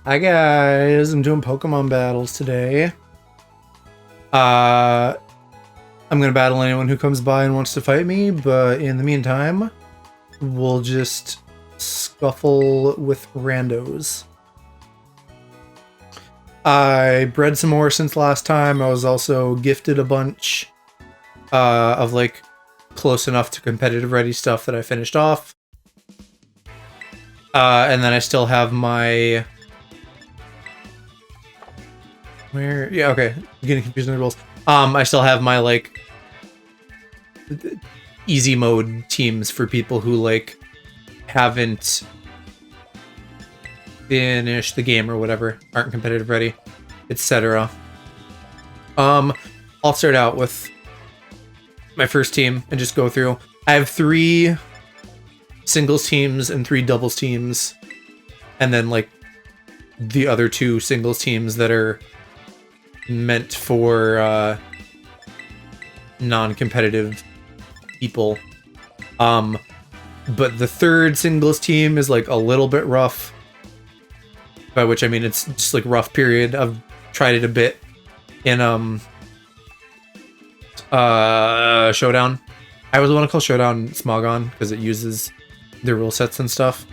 Hi guys, I'm doing Pokemon battles today. I'm gonna battle anyone who comes by and wants to fight me, but in the meantime, we'll just scuffle with randos. I bred some more since last time. I was also gifted a bunch of like close enough to competitive ready stuff that I finished off. And then I still have my... Yeah, okay. I'm getting confused in the rules. I still have my, like, easy mode teams for people who, like, haven't finished the game or whatever, aren't competitive ready, etc. I'll start out with my first team and just go through. I have 3 singles teams and 3 doubles teams, and then, like, the other 2 singles teams that are meant for non-competitive people. But the 3rd singles team is like a little bit rough, by which I mean it's just like rough period. I've tried it a bit in Showdown. I always want to call Showdown Smogon because it uses the rule sets and stuff.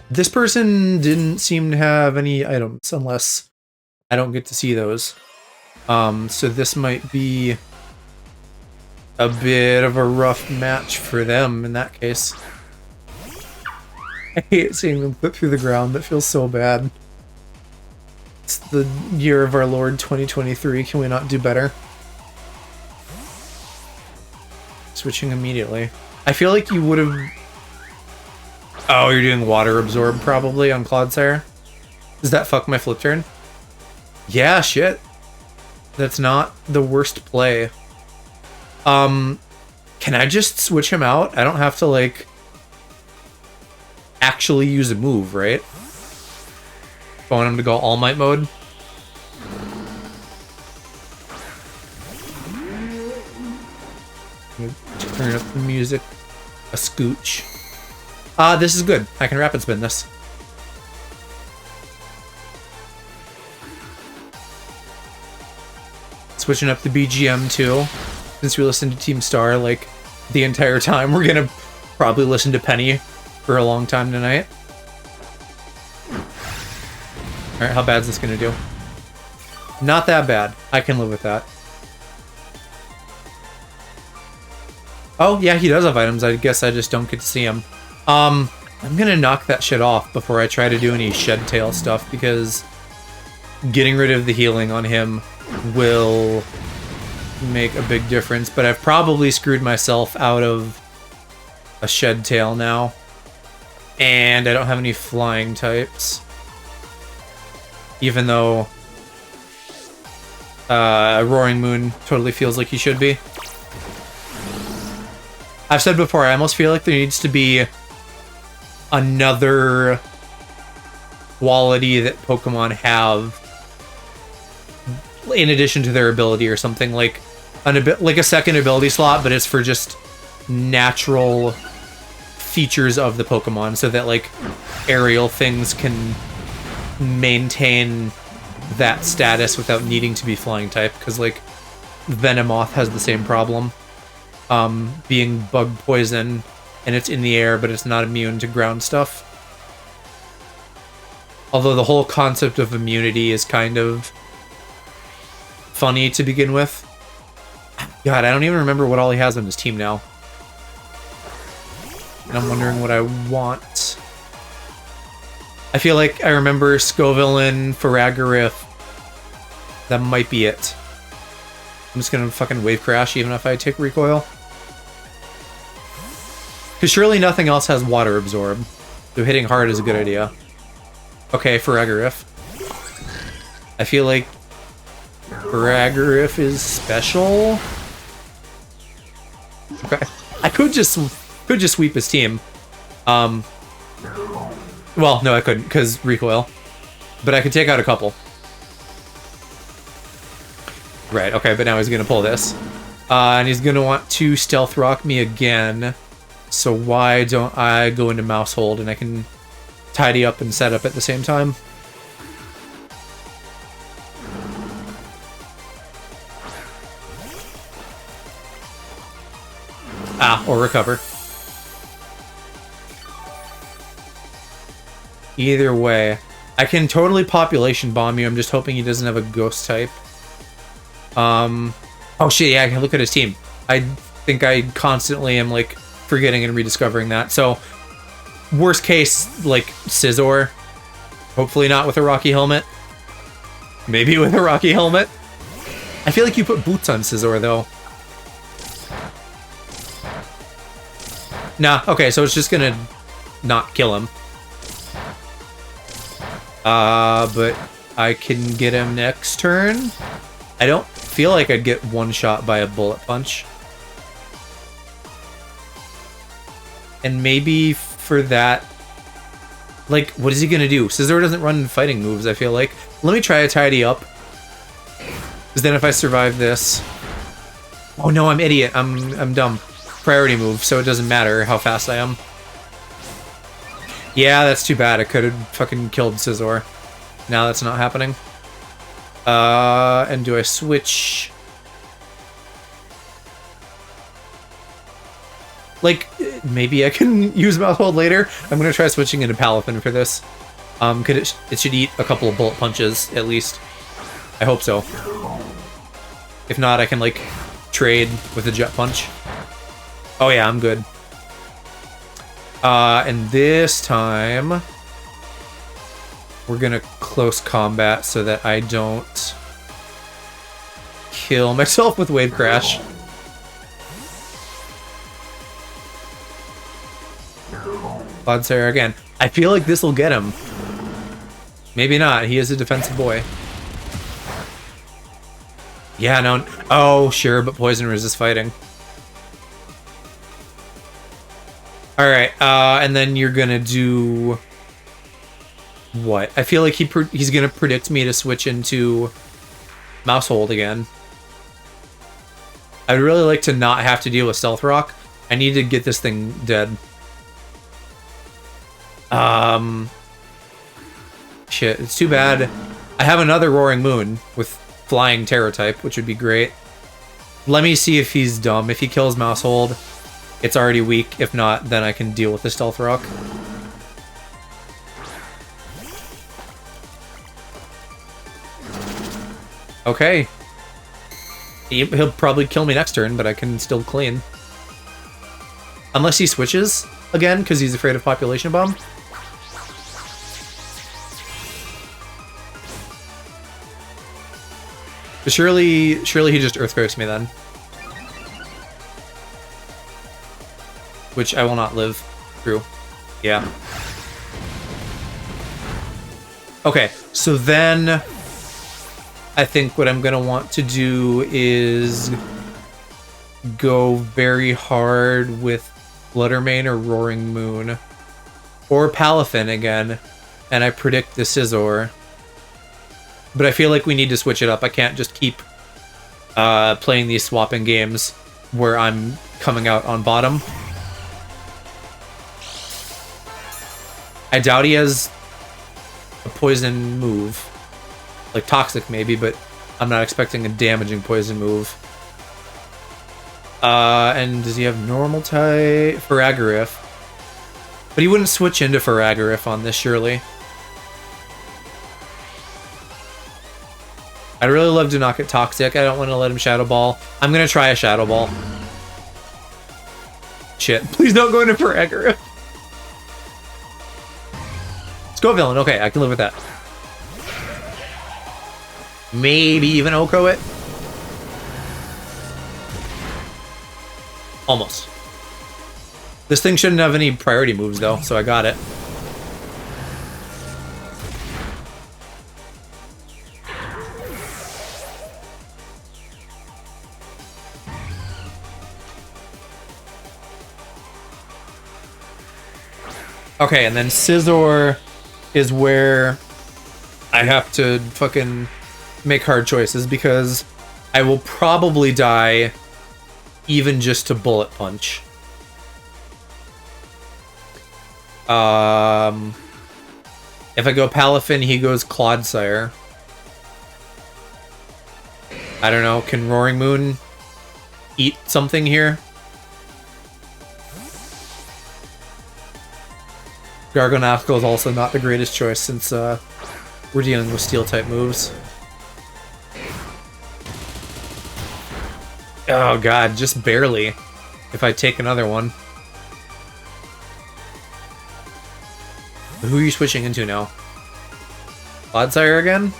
This person didn't seem to have any items unless I don't get to see those. So this might be a bit of a rough match for them in that case. I hate seeing them put through the ground. That feels so bad. It's the year of our Lord 2023. Can we not do better? Switching immediately. I feel like you would have... Oh, you're doing Water Absorb probably on Clodsire? Does that fuck my flip turn? Yeah, shit. That's not the worst play. Can I just switch him out? I don't have to, like, actually use a move, right? If I want him to go All Might mode. Turn up the music a scooch. This is good. I can rapid spin this. Switching up the BGM too. Since we listened to Team Star like the entire time, we're gonna probably listen to Penny for a long time tonight. Alright, how bad is this gonna do? Not that bad. I can live with that. Oh, yeah, he does have items. I guess I just don't get to see him. I'm gonna knock that shit off before I try to do any Shed Tail stuff, because getting rid of the healing on him will make a big difference, but I've probably screwed myself out of a Shed Tail now. And I don't have any flying types. Even though Roaring Moon totally feels like he should be. I've said before, I almost feel like there needs to be another quality that Pokemon have in addition to their ability or something, like like a second ability slot, but it's for just natural features of the Pokemon, so that like aerial things can maintain that status without needing to be flying type, because like Venomoth has the same problem, being bug poison, and it's in the air but it's not immune to ground stuff. Although the whole concept of immunity is kind of funny to begin with. God, I don't even remember what all he has on his team now. And I'm wondering what I want. I feel like I remember Scovillain, Faragirif. That might be it. I'm just gonna fucking Wave Crash even if I take Recoil. Because surely nothing else has Water Absorb. So hitting hard is a good idea. Okay, Faragirif. I feel like Faragirif is special. Okay, I could just sweep his team. Well, no, I couldn't because recoil, but I could take out a couple. Right. Okay, but now he's gonna pull this, and he's gonna want to Stealth Rock me again. So why don't I go into Mouse Hold and I can tidy up and set up at the same time. Ah, or recover. Either way. I can totally population bomb you. I'm just hoping he doesn't have a ghost type. Oh shit, yeah, I can look at his team. I think I constantly am, like, forgetting and rediscovering that. So, worst case, like, Scizor. Hopefully not with a Rocky Helmet. Maybe with a Rocky Helmet. I feel like you put boots on Scizor, though. Nah, okay, so it's just gonna not kill him. But I can get him next turn. I don't feel like I'd get one shot by a bullet punch. And maybe for that, like, what is he gonna do? Scizor doesn't run fighting moves, I feel like. Let me try a tidy up. Because then if I survive this... Oh no, I'm idiot. I'm dumb. Priority move, so it doesn't matter how fast I am. Yeah, that's too bad. I could have fucking killed Scizor. Now that's not happening. And do I switch? Like, maybe I can use Mouthhold later. I'm gonna try switching into Palafin for this. Cause it should eat a couple of bullet punches, at least. I hope so. If not, I can, like, trade with a Jet Punch. Oh yeah, I'm good. And this time... we're gonna close combat so that I don't kill myself with Wave Crash. Clodsire again. I feel like this will get him. Maybe not. He is a defensive boy. Yeah, no. Oh, sure, but Poison Resist fighting. Alright, and then you're gonna do... what? I feel like he's gonna predict me to switch into Mousehold again. I'd really like to not have to deal with Stealth Rock. I need to get this thing dead. Shit, it's too bad. I have another Roaring Moon with Flying Terror type, which would be great. Let me see if he's dumb. If he kills Mousehold, it's already weak. If not, then I can deal with the Stealth Rock. Okay. He'll probably kill me next turn, but I can still clean. Unless he switches again, because he's afraid of Population Bomb. But surely he just Earthquakes me then. Which I will not live through. Yeah. Okay, so then... I think what I'm going to want to do is go very hard with Bloodermane or Roaring Moon. Or Palafin again. And I predict the Scizor. But I feel like we need to switch it up. I can't just keep playing these swapping games where I'm coming out on bottom. I doubt he has a poison move. Like Toxic maybe, but I'm not expecting a damaging poison move. And does he have normal type? Faragirif. But he wouldn't switch into Faragirif on this, surely. I'd really love to knock it Toxic. I don't want to let him Shadow Ball. I'm going to try a Shadow Ball. Shit. Please don't go into Faragirif. Let's go Villain. Okay, I can live with that. Maybe even Oko it. Almost. This thing shouldn't have any priority moves, though, so I got it. Okay, and then Scizor is where I have to fucking make hard choices, because I will probably die even just to Bullet Punch. If I go Palafin, he goes Clodsire. I don't know. Can Roaring Moon eat something here? Garganacl is also not the greatest choice since we're dealing with Steel-type moves. Oh god, just barely. If I take another one. Who are you switching into now? Clodsire again?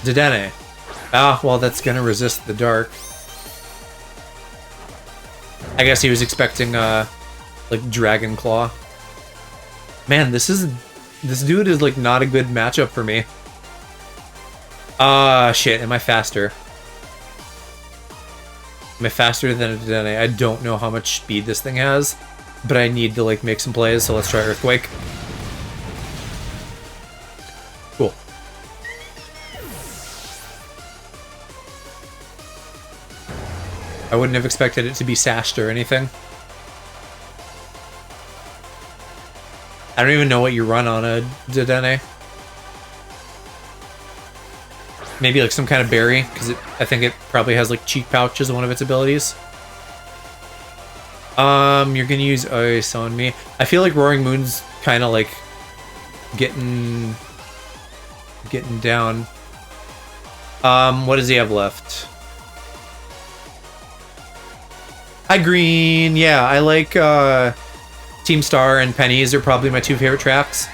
Dedenne. Ah, well, that's gonna resist the dark. I guess he was expecting, like, Dragon Claw. Man, this dude is, like, not a good matchup for me. Shit, am I faster? Am I faster than a Dedenne? I don't know how much speed this thing has, but I need to, like, make some plays, so let's try Earthquake. Cool. I wouldn't have expected it to be sashed or anything. I don't even know what you run on a Dedenne. Maybe like some kind of berry, because I think it probably has like Cheek Pouch as one of its abilities. You're gonna use Ice on me. I feel like Roaring Moon's kind of like getting down. What does he have left? Hi, Green. Yeah, I like Team Star and Pennies are probably my two favorite tracks.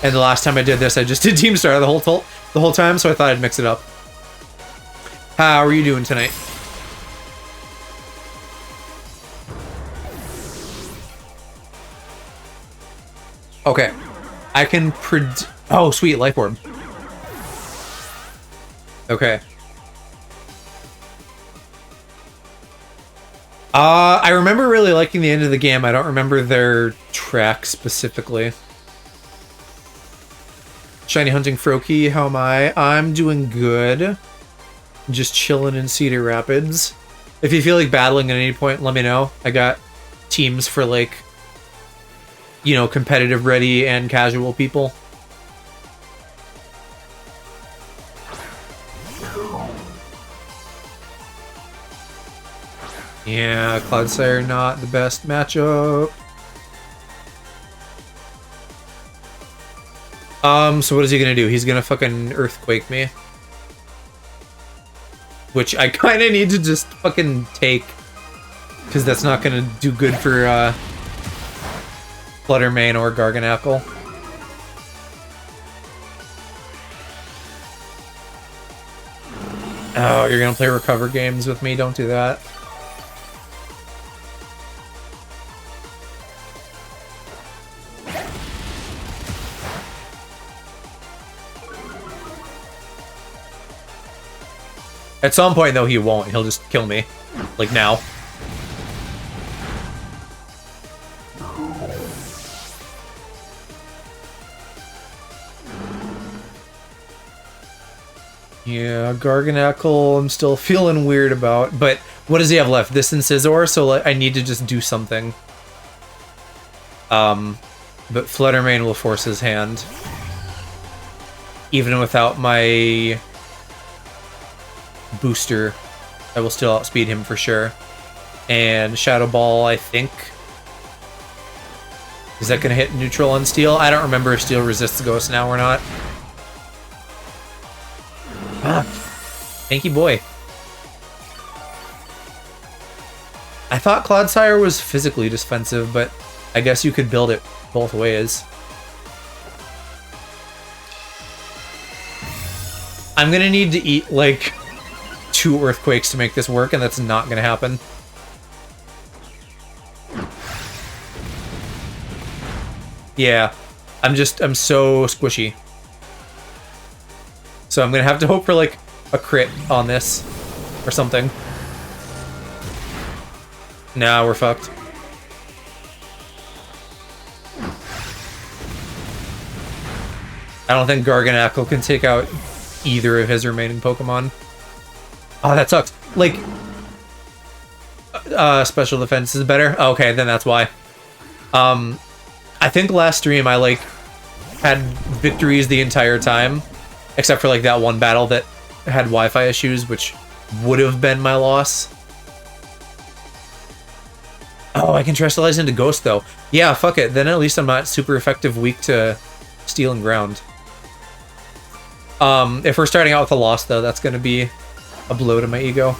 And the last time I did this, I just did Team Star the whole time, so I thought I'd mix it up. How are you doing tonight? Okay. I can oh, sweet, Life Orb. Okay. I remember really liking the end of the game. I don't remember their track specifically. Shiny Hunting Froakie, how am I? I'm doing good. Just chilling in Cedar Rapids. If you feel like battling at any point, let me know. I got teams for like, you know, competitive ready and casual people. Yeah, Clodsire not the best matchup. So what is he gonna do? He's gonna fucking Earthquake me. Which I kinda need to just fucking take. Because that's not gonna do good for, Fluttermane or Garganacl. Oh, you're gonna play recover games with me? Don't do that. At some point, though, he won't. He'll just kill me. Like now. Yeah, Garganacl I'm still feeling weird about. But what does he have left? This and Scizor, so like, I need to just do something. But Fluttermane will force his hand. Even without my booster, I will still outspeed him for sure. And Shadow Ball, I think. Is that going to hit neutral on Steel? I don't remember if Steel resists Ghost now or not. Ah, thank you, boy. I thought Clodsire was physically defensive, but I guess you could build it both ways. I'm gonna need to eat, like, 2 Earthquakes to make this work, and that's not gonna happen. Yeah, I'm so squishy. So I'm gonna have to hope for, like, a crit on this, or something. Nah, we're fucked. I don't think Garganacl can take out either of his remaining Pokemon. Oh, that sucks. Like, special defense is better? Okay, then that's why. I think last stream I had victories the entire time, except for like that one battle that had Wi-Fi issues, which would have been my loss. Oh, I can Terrestrialize into Ghost, though. Yeah, fuck it. Then at least I'm not super effective weak to Steel and Ground. If we're starting out with a loss, though, that's going to be a blow to my ego.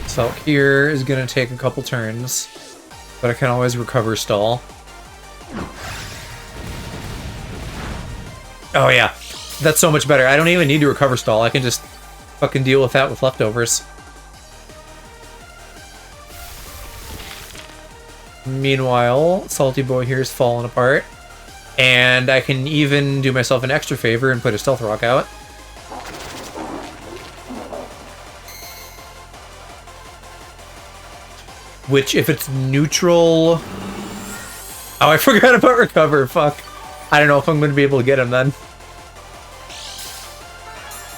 Salt here is going to take a couple turns, but I can always recover stall. Oh yeah, that's so much better. I don't even need to recover stall. I can just fucking deal with that with leftovers. Meanwhile, Salty Boy here is falling apart, and I can even do myself an extra favor and put a Stealth Rock out. Which, if it's neutral... Oh, I forgot about recover, fuck. I don't know if I'm going to be able to get him then.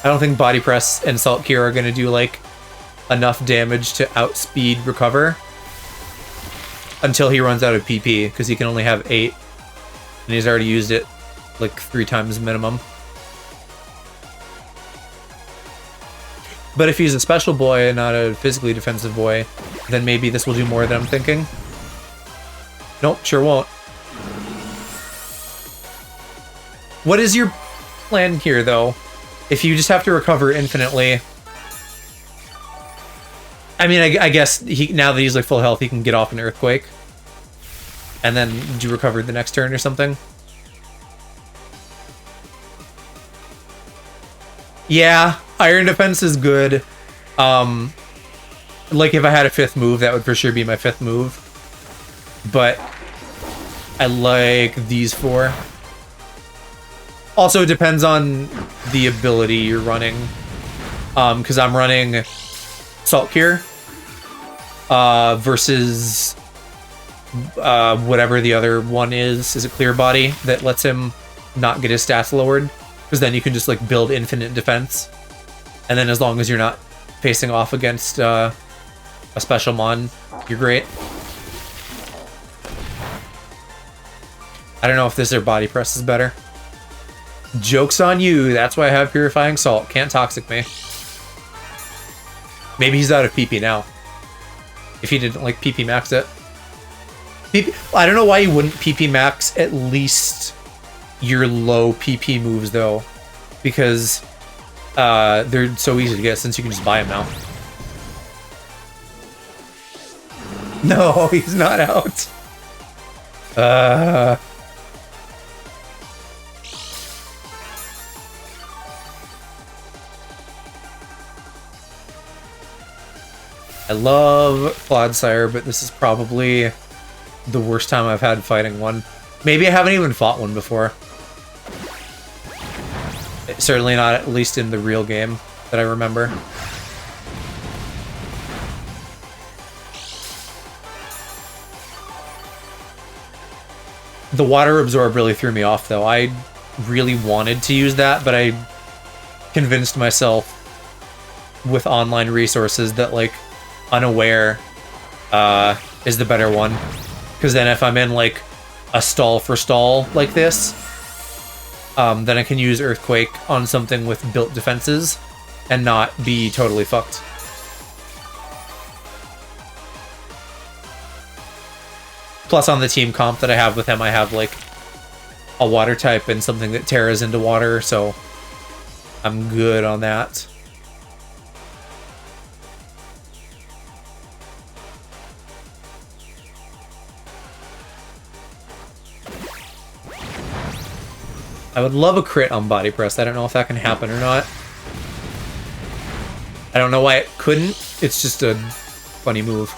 I don't think Body Press and Salt Cure are going to do, like, enough damage to outspeed recover. Until he runs out of PP, because he can only have 8. And he's already used it, like, 3 times minimum. But if he's a special boy and not a physically defensive boy, then maybe this will do more than I'm thinking. Nope, sure won't. What is your plan here, though? If you just have to recover infinitely... I mean, I guess now that he's like full health, he can get off an Earthquake. And then do recover the next turn or something. Yeah, Iron Defense is good. Like, if I had a 5th move, that would for sure be my 5th move. But I like these 4. Also, it depends on the ability you're running. Because I'm running Salt Cure versus whatever the other one is. Is it Clear Body that lets him not get his stats lowered? Because then you can just like build infinite defense. And then as long as you're not facing off against a special mon, you're great. I don't know if this or Body Press is better. Joke's on you, that's why I have Purifying Salt. Can't Toxic me. Maybe he's out of PP now. If he didn't like PP max it. I don't know why you wouldn't PP max at least your low PP moves though. Because they're so easy to get since you can just buy them now. No, he's not out. I love Clodsire, but this is probably the worst time I've had fighting one. Maybe I haven't even fought one before. Certainly not, at least in the real game that I remember. The Water Absorb really threw me off, though. I really wanted to use that, but I convinced myself with online resources that, like, Unaware is the better one. Because then if I'm in, like, a stall for stall like this, then I can use Earthquake on something with built defenses and not be totally fucked. Plus on the team comp that I have with him, I have, like, a water type and something that tears into water, so I'm good on that. I would love a crit on Body Press. I don't know if that can happen or not. I don't know why it couldn't. It's just a funny move.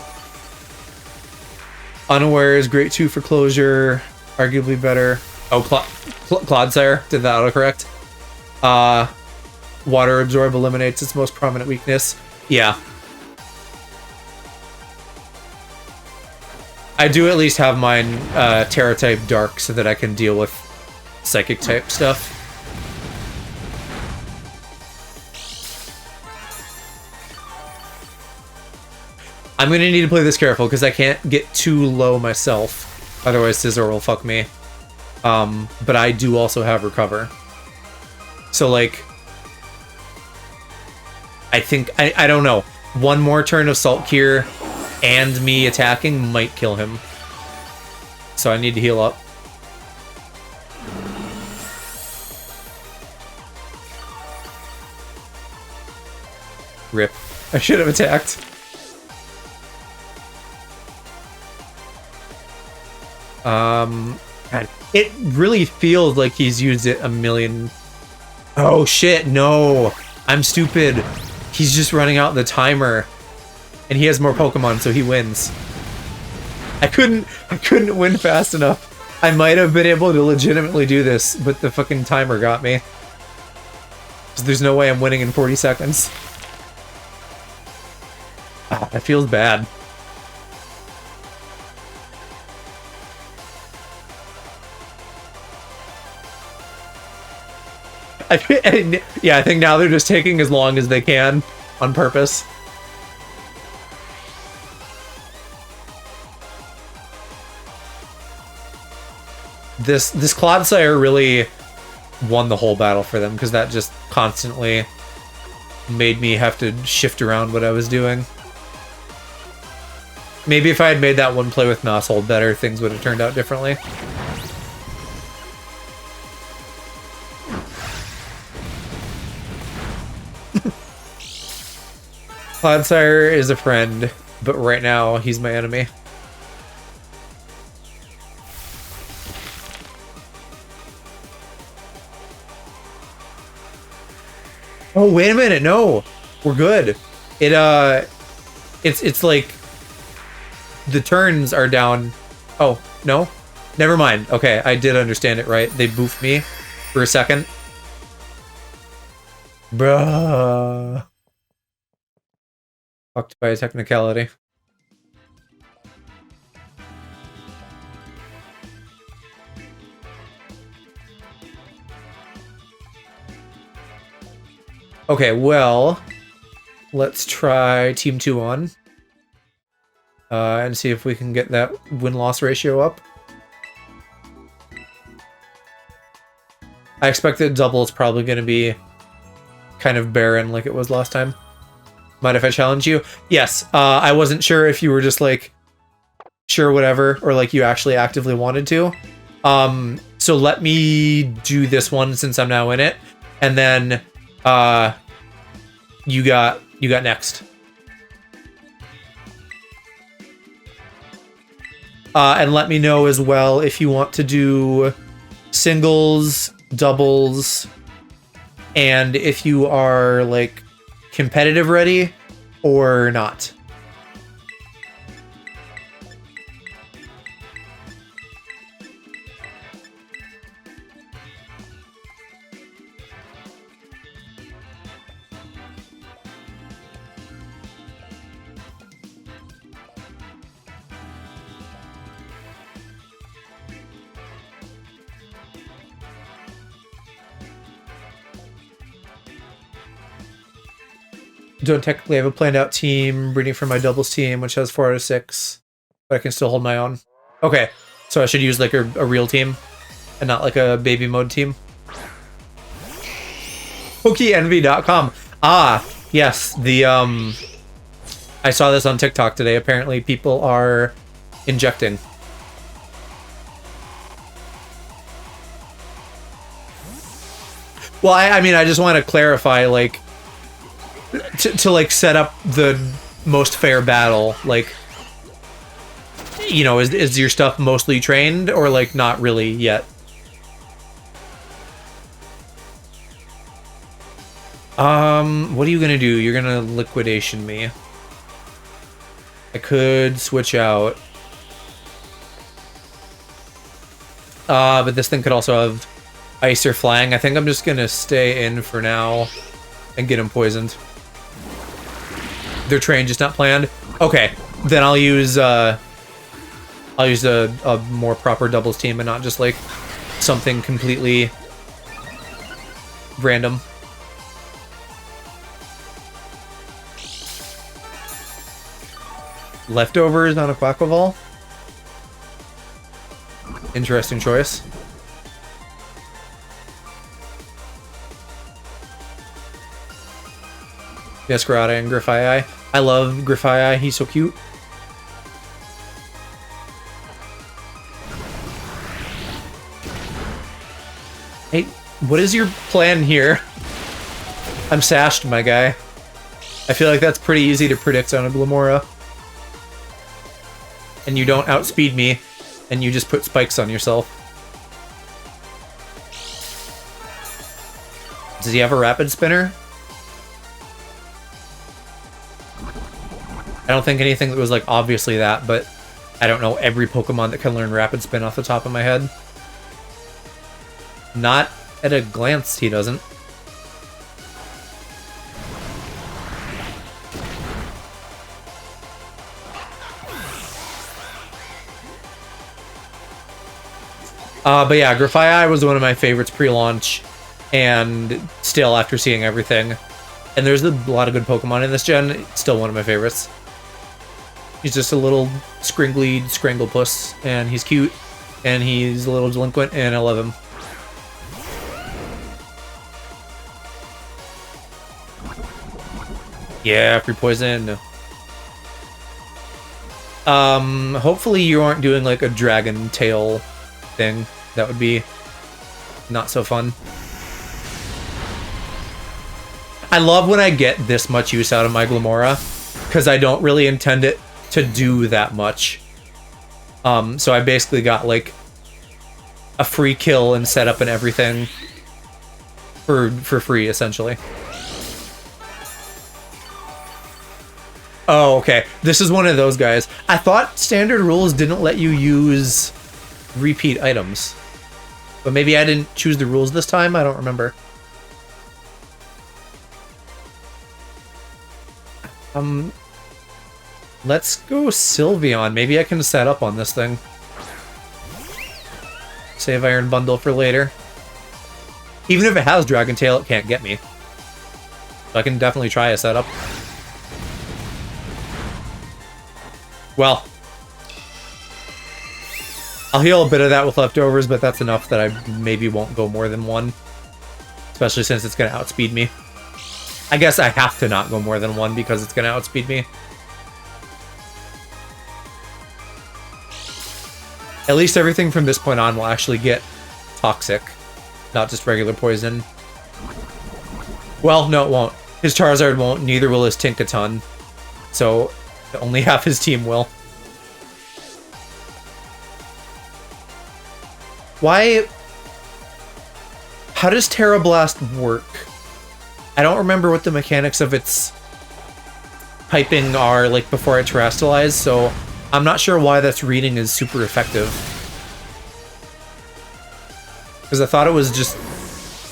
Unaware is great too for closure. Arguably better. Oh, Clodsire did that autocorrect. Water Absorb eliminates its most prominent weakness. Yeah. I do at least have mine Terra type Dark so that I can deal with Psychic type stuff. I'm gonna need to play this careful because I can't get too low myself. Otherwise Scizor will fuck me. But I do also have Recover. So like... I think... I don't know. One more turn of Salt Cure and me attacking might kill him. So I need to heal up. Rip. I should have attacked. It really feels like he's used it a million... Oh shit, no! I'm stupid. He's just running out the timer. And he has more Pokemon, so he wins. I couldn't win fast enough. I might have been able to legitimately do this, but the fucking timer got me. So there's no way I'm winning in 40 seconds. Ah, that feels bad. Yeah, I think now they're just taking as long as they can on purpose. This Clodsire really won the whole battle for them because that just constantly made me have to shift around what I was doing. Maybe if I had made that one play with Maushold better, things would have turned out differently. Clodsire is a friend, but right now he's my enemy. Oh, wait a minute, no! We're good. It's like... The turns are down... Oh, no? Never mind. Okay, I did understand it right. They boofed me for a second. Bruh. Fucked by a technicality. Okay, well, let's try Team 2 on. And see if we can get that win-loss ratio up. I expect that double is probably going to be kind of barren like it was last time. Mind if I challenge you? Yes, I wasn't sure if you were just like, sure, whatever, or like you actually actively wanted to. So let me do this one since I'm now in it. And then, you got next. And let me know as well if you want to do singles, doubles, and if you are like competitive ready or not. Don't technically have a planned out team, breeding for my doubles team, which has 4 out of 6, but I can still hold my own. Okay, so I should use like a real team and not like a baby mode team. PokeEnvy.com. Ah, yes, the I saw this on TikTok today. Apparently people are injecting. Well, I mean, I just want to clarify, like, to like set up the most fair battle, like, you know, is your stuff mostly trained or like not really yet? What are you gonna do? You're gonna liquidation me. I could switch out. But this thing could also have ice or flying. I think I'm just gonna stay in for now and get him poisoned. They're trained, just not planned. Okay, then I'll use I'll use a more proper doubles team and not just like something completely random. Leftovers on a Quaquaval. Interesting choice. Yes, Grata and Grifai. I love Grifai. He's so cute. Hey, what is your plan here? I'm sashed, my guy. I feel like that's pretty easy to predict on a Glamora. And you don't outspeed me, and you just put spikes on yourself. Does he have a rapid spinner? I don't think anything that was like obviously that, but I don't know every Pokemon that can learn rapid spin off the top of my head. Not at a glance, he doesn't. But yeah, Grifai was one of my favorites pre-launch, and still after seeing everything. And there's a lot of good Pokemon in this gen, it's still one of my favorites. He's just a little scringly Scranglepuss, and he's cute, and he's a little delinquent, and I love him. Yeah, free poison. Hopefully you aren't doing like a dragon tail thing. That would be not so fun. I love when I get this much use out of my Glamora, because I don't really intend it to do that much. So I basically got like a free kill and setup and everything for free, essentially. Oh, okay. This is one of those guys. I thought standard rules didn't let you use repeat items. But maybe I didn't choose the rules this time? I don't remember. Let's go Sylveon. Maybe I can set up on this thing. Save Iron Bundle for later. Even if it has Dragon Tail, it can't get me. So I can definitely try a setup. Well, I'll heal a bit of that with leftovers, but that's enough that I maybe won't go more than one. Especially since it's going to outspeed me. I guess I have to not go more than one because it's going to outspeed me. At least everything from this point on will actually get toxic, not just regular poison. Well, no, it won't. His Charizard won't, neither will his Tinkaton. So, only half his team will. Why? How does Terra Blast work? I don't remember what the mechanics of its piping are like before I terrestrialize, so I'm not sure why that's reading is super effective. Because I thought it was just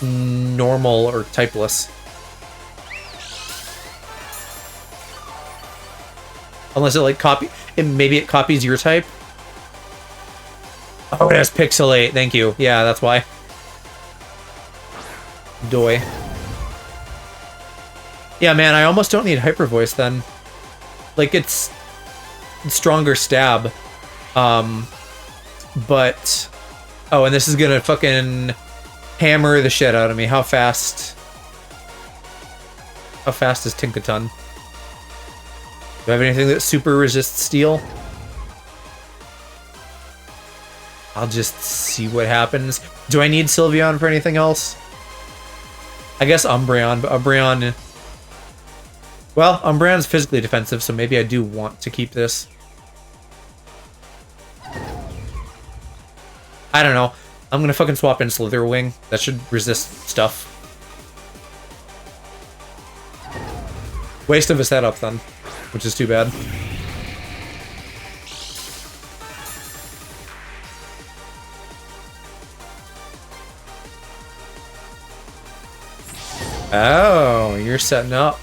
normal or typeless. Unless it like maybe it copies your type. Oh, it has Pixelate, thank you. Yeah, that's why. Doi. Yeah, man, I almost don't need Hyper Voice then. Like, it's stronger stab. But... Oh, and this is gonna fucking hammer the shit out of me. How fast? How fast is Tinkaton? Do I have anything that super resists steel? I'll just see what happens. Do I need Sylveon for anything else? I guess Umbreon, but Umbreon... Well, Umbreon's physically defensive, so maybe I do want to keep this. I don't know. I'm gonna fucking swap in Slitherwing. That should resist stuff. Waste of a setup, then. Which is too bad. Oh, you're setting up.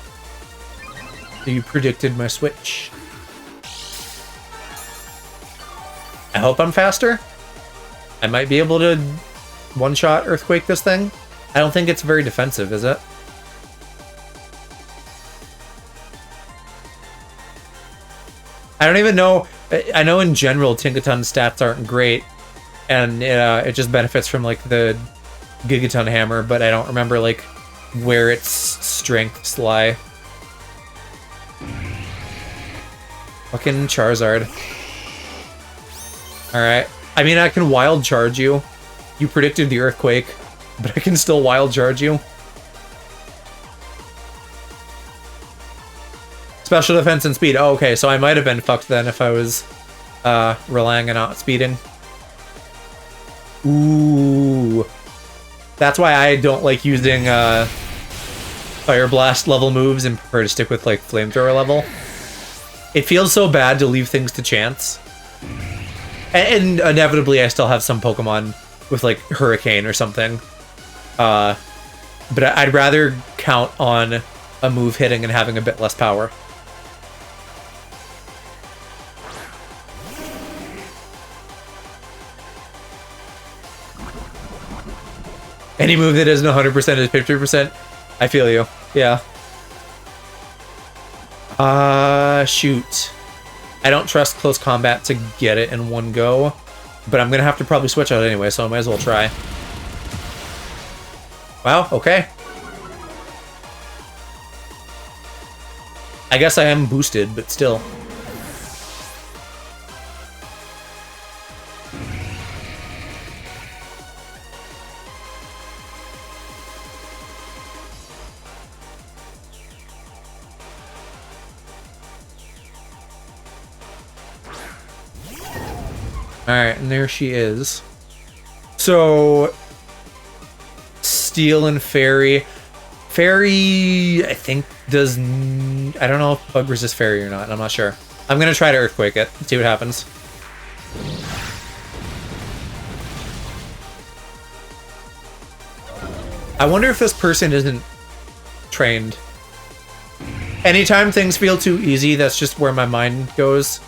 You predicted my switch. I hope I'm faster. I might be able to one-shot Earthquake this thing. I don't think it's very defensive, is it? I don't even know. I know in general Tinkaton's stats aren't great, and it just benefits from like the Gigaton Hammer, but I don't remember like where its strengths lie. Fucking Charizard. Alright. I mean, I can Wild Charge you. You predicted the Earthquake, but I can still Wild Charge you. Special defense and speed. Oh, okay, so I might have been fucked then if I was relying on outspeeding. Ooh. That's why I don't like using Fire Blast level moves and prefer to stick with like Flamethrower level. It feels so bad to leave things to chance. And inevitably I still have some Pokemon with like Hurricane or something. But I'd rather count on a move hitting and having a bit less power. Any move that isn't 100% is 50%. I feel you. Yeah. Shoot. I don't trust close combat to get it in one go, but I'm gonna have to probably switch out anyway, so I might as well try. Wow, okay. I guess I am boosted, but still. Alright, and there she is. So, Steel and Fairy. Fairy, I think, does... I don't know if Bug resists Fairy or not. I'm not sure. I'm going to try to Earthquake it. See what happens. I wonder if this person isn't trained. Anytime things feel too easy, that's just where my mind goes.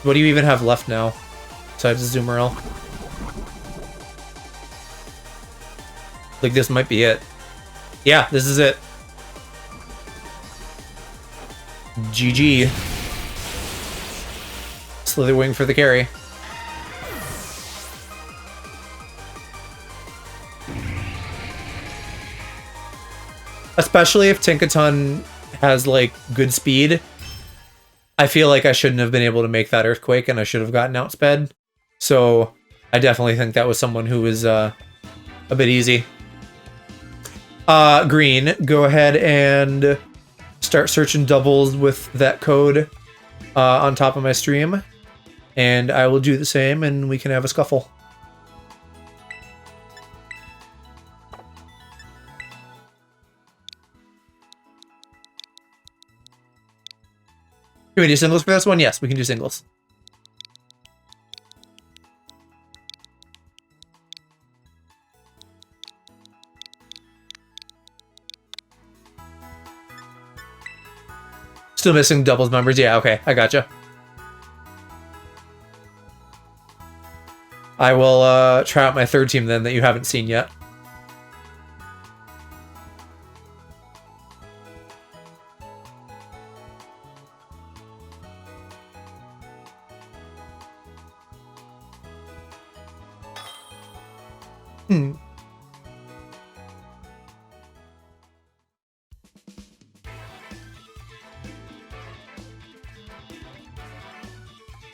What do you even have left now, besides Azumarill? Like, this might be it. Yeah, this is it. GG. Slitherwing for the carry. Especially if Tinkaton has, like, good speed. I feel like I shouldn't have been able to make that Earthquake, and I should have gotten outsped. So, I definitely think that was someone who was a bit easy. Green, go ahead and start searching doubles with that code on top of my stream. And I will do the same, and we can have a scuffle. Can we do singles for this one? Yes, we can do singles. Still missing doubles members. Yeah, okay, I gotcha. I will try out my third team then that you haven't seen yet.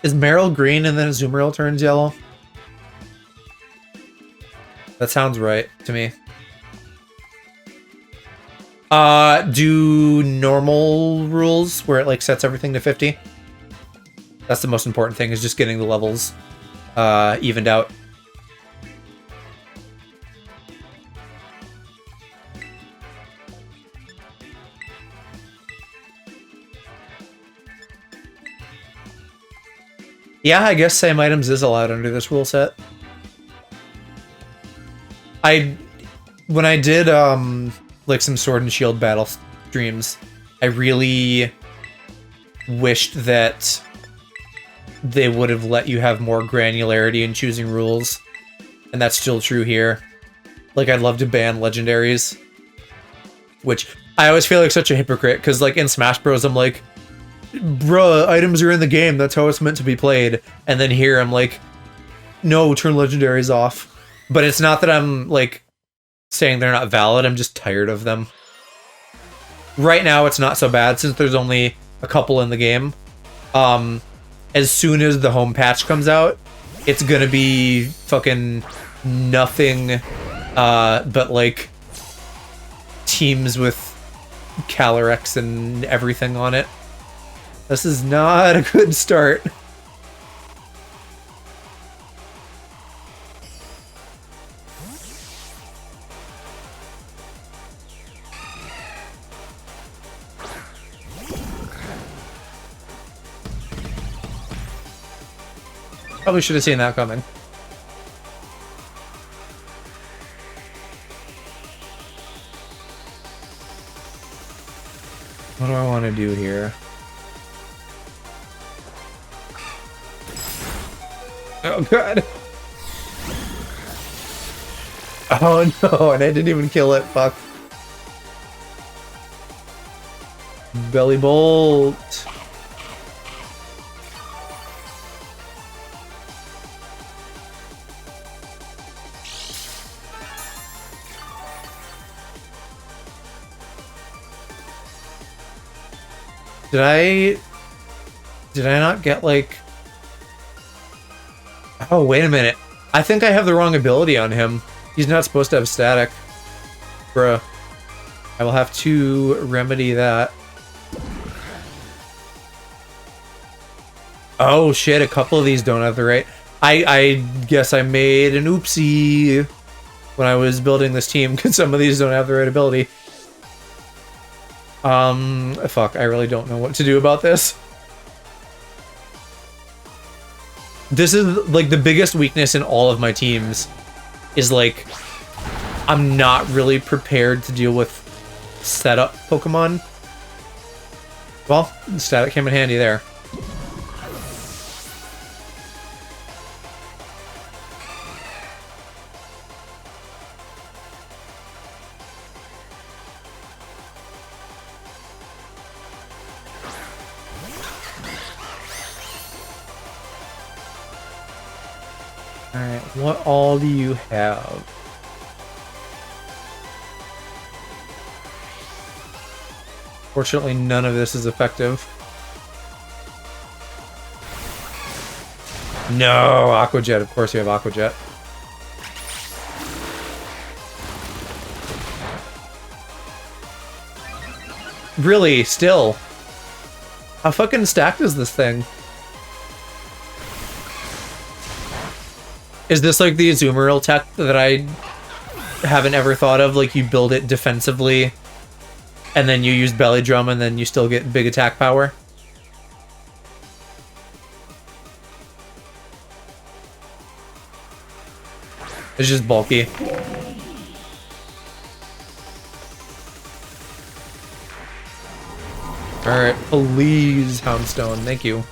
Is Meryl green and then Azumarill turns yellow? That sounds right to me. Do normal rules where it like sets everything to 50? That's the most important thing, is just getting the levels evened out. Yeah, I guess same items is allowed under this rule set. When I did like some Sword and Shield battle streams, I really wished that they would have let you have more granularity in choosing rules. And that's still true here. Like, I'd love to ban legendaries. Which, I always feel like such a hypocrite, because, like, in Smash Bros, I'm like, bruh, items are in the game, that's how it's meant to be played. And then here, I'm like, no, turn legendaries off. But it's not that I'm, like, saying they're not valid, I'm just tired of them. Right now, it's not so bad, since there's only a couple in the game. As soon as the home patch comes out, it's gonna be fucking nothing but, like, teams with Calyrex and everything on it. This is not a good start. Probably should have seen that coming. What do I want to do here? Oh god. Oh no, and I didn't even kill it, fuck. Belly bolt. Did I not get, like... Oh, wait a minute. I think I have the wrong ability on him. He's not supposed to have static. Bruh. I will have to remedy that. Oh shit, a couple of these don't have the right... I guess I made an oopsie when I was building this team, because some of these don't have the right ability. Fuck, I really don't know what to do about this. This is, like, the biggest weakness in all of my teams, is, like, I'm not really prepared to deal with setup Pokemon. Well, static came in handy there. Alright, what all do you have? Fortunately, none of this is effective. No, Aqua Jet. Of course you have Aqua Jet. Really? Still? How fucking stacked is this thing? Is this like the Azumarill tech that I haven't ever thought of? Like, you build it defensively, and then you use Belly Drum, and then you still get big attack power? It's just bulky. Alright, please, Houndstone. Thank you.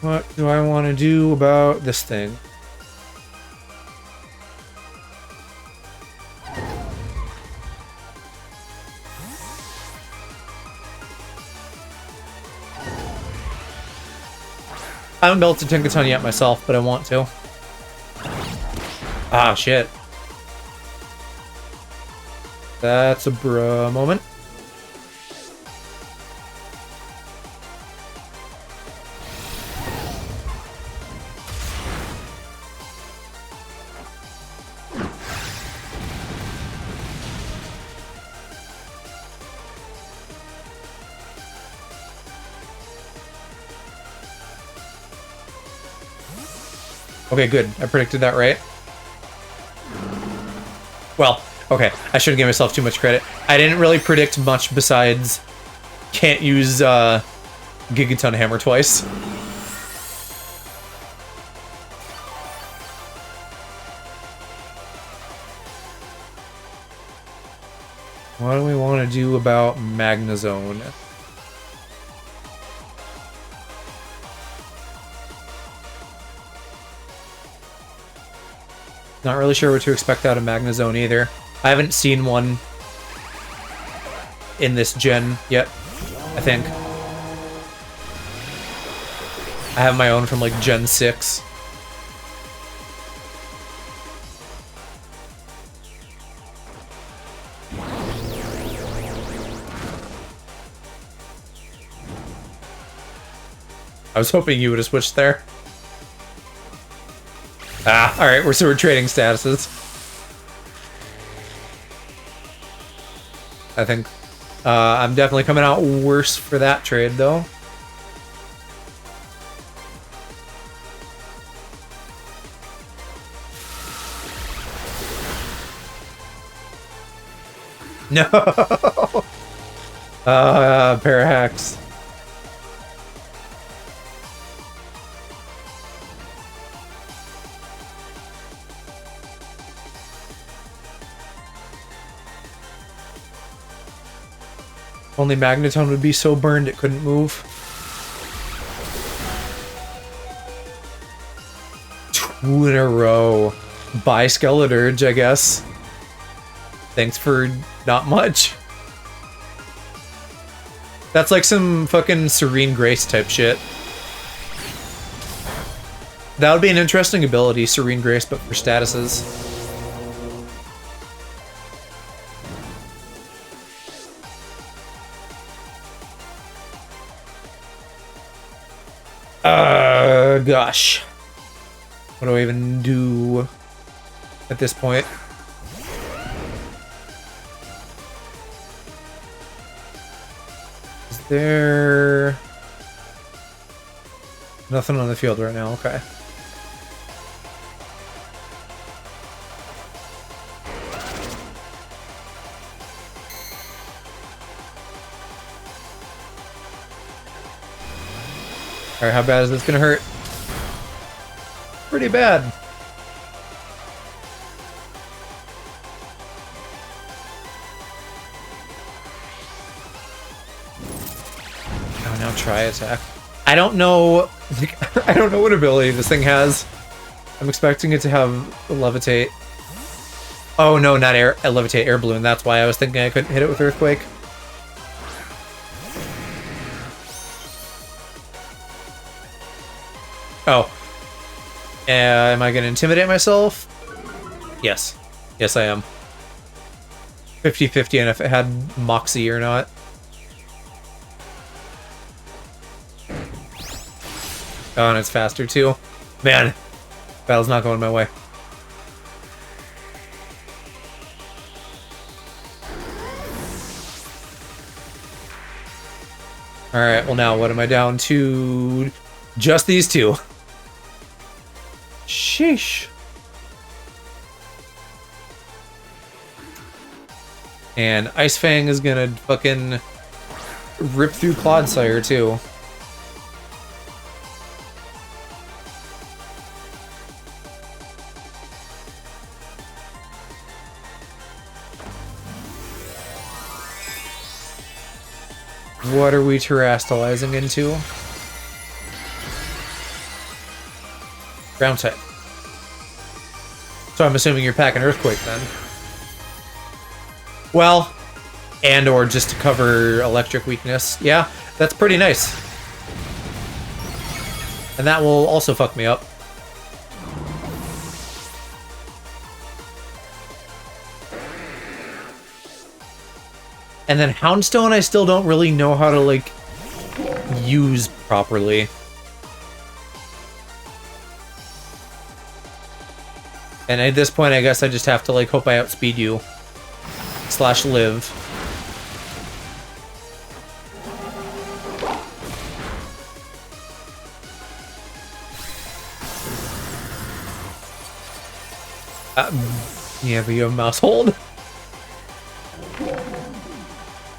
What do I want to do about this thing? I haven't built a Tinkaton yet myself, but I want to. Ah, shit. That's a bruh moment. Okay, good. I predicted that right. Well, okay. I shouldn't give myself too much credit. I didn't really predict much besides can't use Gigaton Hammer twice. What do we want to do about Magnezone? Not really sure what to expect out of Magnezone either. I haven't seen one in this gen yet, I think. I have my own from like Gen 6. I was hoping you would have switched there. Ah, alright, we're trading statuses. I think I'm definitely coming out worse for that trade, though. No! Parahax. Only Magneton would be so burned it couldn't move. 2 in a row. Bye, Skeleturge, I guess. Thanks for not much. That's like some fucking Serene Grace type shit. That would be an interesting ability, Serene Grace, but for statuses. Gosh. What do I even do at this point? Is there nothing on the field right now? Okay. Alright, how bad is this gonna hurt? Pretty bad. Oh, now try attack. I don't know. I don't know what ability this thing has. I'm expecting it to have levitate. Oh no, not air levitate, air balloon. That's why I was thinking I couldn't hit it with earthquake. Oh. Am I going to intimidate myself? Yes. Yes, I am. 50-50 and if it had Moxie or not. Oh, and it's faster too. Man, battle's not going my way. Alright, well now what am I down to? Just these two. Sheesh. And Ice Fang is gonna fucking rip through Clodsire too. What are we terastallizing into? Ground type. So I'm assuming you're packing Earthquake then. Well, and or just to cover electric weakness. Yeah, that's pretty nice. And that will also fuck me up. And then Houndstone I still don't really know how to, like, use properly. And at this point, I guess I just have to, like, hope I outspeed you. / live. Yeah, but you have mouse hold.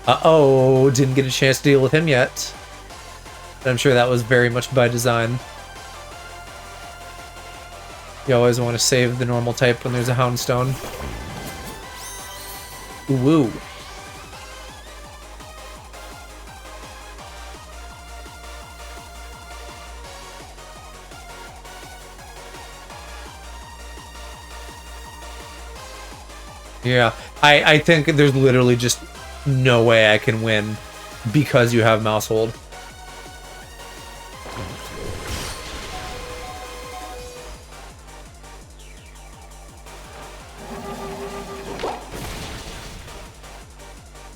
Uh-oh, didn't get a chance to deal with him yet. But I'm sure that was very much by design. You always want to save the normal type when there's a Houndstone. Woo. Yeah, I think there's literally just no way I can win because you have mouse hold.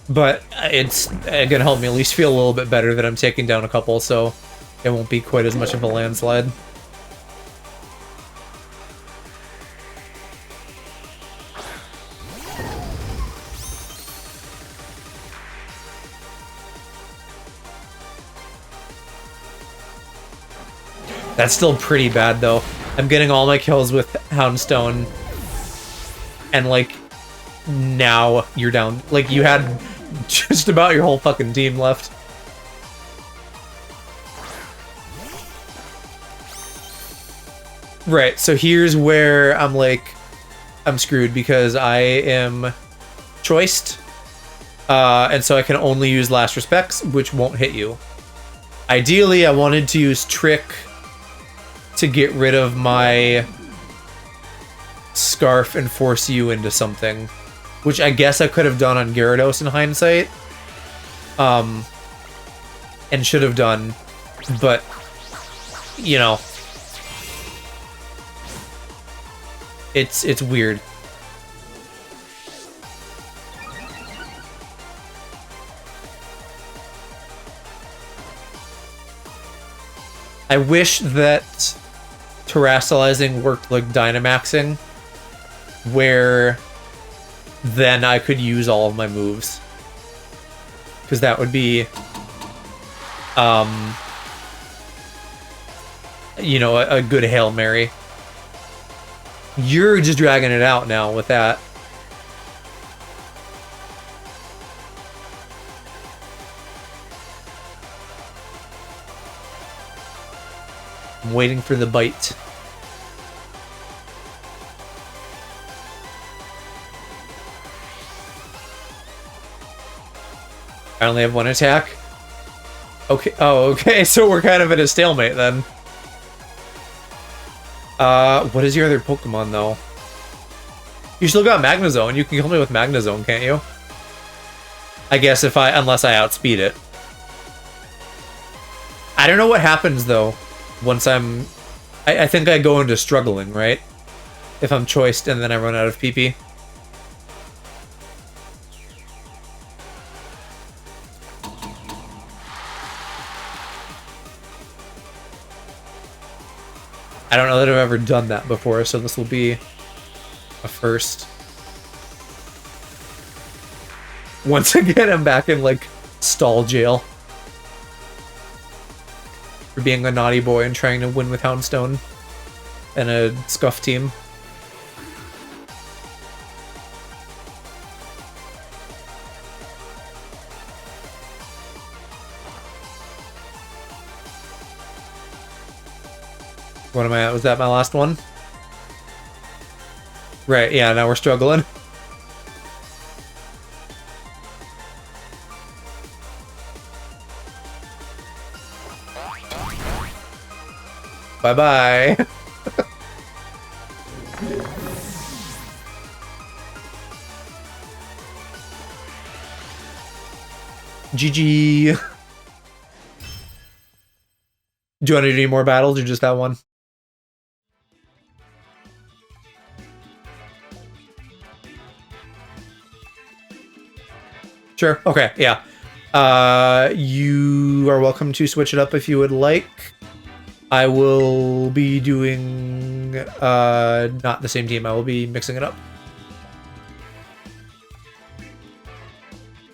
But it's gonna help me at least feel a little bit better that I'm taking down a couple, so it won't be quite as much of a landslide. That's still pretty bad, though. I'm getting all my kills with Houndstone, and, like, now you're down. Like, you had just about your whole fucking team left. Right, so here's where I'm like, I'm screwed because I am choiced, and so I can only use Last Respects, which won't hit you. Ideally, I wanted to use Trick to get rid of my Scarf and force you into something, which I guess I could have done on Gyarados in hindsight, and should have done, but, you know, it's weird. I wish that Terastallizing worked like Dynamaxing, where then I could use all of my moves. Because that would be, you know, a good Hail Mary. You're just dragging it out now with that. I'm waiting for the bite. I only have one attack? Okay, oh, okay, so we're kind of at a stalemate then. What is your other Pokemon, though? You still got Magnezone. You can kill me with Magnezone, can't you? I guess unless I outspeed it. I don't know what happens, though, once I think I go into struggling, right? If I'm choiced and then I run out of PP. I don't know that I've ever done that before, so this will be a first. Once again, I'm back in, like, stall jail. For being a naughty boy and trying to win with Houndstone and a Scuff team. What am I at? Was that my last one? Right, yeah, now we're struggling. Bye-bye. GG. Do you want to do any more battles or just that one? Sure. Okay. Yeah. You are welcome to switch it up if you would like. I will be doing not the same team. I will be mixing it up.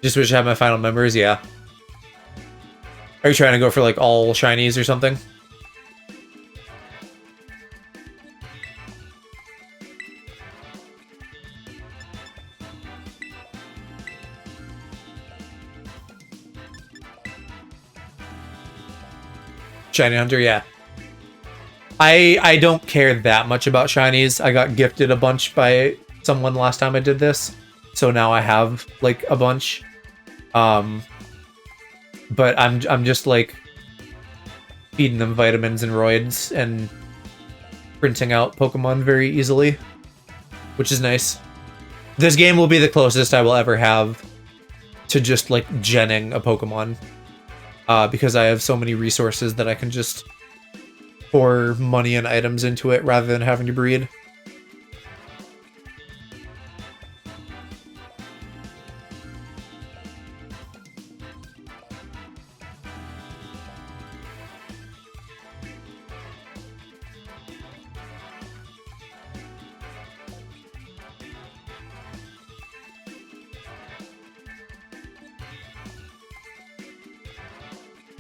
Just wish I had my final members. Yeah. Are you trying to go for like all shinies or something? Shiny Hunter, yeah. I don't care that much about shinies. I got gifted a bunch by someone last time I did this, so now I have like a bunch. But I'm just like feeding them vitamins and roids and printing out Pokemon very easily, which is nice. This game will be the closest I will ever have to just like genning a Pokemon, because I have so many resources that I can just pour money and items into it rather than having to breed.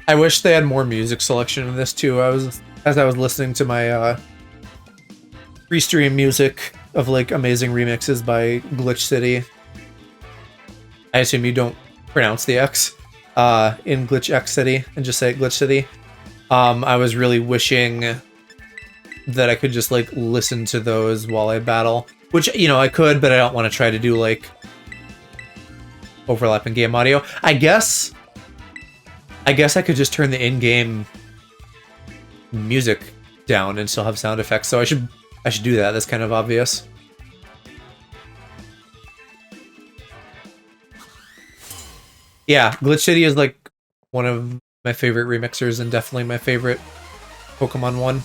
I wish they had more music selection in this too. As I was listening to my free stream music of like amazing remixes by Glitch City. I assume you don't pronounce the X in Glitch X City and just say Glitch City. I was really wishing that I could just like listen to those while I battle, which, you know, I could, but I don't want to try to do like overlapping game audio. I guess I could just turn the in-game music down and still have sound effects. So I should do that. That's kind of obvious. Yeah, Glitch City is like one of my favorite remixers and definitely my favorite Pokemon one.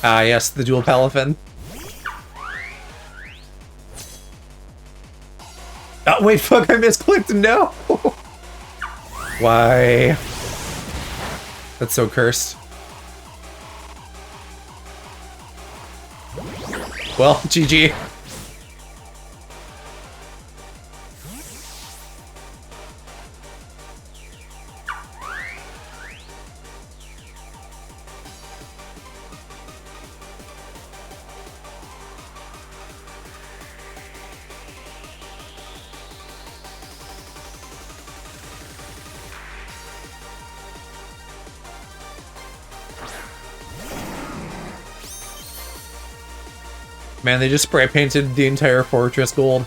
Ah, yes, the dual Palafin. Oh, wait, fuck, I misclicked, no! Why? That's so cursed. Well, GG. Man, they just spray painted the entire fortress gold.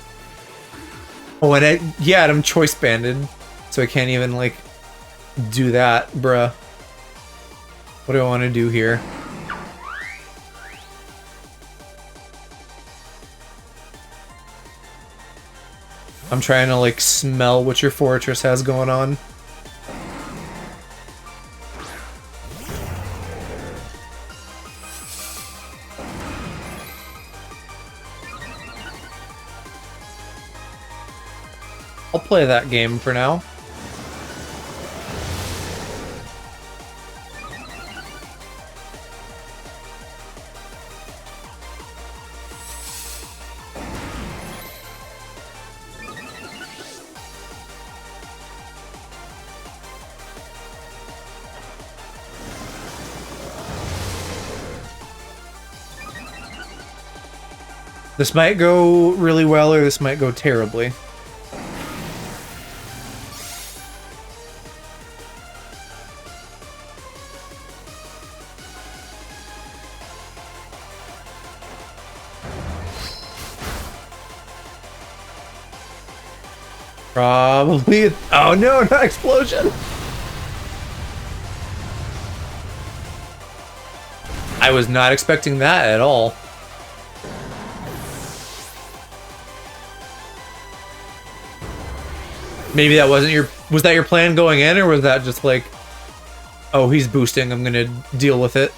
Oh, and yeah, I'm choice banded, so I can't even, like, do that, bruh. What do I want to do here? I'm trying to, like, smell what your fortress has going on. I'll play that game for now. This might go really well or this might go terribly. Probably. Oh no, not explosion! I was not expecting that at all. Maybe that wasn't your... Was that your plan going in, or was that just like... Oh, he's boosting, I'm gonna deal with it?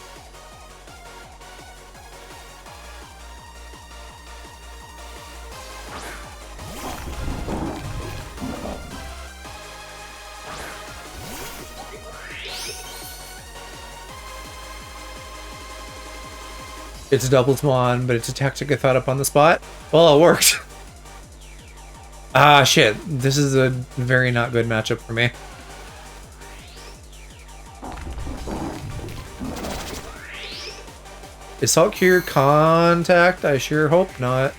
It's a double spawn, but it's a tactic I thought up on the spot. Well, it worked. Ah, shit. This is a very not good matchup for me. Is Salt Cure contact? I sure hope not.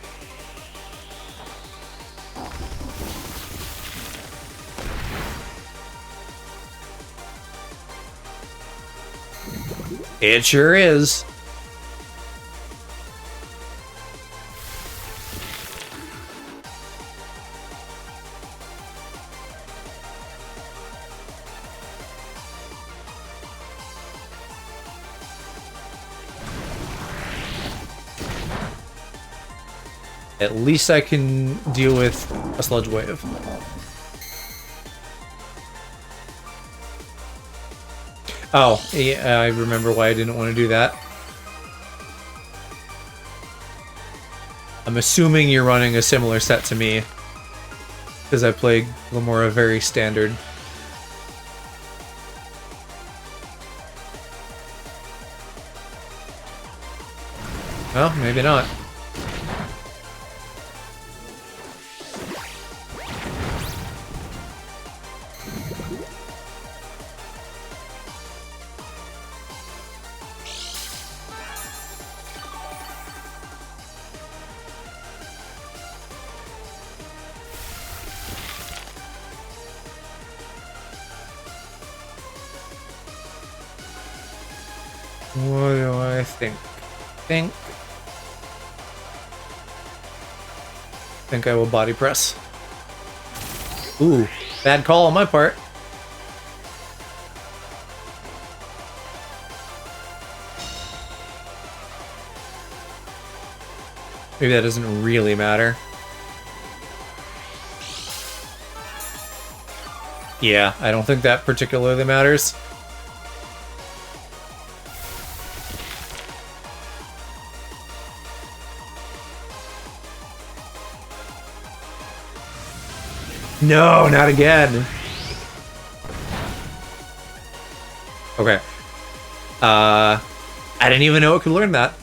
It sure is. At least I can deal with a sludge wave. Oh, yeah, I remember why I didn't want to do that. I'm assuming you're running a similar set to me, because I play Glamora very standard. Well, maybe not. What do I think? Think I will body press. Ooh, bad call on my part. Maybe that doesn't really matter. Yeah, I don't think that particularly matters. No, not again. Okay. I didn't even know it could learn that.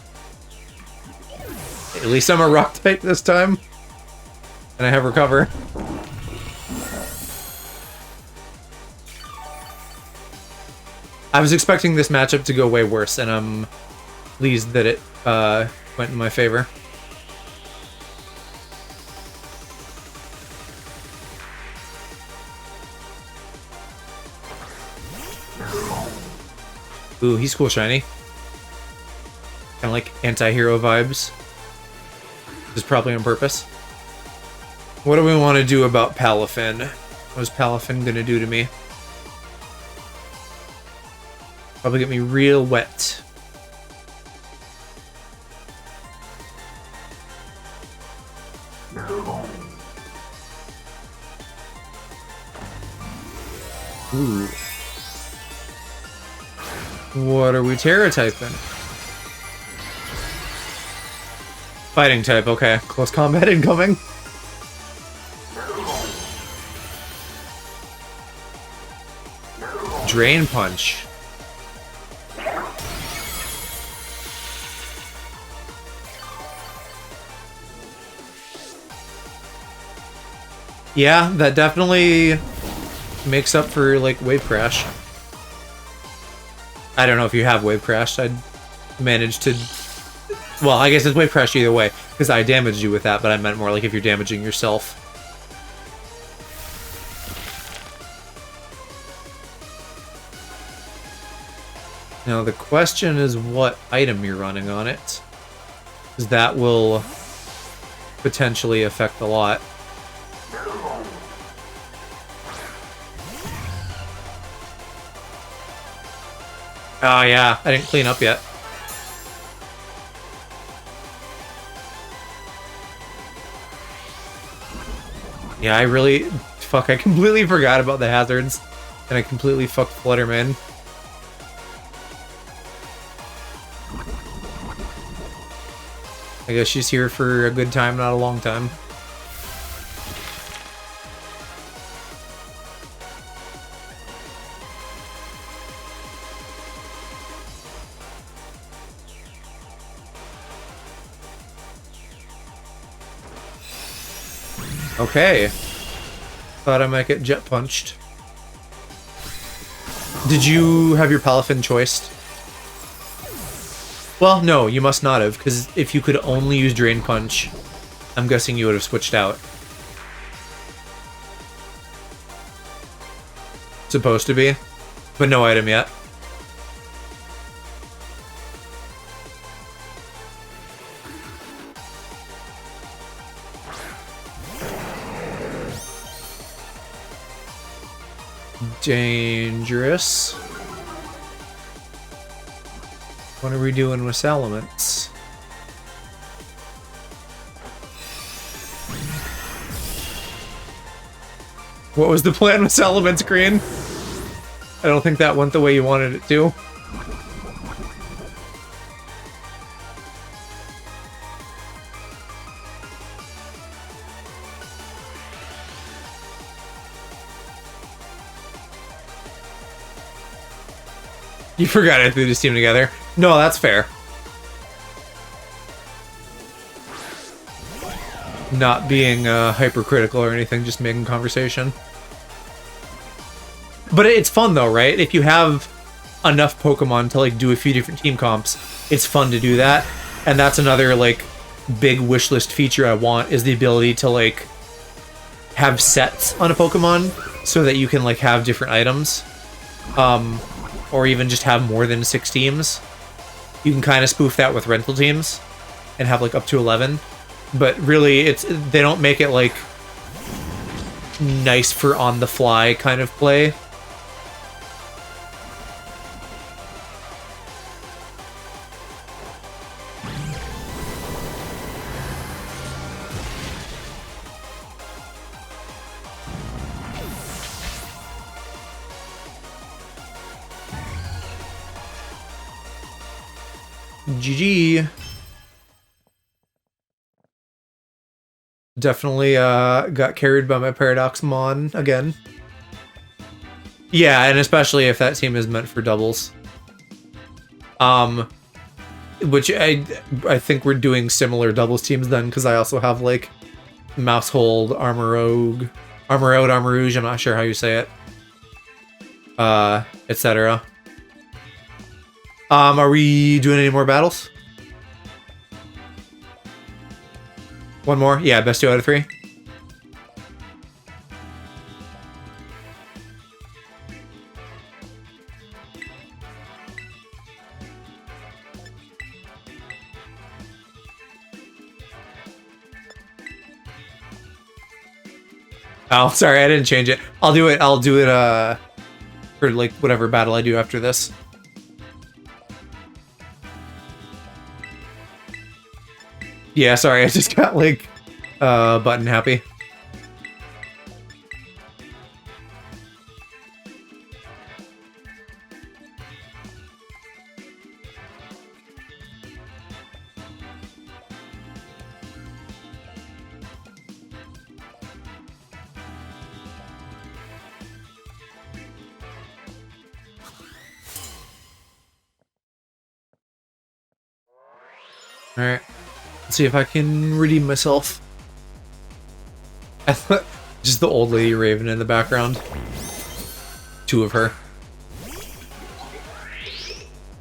At least I'm a rock type this time. And I have recover. I was expecting this matchup to go way worse, and I'm pleased that it went in my favor. Ooh, he's cool shiny. Kind of like anti-hero vibes. Which is probably on purpose. What do we want to do about Palafin? What is Palafin gonna do to me? Probably get me real wet. Ooh. What are we Terra typing? Fighting type, okay. Close combat incoming. Drain Punch. Yeah, that definitely makes up for, like, Wave Crash. I don't know if you have Wave Crash. I'd manage to... Well, I guess it's Wave Crash either way, because I damaged you with that, but I meant more like if you're damaging yourself. Now, the question is what item you're running on it, because that will potentially affect a lot. Oh yeah, I didn't clean up yet. Yeah, I really... Fuck, I completely forgot about the hazards. And I completely fucked Flutterman. I guess she's here for a good time, not a long time. Okay. Thought I might get jet punched. Did you have your Palafin choiced? Well, no, you must not have, because if you could only use Drain Punch, I'm guessing you would have switched out. Supposed to be, but no item yet. dangerous. What are we doing with Salamence? What was the plan with Salamence Green? I don't think that went the way you wanted it to. You forgot I threw this team together. No, that's fair. Not being hypercritical or anything, just making conversation. But it's fun though, right? If you have enough Pokemon to like do a few different team comps, it's fun to do that. And that's another like big wishlist feature I want, is the ability to like have sets on a Pokemon so that you can like have different items. Or even just have more than 6 teams. You can kind of spoof that with rental teams and have like up to 11. But really, they don't make it like nice for on the fly kind of play. GG. Definitely got carried by my Paradoxmon again. Yeah, and especially if that team is meant for doubles. Which I think we're doing similar doubles teams then, because I also have like Mousehold, Armor Rouge, I'm not sure how you say it. Etc. Are we doing any more battles? One more? Yeah, best 2 out of 3. Oh, sorry, I didn't change it. I'll do it for like whatever battle I do after this. Yeah, sorry, I just got, like, button happy. Alright. Let's see if I can redeem myself. Just the old lady Raven in the background. 2 of her.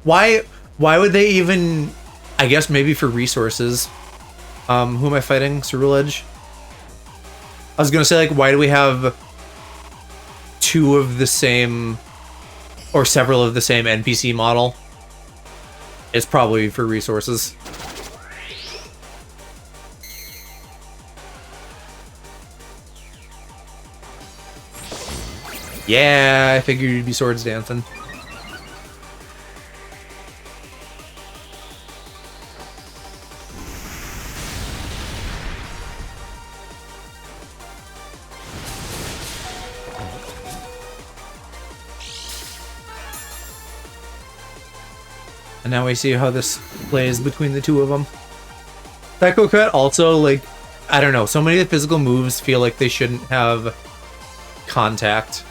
Why would they even... I guess maybe for resources. Who am I fighting? Cerulege? I was gonna say, like, why do we have 2 of the same... or several of the same NPC model? It's probably for resources. Yeah, I figured you'd be swords dancing. And now we see how this plays between the 2 of them. Psycho Cut also, like, I don't know, so many of the physical moves feel like they shouldn't have contact.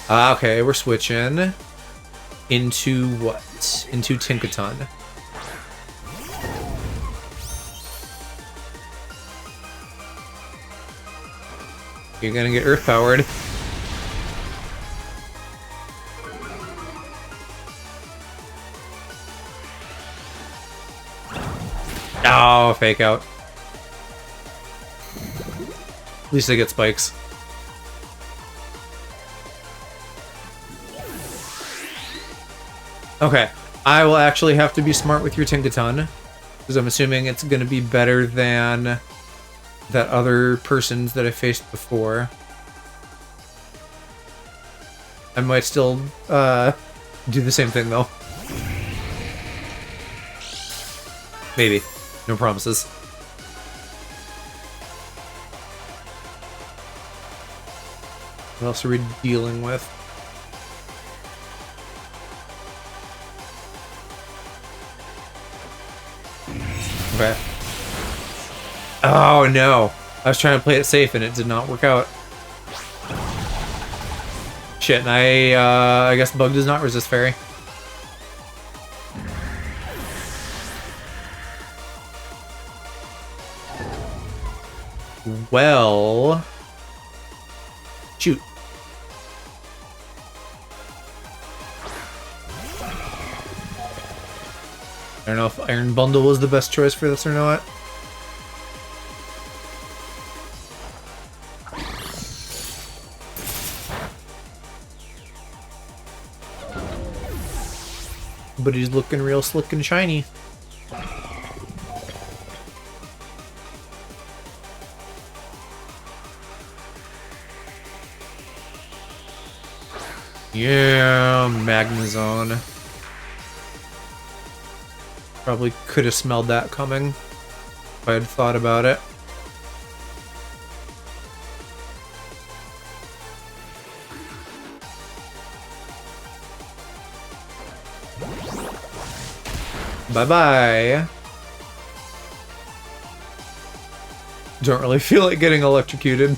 Okay, we're switching into what? Into Tinkaton. You're gonna get earth powered. Oh, fake out. At least I get spikes. Okay, I will actually have to be smart with your Tinkaton, because I'm assuming it's going to be better than that other persons that I faced before. I might still do the same thing though. Maybe. No promises. What else are we dealing with? Okay. Oh no! I was trying to play it safe and it did not work out. Shit, and I guess Bug does not resist Fairy. Well... shoot. I don't know if Iron Bundle was the best choice for this or not. But he's looking real slick and shiny. Yeah, Magnezone. Probably could have smelled that coming if I had thought about it. Bye-bye. Don't really feel like getting electrocuted.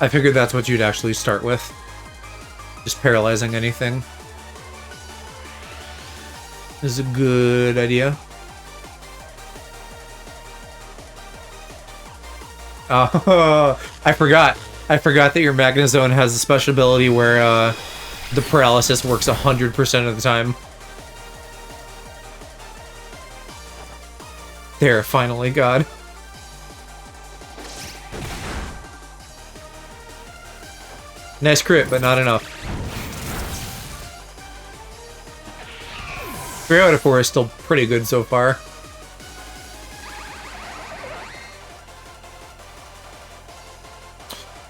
I figured that's what you'd actually start with. Just paralyzing anything is a good idea. Oh, I forgot. I forgot that your Magnezone has a special ability where the paralysis works 100% of the time. There, finally, God. Nice crit, but not enough. 3 out of 4 is still pretty good so far.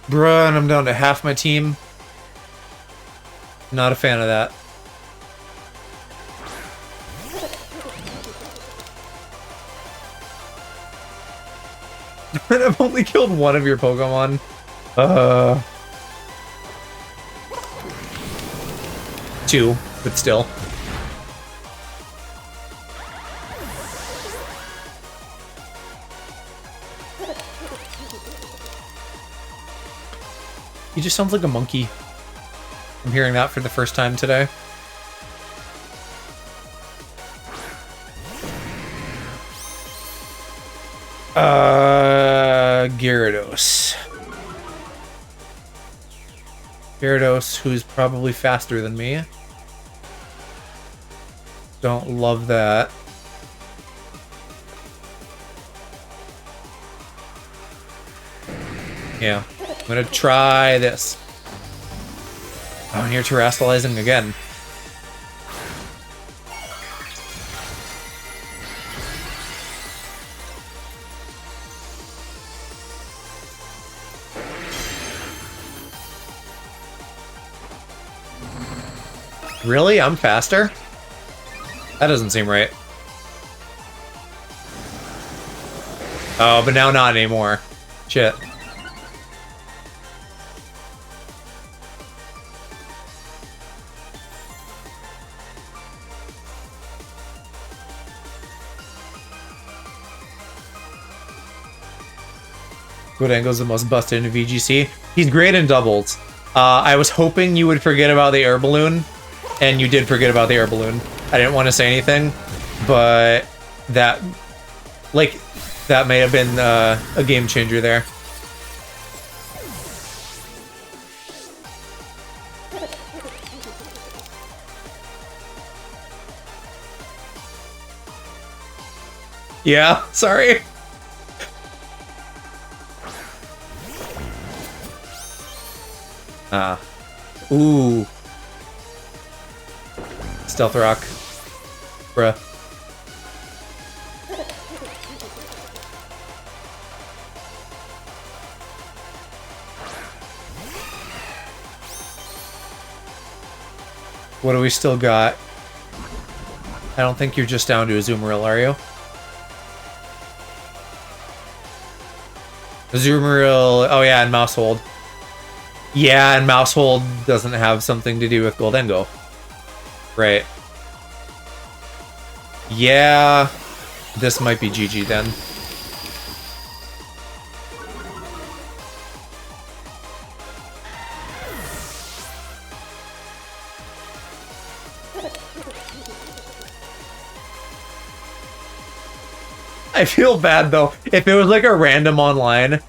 Bruh, and I'm down to half my team. Not a fan of that. And I've only killed one of your Pokemon. Two, but still. He just sounds like a monkey. I'm hearing that for the first time today. Gyarados. Gyarados, who's probably faster than me. Don't love that. Yeah, I'm gonna try this. Oh, and you're terrestrializing again. Really? I'm faster? That doesn't seem right. Oh, but now not anymore. Shit. Goudengo's the most busted in VGC. He's great in doubles. I was hoping you would forget about the air balloon, and you did forget about the air balloon. I didn't want to say anything, but that, like, that may have been a game changer there. Yeah, sorry. Ooh. Stealth Rock. Bruh. What do we still got? I don't think you're just down to Azumarill, are you? Azumarill... Oh yeah, and Mousehold. Yeah, and Mousehold doesn't have something to do with Goldengo. Right. Yeah. This might be GG then. I feel bad though. If it was like a random online,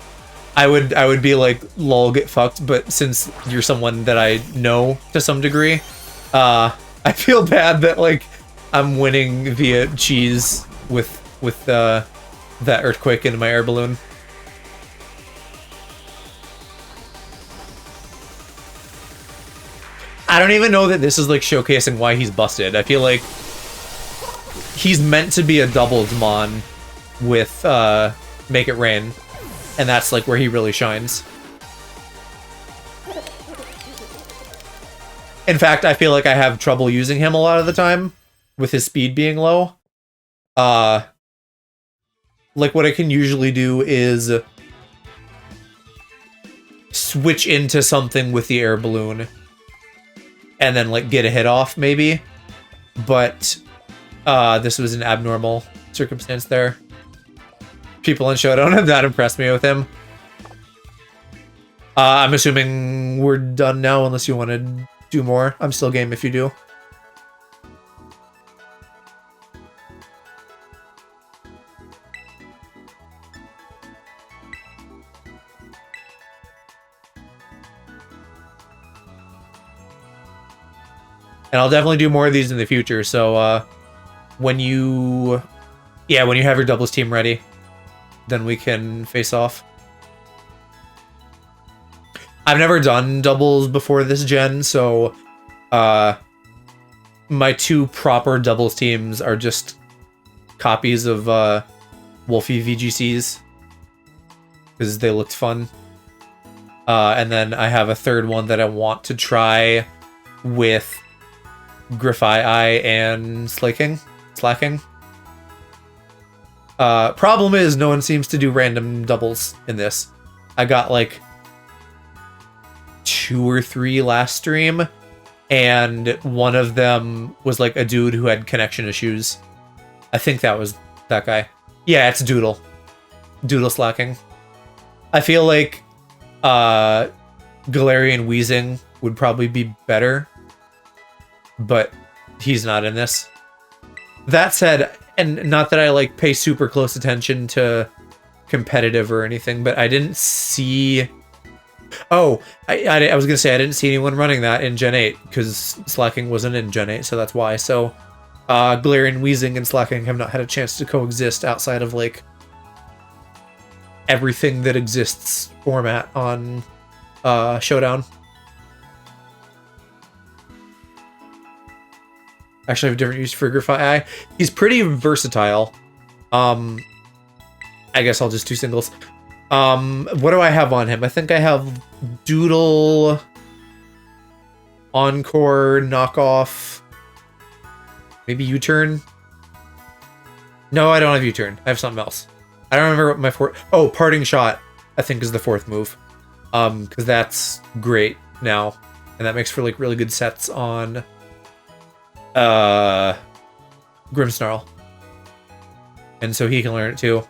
I would be like, lol, get fucked. But since you're someone that I know to some degree, I feel bad that like I'm winning via cheese with that earthquake into my air balloon. I don't even know that this is like showcasing why he's busted. I feel like he's meant to be a doubles mon with Make It Rain, and that's like where he really shines. In fact, I feel like I have trouble using him a lot of the time with his speed being low. Like what I can usually do is switch into something with the air balloon and then like get a hit off maybe. But this was an abnormal circumstance there. People in Showdown have not impressed me with him. I'm assuming we're done now unless you want to do more. I'm still game if you do. And I'll definitely do more of these in the future, so when you have your doubles team ready, then we can face off. I've never done doubles before this gen, so my two proper doubles teams are just copies of Wolfie VGCs because they looked fun. And then I have a third one that I want to try with Grifai and Slacking. Problem is, no one seems to do random doubles in this. I got like 2 or 3 last stream, and one of them was like a dude who had connection issues. I think that was that guy. Yeah, it's Doodle. Doodle Slacking. I feel like Galarian Wheezing would probably be better, but he's not in this. That said, and not that I like pay super close attention to competitive or anything, but I didn't see... Oh, I was gonna say I didn't see anyone running that in Gen 8 because Slacking wasn't in Gen 8, so that's why. So Galarian Wheezing and Slacking have not had a chance to coexist outside of like everything that exists format on Showdown. Actually, I have a different use for Grifai. He's pretty versatile. I guess I'll just do singles. What do I have on him? I think I have Doodle, Encore, Knockoff, maybe U-Turn. No, I don't have U-Turn. I have something else. I don't remember what my fourth... Oh, Parting Shot, I think is the 4th move. Because that's great now. And that makes for like really good sets on Grimmsnarl. And so he can learn it too.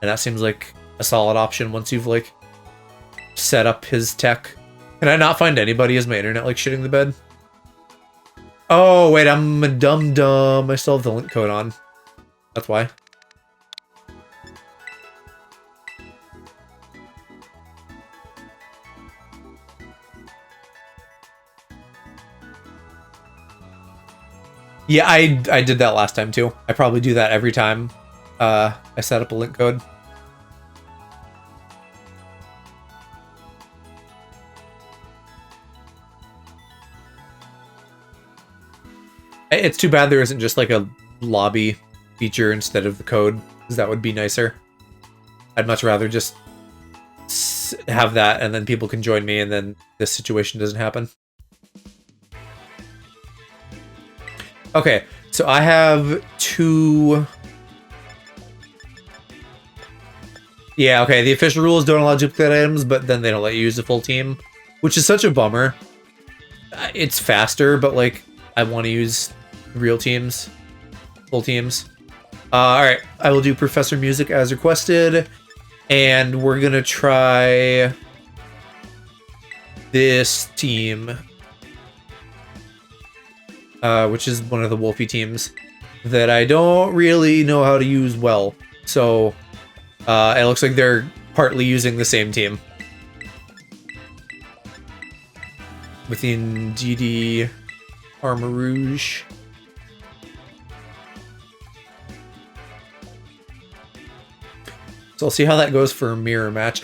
And that seems like a solid option once you've like set up his tech. Can I not find anybody as my internet like shitting the bed? Oh wait, I'm a dum-dum. I still have the link code on. That's why. Yeah, I did that last time too. I probably do that every time I set up a link code. It's too bad there isn't just like a lobby feature instead of the code, because that would be nicer. I'd much rather just have that and then people can join me and then this situation doesn't happen. Okay, so I have 2... Yeah, okay, the official rules don't allow duplicate items, but then they don't let you use the full team, which is such a bummer. It's faster, but like, I want to use real teams, full teams. Alright, I will do Professor Music as requested, and we're gonna try this team, which is one of the Wolfie teams that I don't really know how to use well, so... it looks like they're partly using the same team. Within DD Armor Rouge. So I'll see how that goes for a mirror match.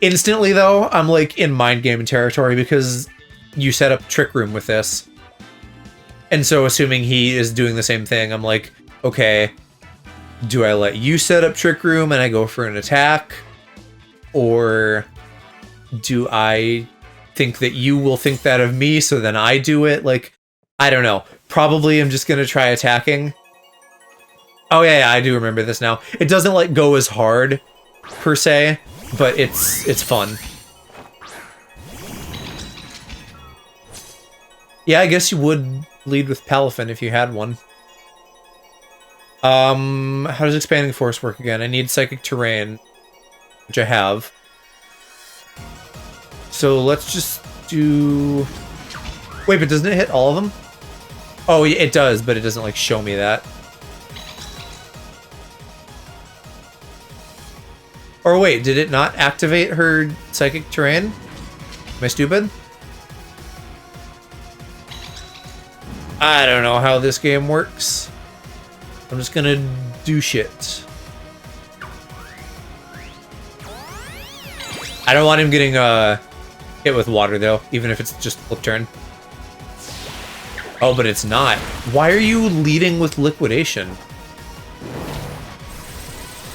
Instantly though, I'm like in mind game territory because you set up Trick Room with this. And so assuming he is doing the same thing, I'm like, okay, do I let you set up Trick Room and I go for an attack? Or do I think that you will think that of me, so then I do it? Like, I don't know. Probably I'm just gonna try attacking. Oh yeah, I do remember this now. It doesn't like go as hard, per se, but it's fun. Yeah, I guess you would lead with Palafin if you had one. How does Expanding Force work again? I need Psychic Terrain, which I have. So let's just do... Wait, but doesn't it hit all of them? Oh, it does, but it doesn't, like, show me that. Or wait, did it not activate her Psychic Terrain? Am I stupid? I don't know how this game works. I'm just gonna do shit. I don't want him getting hit with water though, even if it's just flip turn. Oh, but it's not. Why are you leading with Liquidation?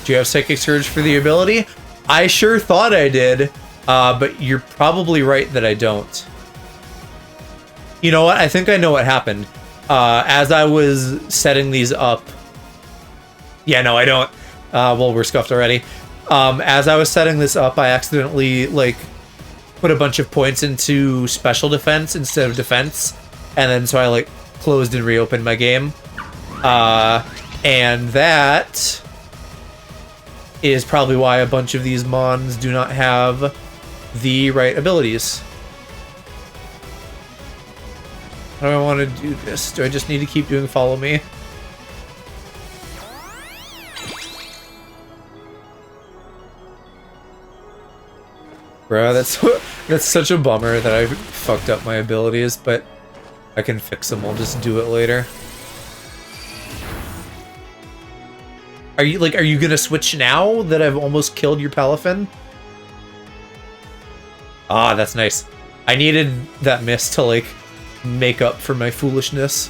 Do you have Psychic Surge for the ability? I sure thought I did, but you're probably right that I don't. You know what? I think I know what happened. As I was setting these up... Yeah, no, I don't. Well, we're scuffed already. As I was setting this up, I accidentally, like, put a bunch of points into special defense instead of defense. And then so I, like, closed and reopened my game. And that is probably why a bunch of these mons do not have the right abilities. How do I want to do this? Do I just need to keep doing follow me? Bro, that's such a bummer that I fucked up my abilities, but I can fix them. I'll just do it later. Are you gonna switch now that I've almost killed your Palafin? Ah, that's nice. I needed that miss to, like, make up for my foolishness.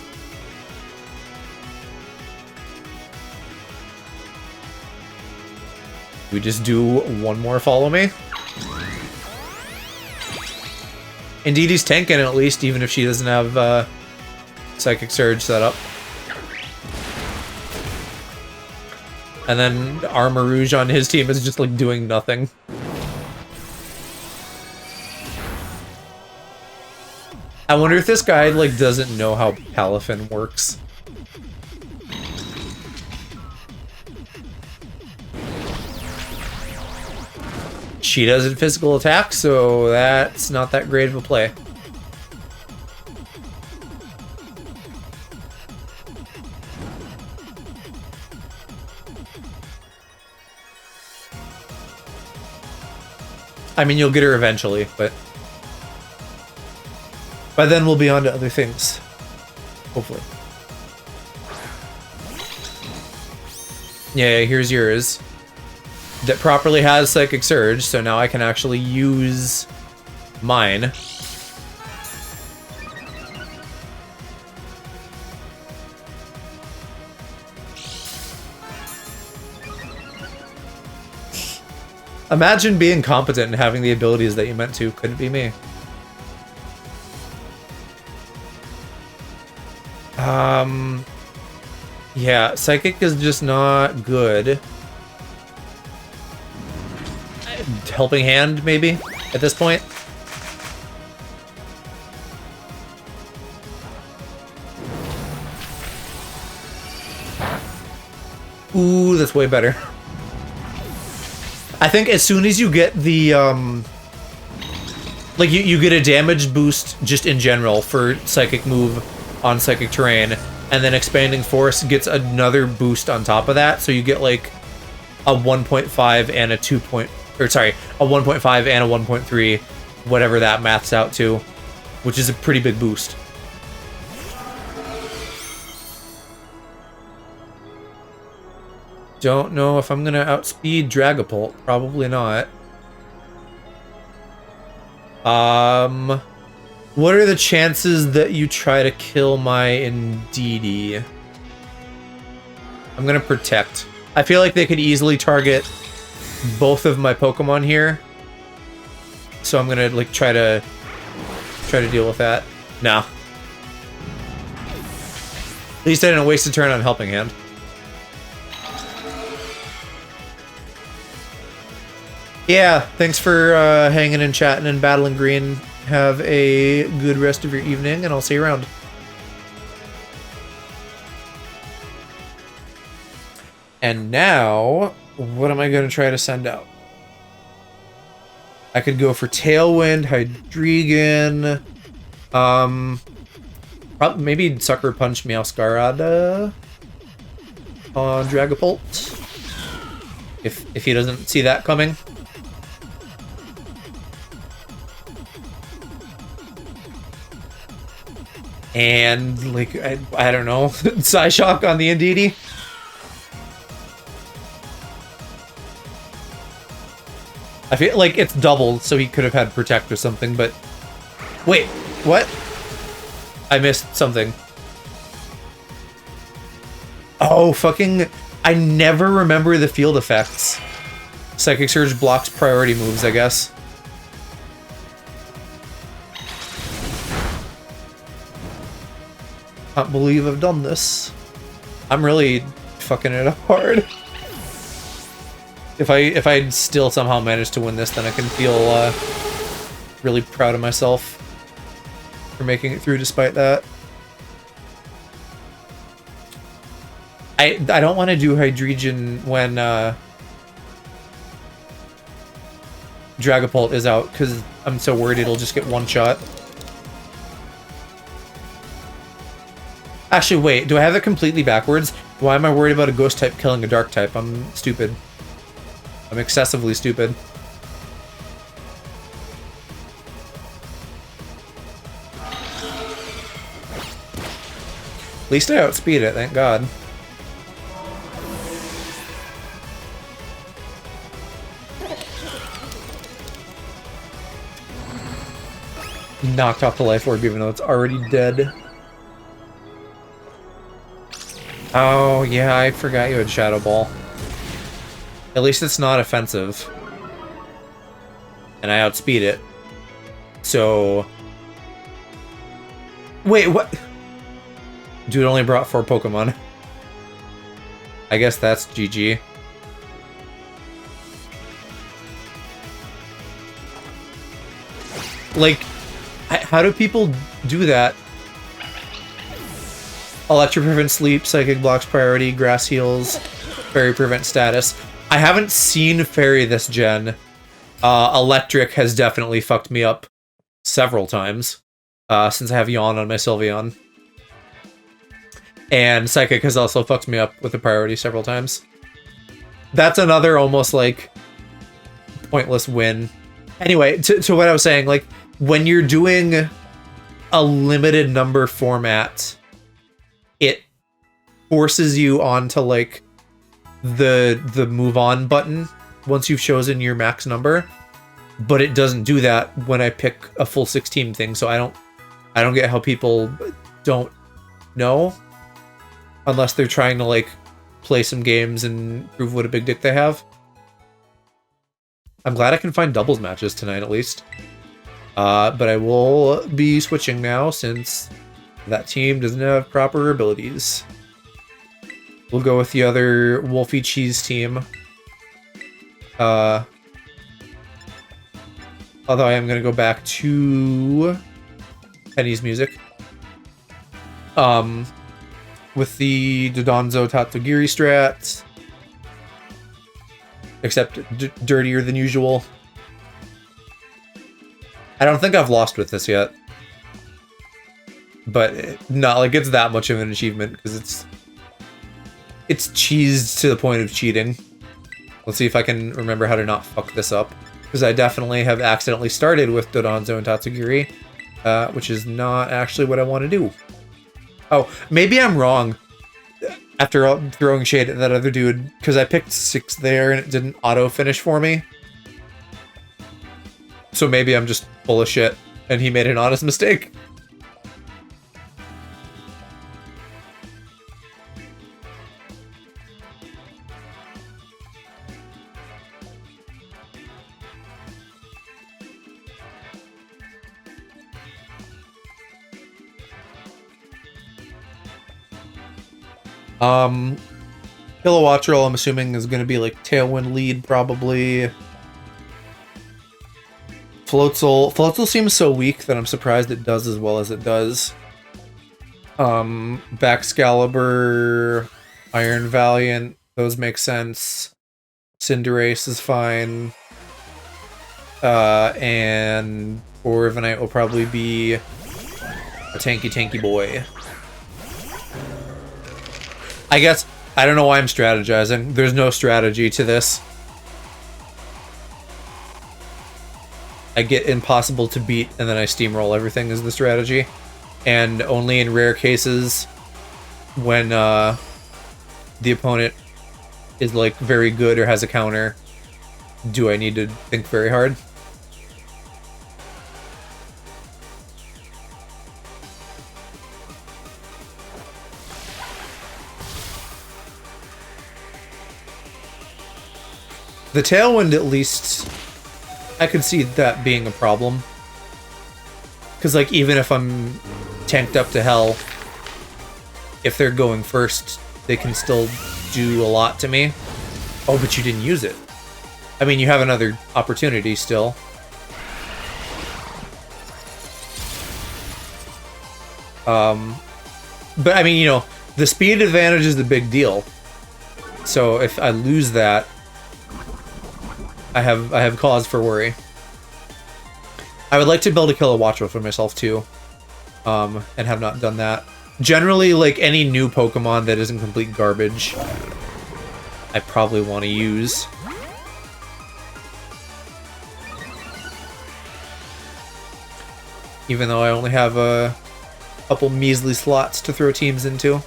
We just do one more follow me? Indeed, he's tanking at least, even if she doesn't have Psychic Surge set up. And then Armor Rouge on his team is just, like, doing nothing. I wonder if this guy, like, doesn't know how Palafin works. She doesn't physical attack, so that's not that great of a play. I mean, you'll get her eventually, but by then we'll be on to other things. Hopefully. Yeah, here's yours. That properly has Psychic Surge, so now I can actually use mine. Imagine being competent and having the abilities that you meant to. Couldn't be me. Yeah, Psychic is just not good. Helping Hand, maybe, at this point. Ooh, that's way better. I think as soon as you get the, like, you get a damage boost just in general for Psychic move on Psychic terrain, and then Expanding Force gets another boost on top of that, so you get, like, a 1.5 and a 2 point... Or, sorry, a 1.5 and a 1.3, whatever that maths out to, which is a pretty big boost. Don't know if I'm gonna outspeed Dragapult. Probably not. What are the chances that you try to kill my Indeedee? I'm gonna Protect. I feel like they could easily target both of my Pokemon here, so I'm gonna like try to deal with that. No. At least I didn't waste a turn on Helping Hand. Yeah, thanks for hanging and chatting and battling green. Have a good rest of your evening, and I'll see you around. And now, what am I going to try to send out? I could go for Tailwind, Hydreigon, probably, maybe Sucker Punch Meowscarada on Dragapult, if he doesn't see that coming. And, like, I don't know, Psyshock on the Indeedee. I feel like it's doubled, so he could have had Protect or something, but... Wait, what? I missed something. Oh, fucking... I never remember the field effects. Psychic Surge blocks priority moves, I guess. Can't believe I've done this. I'm really fucking it up hard. If I still somehow manage to win this, then I can feel really proud of myself for making it through despite that. I don't want to do Hydreigon when Dragapult is out, because I'm so worried it'll just get one shot. Actually, wait, do I have it completely backwards? Why am I worried about a ghost type killing a dark type? I'm stupid. I'm excessively stupid. At least I outspeed it, thank God. Knocked off the life orb even though it's already dead. Oh, yeah, I forgot you had Shadow Ball. At least it's not offensive. And I outspeed it. So... Wait, what? Dude only brought 4 Pokemon. I guess that's GG. Like, how do people do that? Electric prevents sleep, Psychic blocks priority, Grass heals, Fairy prevents status. I haven't seen Fairy this gen. Electric has definitely fucked me up several times since I have Yawn on my Sylveon. And Psychic has also fucked me up with a priority several times. That's another almost like pointless win. Anyway, to what I was saying, like when you're doing a limited number format, it forces you onto like the move on button once you've chosen your max number, but it doesn't do that when I pick a full 16 thing. So I don't get how people don't know unless they're trying to like play some games and prove what a big dick they have. I'm glad I can find doubles matches tonight at least. But I will be switching now since that team doesn't have proper abilities. We'll go with the other Wolfie Cheese team. Although I am going to go back to Penny's music. With the Dodonzo Tatsugiri strat. Except dirtier than usual. I don't think I've lost with this yet. But not like it's that much of an achievement, because it's cheesed to the point of cheating. Let's see if I can remember how to not fuck this up. Because I definitely have accidentally started with Dodonzo and Tatsugiri, which is not actually what I want to do. Oh, maybe I'm wrong. After throwing shade at that other dude, because I picked 6 there and it didn't auto-finish for me. So maybe I'm just full of shit, and he made an honest mistake. Kilowattrel, I'm assuming, is going to be like Tailwind lead, probably. Floatzel seems so weak that I'm surprised it does as well as it does. Baxcalibur, Iron Valiant, those make sense. Cinderace is fine. And Corviknight will probably be a tanky boy. I guess, I don't know why I'm strategizing. There's no strategy to this. I get impossible to beat, and then I steamroll everything is the strategy. And only in rare cases, when the opponent is like very good or has a counter, do I need to think very hard. The Tailwind, at least, I could see that being a problem. Because, like, even if I'm tanked up to hell, if they're going first, they can still do a lot to me. Oh, but you didn't use it. I mean, you have another opportunity still. But, I mean, you know, the speed advantage is the big deal. So if I lose that, I have cause for worry. I would like to build a Kilowattrel for myself too, and have not done that. Generally, like any new Pokemon that isn't complete garbage, I probably want to use. Even though I only have a couple measly slots to throw teams into.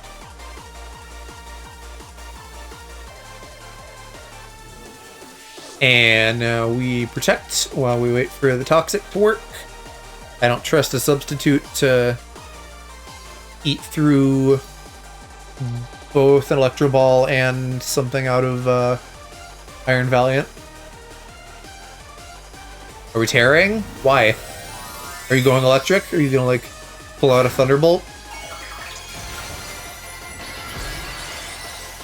And we protect while we wait for the Toxic to work. I don't trust a substitute to eat through both an Electro Ball and something out of Iron Valiant. Are we tearing? Why? Are you going electric? Are you gonna like pull out a Thunderbolt?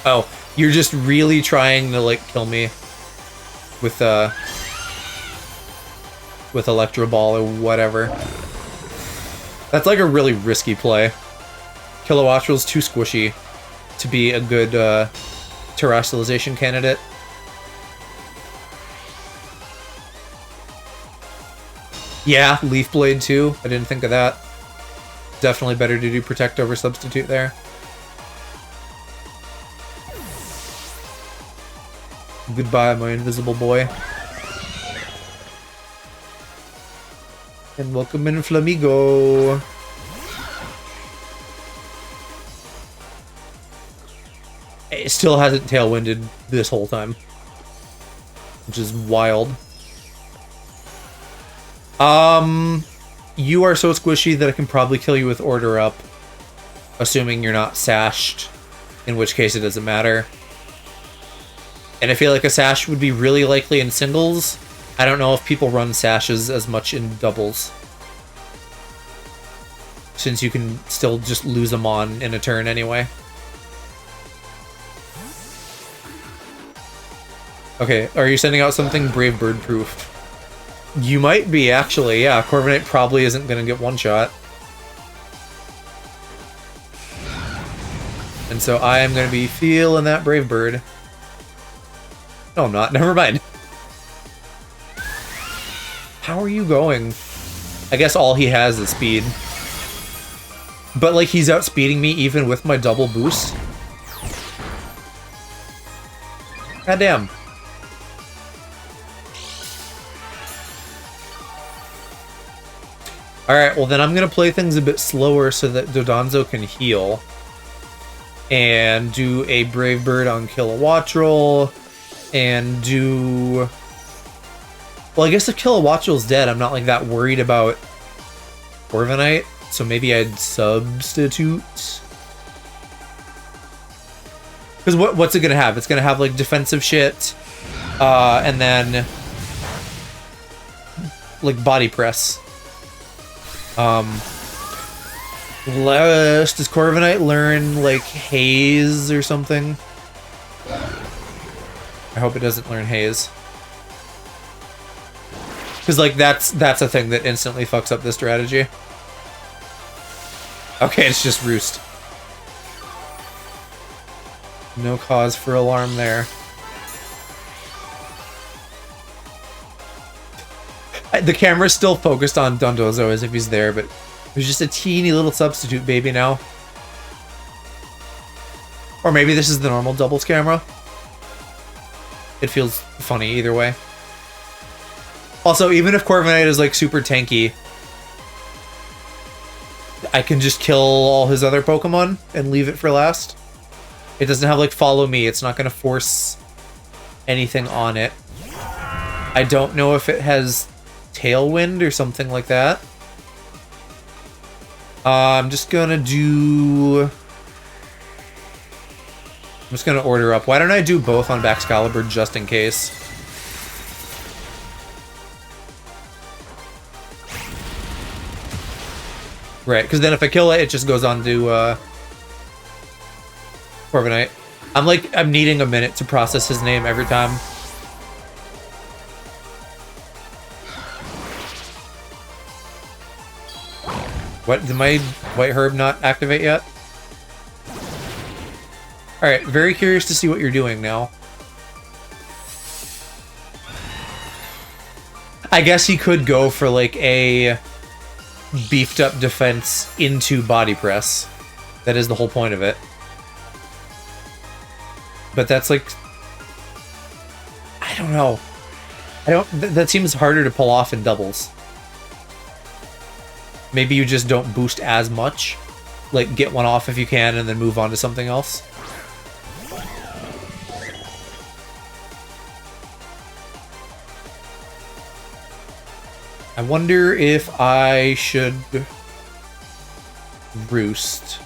Oh, you're just really trying to like kill me with Electro Ball or whatever. That's like a really risky play. Kilowattrel's too squishy to be a good terrestrialization candidate. Yeah, Leaf Blade too. I didn't think of that. Definitely better to do Protect over Substitute there. Goodbye, my invisible boy. And welcome in, Flamigo. It still hasn't tailwinded this whole time, which is wild. You are so squishy that I can probably kill you with Order Up, assuming you're not sashed, in which case it doesn't matter. And I feel like a sash would be really likely in singles, I don't know if people run sashes as much in doubles, since you can still just lose them on in a turn anyway. Okay, are you sending out something Brave Bird proof? You might be, actually, yeah. Corviknight probably isn't gonna get one shot. And so I am gonna be feeling that Brave Bird. No, I'm not. Never mind. How are you going? I guess all he has is speed. But, like, he's outspeeding me even with my double boost. God damn. Alright, well then I'm gonna play things a bit slower so that Dodonzo can heal. And do a Brave Bird on Kilowattrel. And do... Well, I guess if Kilowattrel's dead, I'm not like that worried about Corviknight. So maybe I'd substitute. Because what's it gonna have? It's gonna have like defensive shit. And then like body press. Does Corviknight learn like Haze or something? I hope it doesn't learn Haze. Because like that's a thing that instantly fucks up this strategy. Okay, it's just Roost. No cause for alarm there. The camera's still focused on Dondozo as if he's there, but there's just a teeny little substitute baby now. Or maybe this is the normal doubles camera. It feels funny either way. Also, even if Corviknight is like super tanky, I can just kill all his other Pokemon and leave it for last. It doesn't have like follow me. It's not going to force anything on it. I don't know if it has Tailwind or something like that. I'm just gonna order up. Why don't I do both on Baxcalibur just in case? Right, because then if I kill it, it just goes on to Corviknight. I'm needing a minute to process his name every time. What, did my White Herb not activate yet? Alright, very curious to see what you're doing now. I guess he could go for like a beefed up defense into body press. That is the whole point of it. But that's like... I don't know. That seems harder to pull off in doubles. Maybe you just don't boost as much. Like, get one off if you can and then move on to something else. I wonder if I should Roost.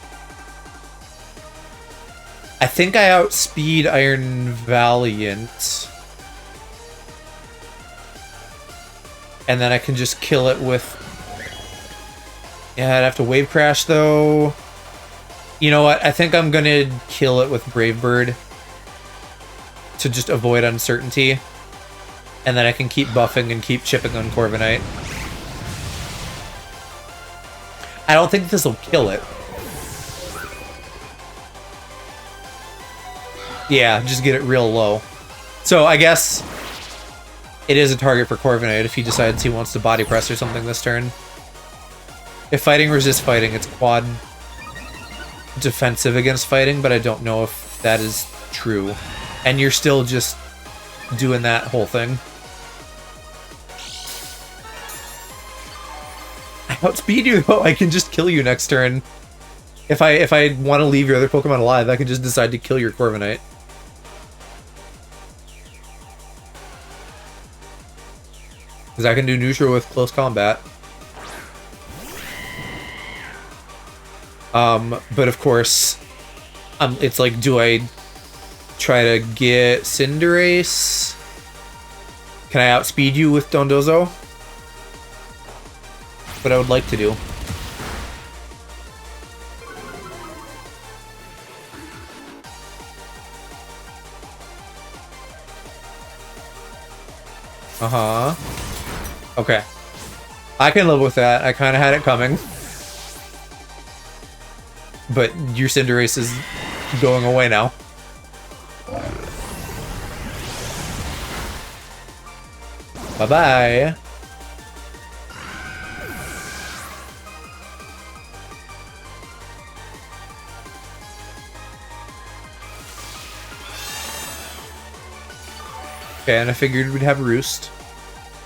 I think I outspeed Iron Valiant. And then I can just kill it with... Yeah, I'd have to Wave Crash, though. You know what? I think I'm gonna kill it with Brave Bird to just avoid uncertainty. And then I can keep buffing and keep chipping on Corviknight. I don't think this will kill it. Yeah, just get it real low. So I guess it is a target for Corviknight if he decides he wants to body press or something this turn. If fighting resists fighting, it's quad defensive against fighting, but I don't know if that is true. And you're still just doing that whole thing. I outspeed you though, I can just kill you next turn. If I want to leave your other Pokemon alive, I can just decide to kill your Corviknight. Because I can do neutral with close combat. But of course, it's like, do I try to get Cinderace? Can I outspeed you with Dondozo? What I would like to do. Uh-huh. Okay. I can live with that. I kind of had it coming. But your Cinderace is going away now. Bye-bye. Okay, and I figured we'd have Roost.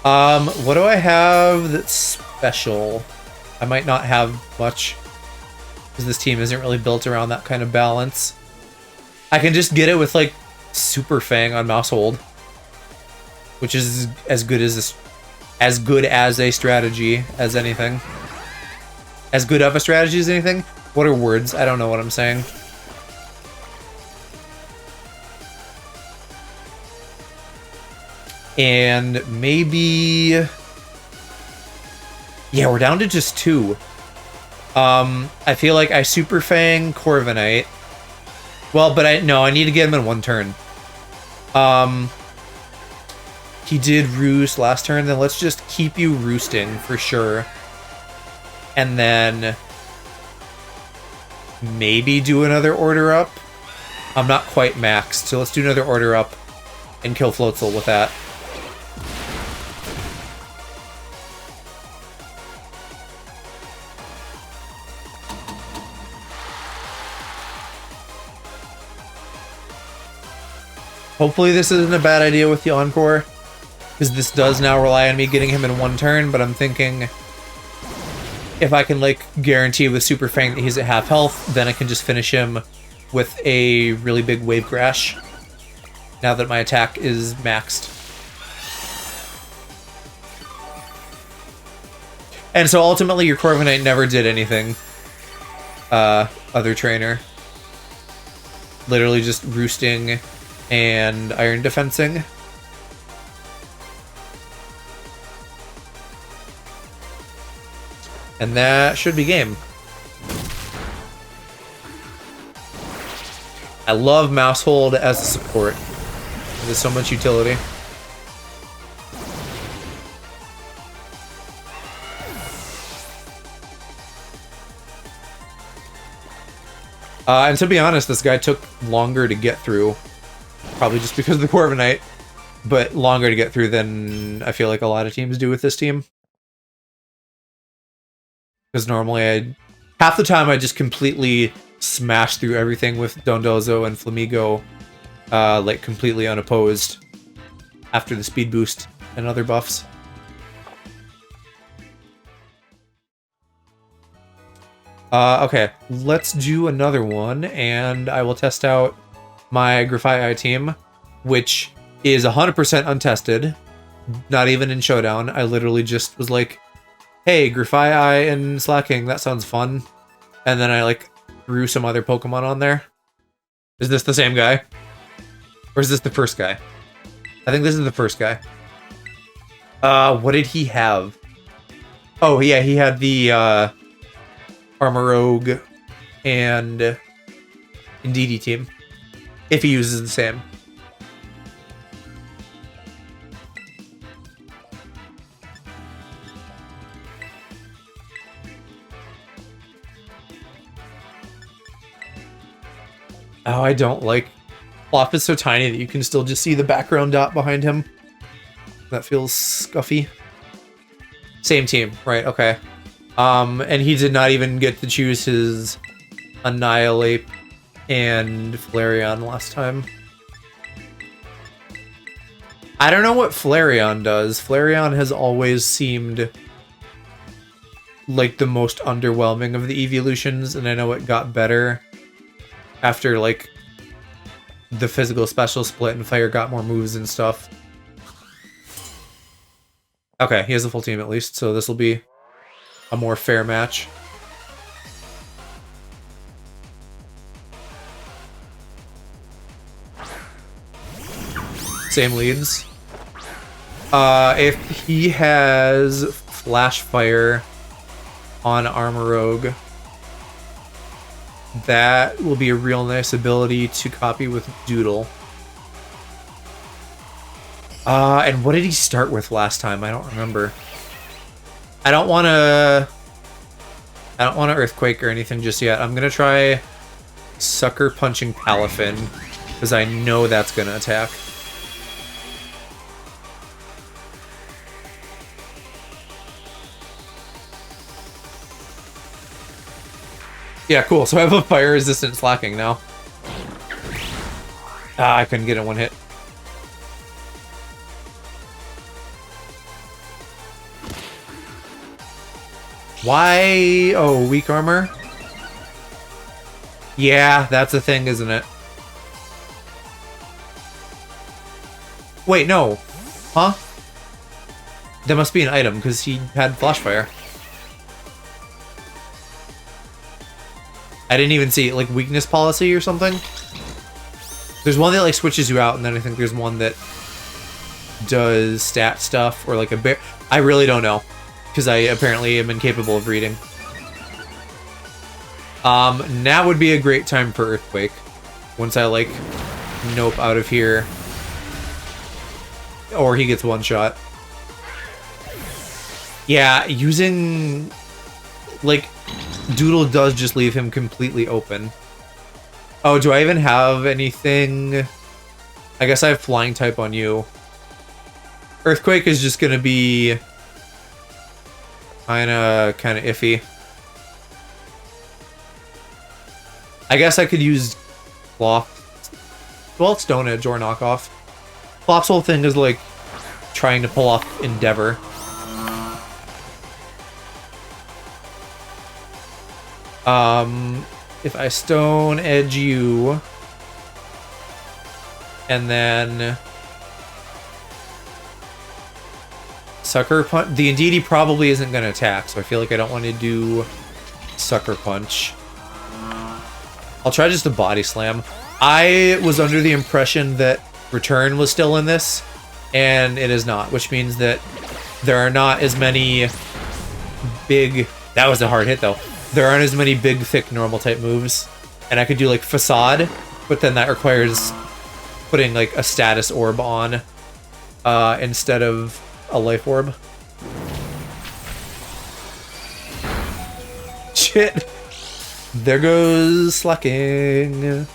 What do I have that's special? I might not have much, because this team isn't really built around that kind of balance. I can just get it with, like, Super Fang on Mouse Hold, which is as good as a strategy as anything. As good of a strategy as anything? What are words? I don't know what I'm saying. And maybe... Yeah, we're down to just 2. I feel like I Super Fang Corviknight. Well, but I need to get him in 1 turn. He did roost last turn, then let's just keep you roosting for sure. And then maybe do another order up. I'm not quite maxed, so let's do another order up and kill Floatzel with that. Hopefully this isn't a bad idea with the Encore, because this does now rely on me getting him in 1 turn, but I'm thinking if I can, like, guarantee with Super Fang that he's at half health, then I can just finish him with a really big Wave Crash, now that my attack is maxed. And so ultimately your Corviknight never did anything, other trainer. Literally just roosting and Iron Defensing. And that should be game. I love Mouse Hold as a support. There's so much utility. And to be honest, this guy took longer to get through. Probably just because of the Corviknight. But longer to get through than I feel like a lot of teams do with this team. Because normally half the time I just completely smash through everything with Dondozo and Flamigo, like completely unopposed after the speed boost and other buffs. Okay, let's do another one, and I will test out my Grafaiai team, which is 100% untested, not even in Showdown. I literally just was like, hey, Grafaiai and Slacking, that sounds fun. And then I, like, threw some other Pokemon on there. Is this the same guy? Or is this the first guy? I think this is the first guy. What did he have? Oh, yeah, he had the, Armorogue and Indeedee team. If he uses the same. Oh, I don't like... Plop is so tiny that you can still just see the background dot behind him. That feels scuffy. Same team, right, okay. And he did not even get to choose his Annihilate and Flareon last time. I don't know what Flareon does. Flareon has always seemed like the most underwhelming of the evolutions, and I know it got better after, like, the physical special split and Fire got more moves and stuff. Okay, he has a full team at least, so this will be a more fair match. Same leads. If he has Flash Fire on Armor Rogue, that will be a real nice ability to copy with Doodle. And what did he start with last time? I don't remember. I don't want to Earthquake or anything just yet. I'm gonna try Sucker Punching Palafin because I know that's gonna attack. Yeah, cool. So I have a fire resistant slacking now. Ah, I couldn't get it one hit. Why? Oh, weak armor? Yeah, that's a thing, isn't it? Wait, no. Huh? That must be an item, because he had Flash Fire. I didn't even see it, like weakness policy or something. There's one that like switches you out, and then I think there's one that does stat stuff or like a bear. I really don't know because I apparently am incapable of reading. Now would be a great time for Earthquake once I like nope out of here, or he gets one shot. Yeah, using like Doodle does just leave him completely open. Oh, do I even have anything? I guess I have Flying type on you. Earthquake is just gonna be kinda iffy. I guess I could use Cloth. Well, Stone Edge or Knockoff. Cloth's whole thing is like trying to pull off Endeavor. If I Stone Edge you, and then Sucker Punch, the Indeedee probably isn't going to attack, so I feel like I don't want to do Sucker Punch. I'll try just a Body Slam. I was under the impression that Return was still in this, and it is not, which means that there are not as many big... That was a hard hit, though. There aren't as many big, thick, normal type moves. And I could do, like, Facade, but then that requires putting, like, a status orb on instead of a life orb. Shit! There goes Slacking.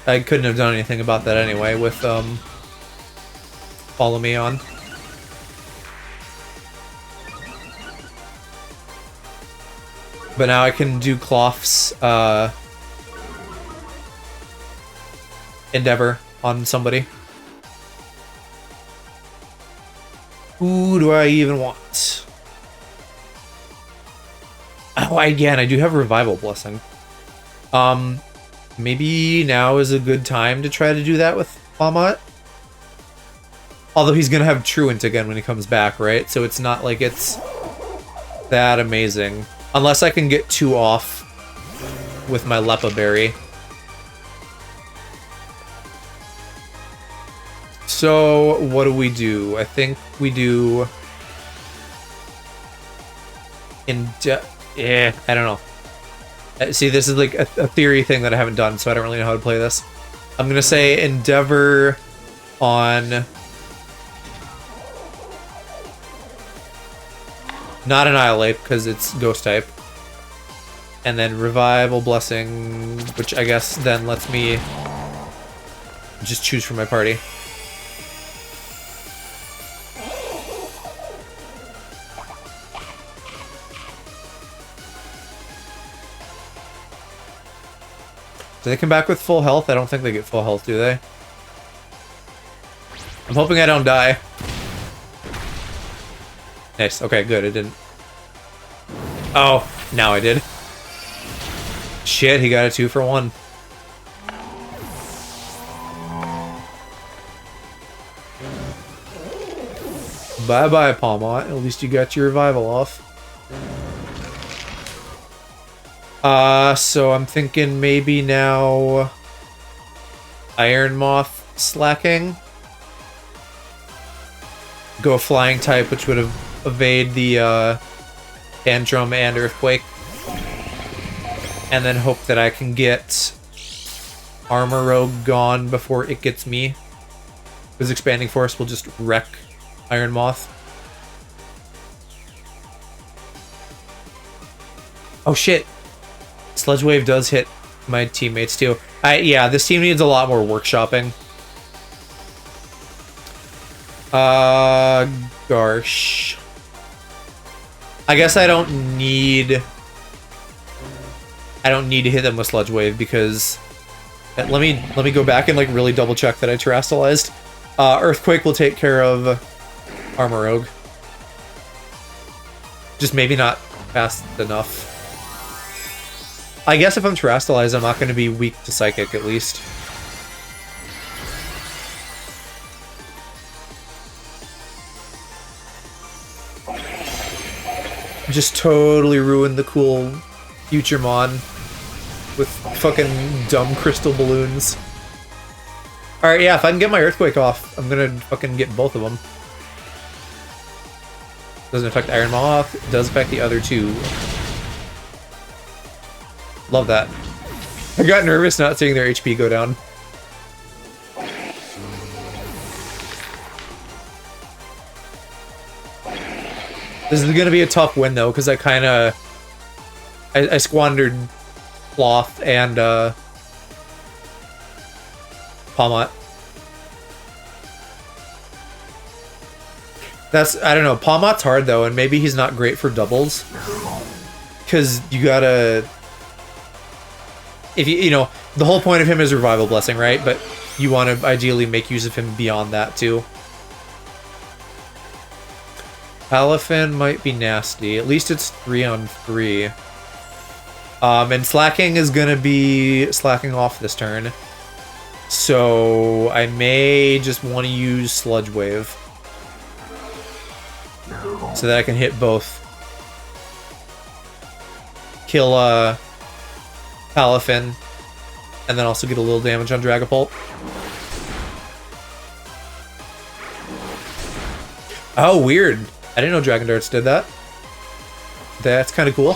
I couldn't have done anything about that anyway with, Follow Me on. But now I can do Cloth's Endeavor on somebody. Who do I even want? Oh, again, I do have Revival Blessing. Maybe now is a good time to try to do that with Bahamut. Although he's gonna have Truant again when he comes back, right? So it's not like it's that amazing. Unless I can get 2 off with my Lepa Berry. So, what do? I think we do... I don't know. See, this is like a theory thing that I haven't done, so I don't really know how to play this. I'm gonna say Endeavor on... Not Annihilate, because it's Ghost type. And then Revival Blessing, which I guess then lets me just choose from my party. Do they come back with full health? I don't think they get full health, do they? I'm hoping I don't die. Nice. Okay, good. It didn't. Oh, now I did. Shit, he got a 2 for 1. Bye-bye, Palmont. At least you got your revival off. So I'm thinking maybe now Iron Moth slacking. Go flying type, which would have evade the Tantrum and Earthquake. And then hope that I can get Armor Rogue gone before it gets me. Because Expanding Force will just wreck Iron Moth. Oh shit! Sludge Wave does hit my teammates too. Yeah, this team needs a lot more workshopping. Gosh. I guess I don't need to hit them with Sludge Wave because let me go back and like really double check that I terastallized. Earthquake will take care of Armor Rogue. Just maybe not fast enough. I guess if I'm terastallized, I'm not going to be weak to Psychic at least. Just totally ruined the cool future mon with fucking dumb crystal balloons. Alright, yeah, if I can get my Earthquake off, I'm gonna fucking get both of them. Doesn't affect Iron Moth, it does affect the other two. Love that. I got nervous not seeing their HP go down. This is gonna be a tough win though, because I squandered Cloth and Palmot. I don't know, Palmot's hard though, and maybe he's not great for doubles. Because you gotta... You know, the whole point of him is Revival Blessing, right? But you want to ideally make use of him beyond that too. Palafin might be nasty. At least it's 3-on-3. And slacking is gonna be slacking off this turn. So I may just want to use Sludge Wave. So that I can hit both. Kill Palafin. And then also get a little damage on Dragapult. Oh, weird. I didn't know Dragon Darts did that. That's kind of cool.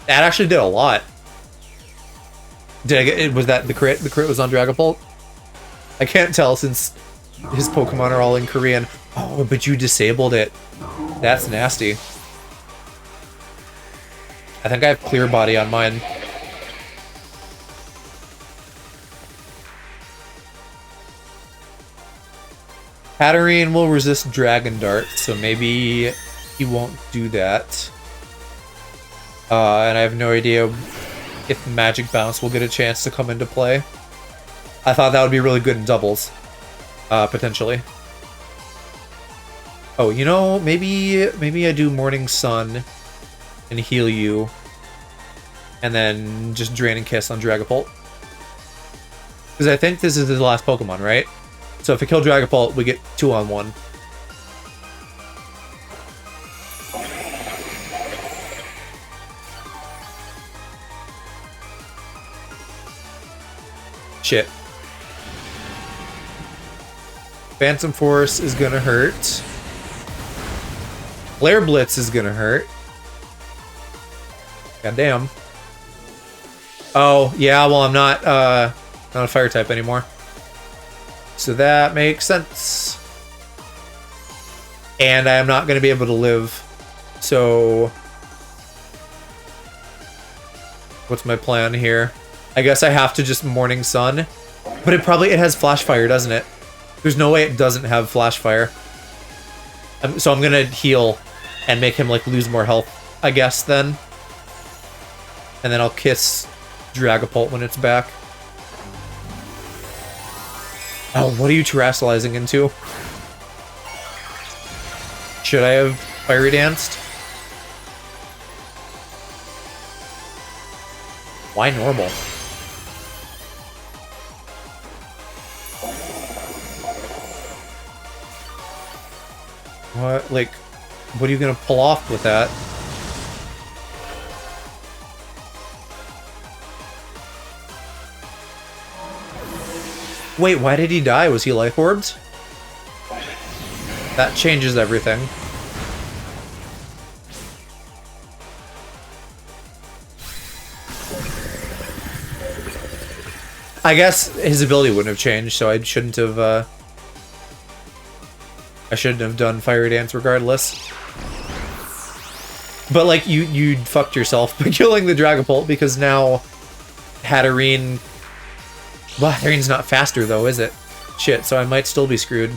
That actually did a lot. Did I get it? Was that the crit? The crit was on Dragapult? I can't tell since his Pokemon are all in Korean. Oh, but you disabled it. That's nasty. I think I have Clear Body on mine. Hatterene will resist Dragon Dart, so maybe he won't do that. And I have no idea if Magic Bounce will get a chance to come into play. I thought that would be really good in doubles. Potentially. Oh, you know, maybe I do Morning Sun and heal you. And then just Drain and Kiss on Dragapult. Because I think this is his last Pokemon, right? So if I kill Dragapult, we get 2-on-1. Shit. Phantom Force is gonna hurt. Flare Blitz is gonna hurt. Goddamn. Oh, yeah, well I'm not a fire type anymore. So that makes sense. And I am not gonna be able to live. So what's my plan here? I guess I have to just Morning Sun. But it has Flash Fire, doesn't it? There's no way it doesn't have Flash Fire. So I'm gonna heal and make him like lose more health, I guess, then. And then I'll kiss Dragapult when it's back. Oh, what are you terastallizing into? Should I have Fiery Danced? Why normal? What, like, what are you gonna pull off with that? Wait, why did he die? Was he life orbed? That changes everything. I guess his ability wouldn't have changed, so I shouldn't have done Fire Dance regardless. But like you fucked yourself by killing the Dragapult, because now Hatterene... Well, Hatterene's not faster though, is it? Shit, so I might still be screwed.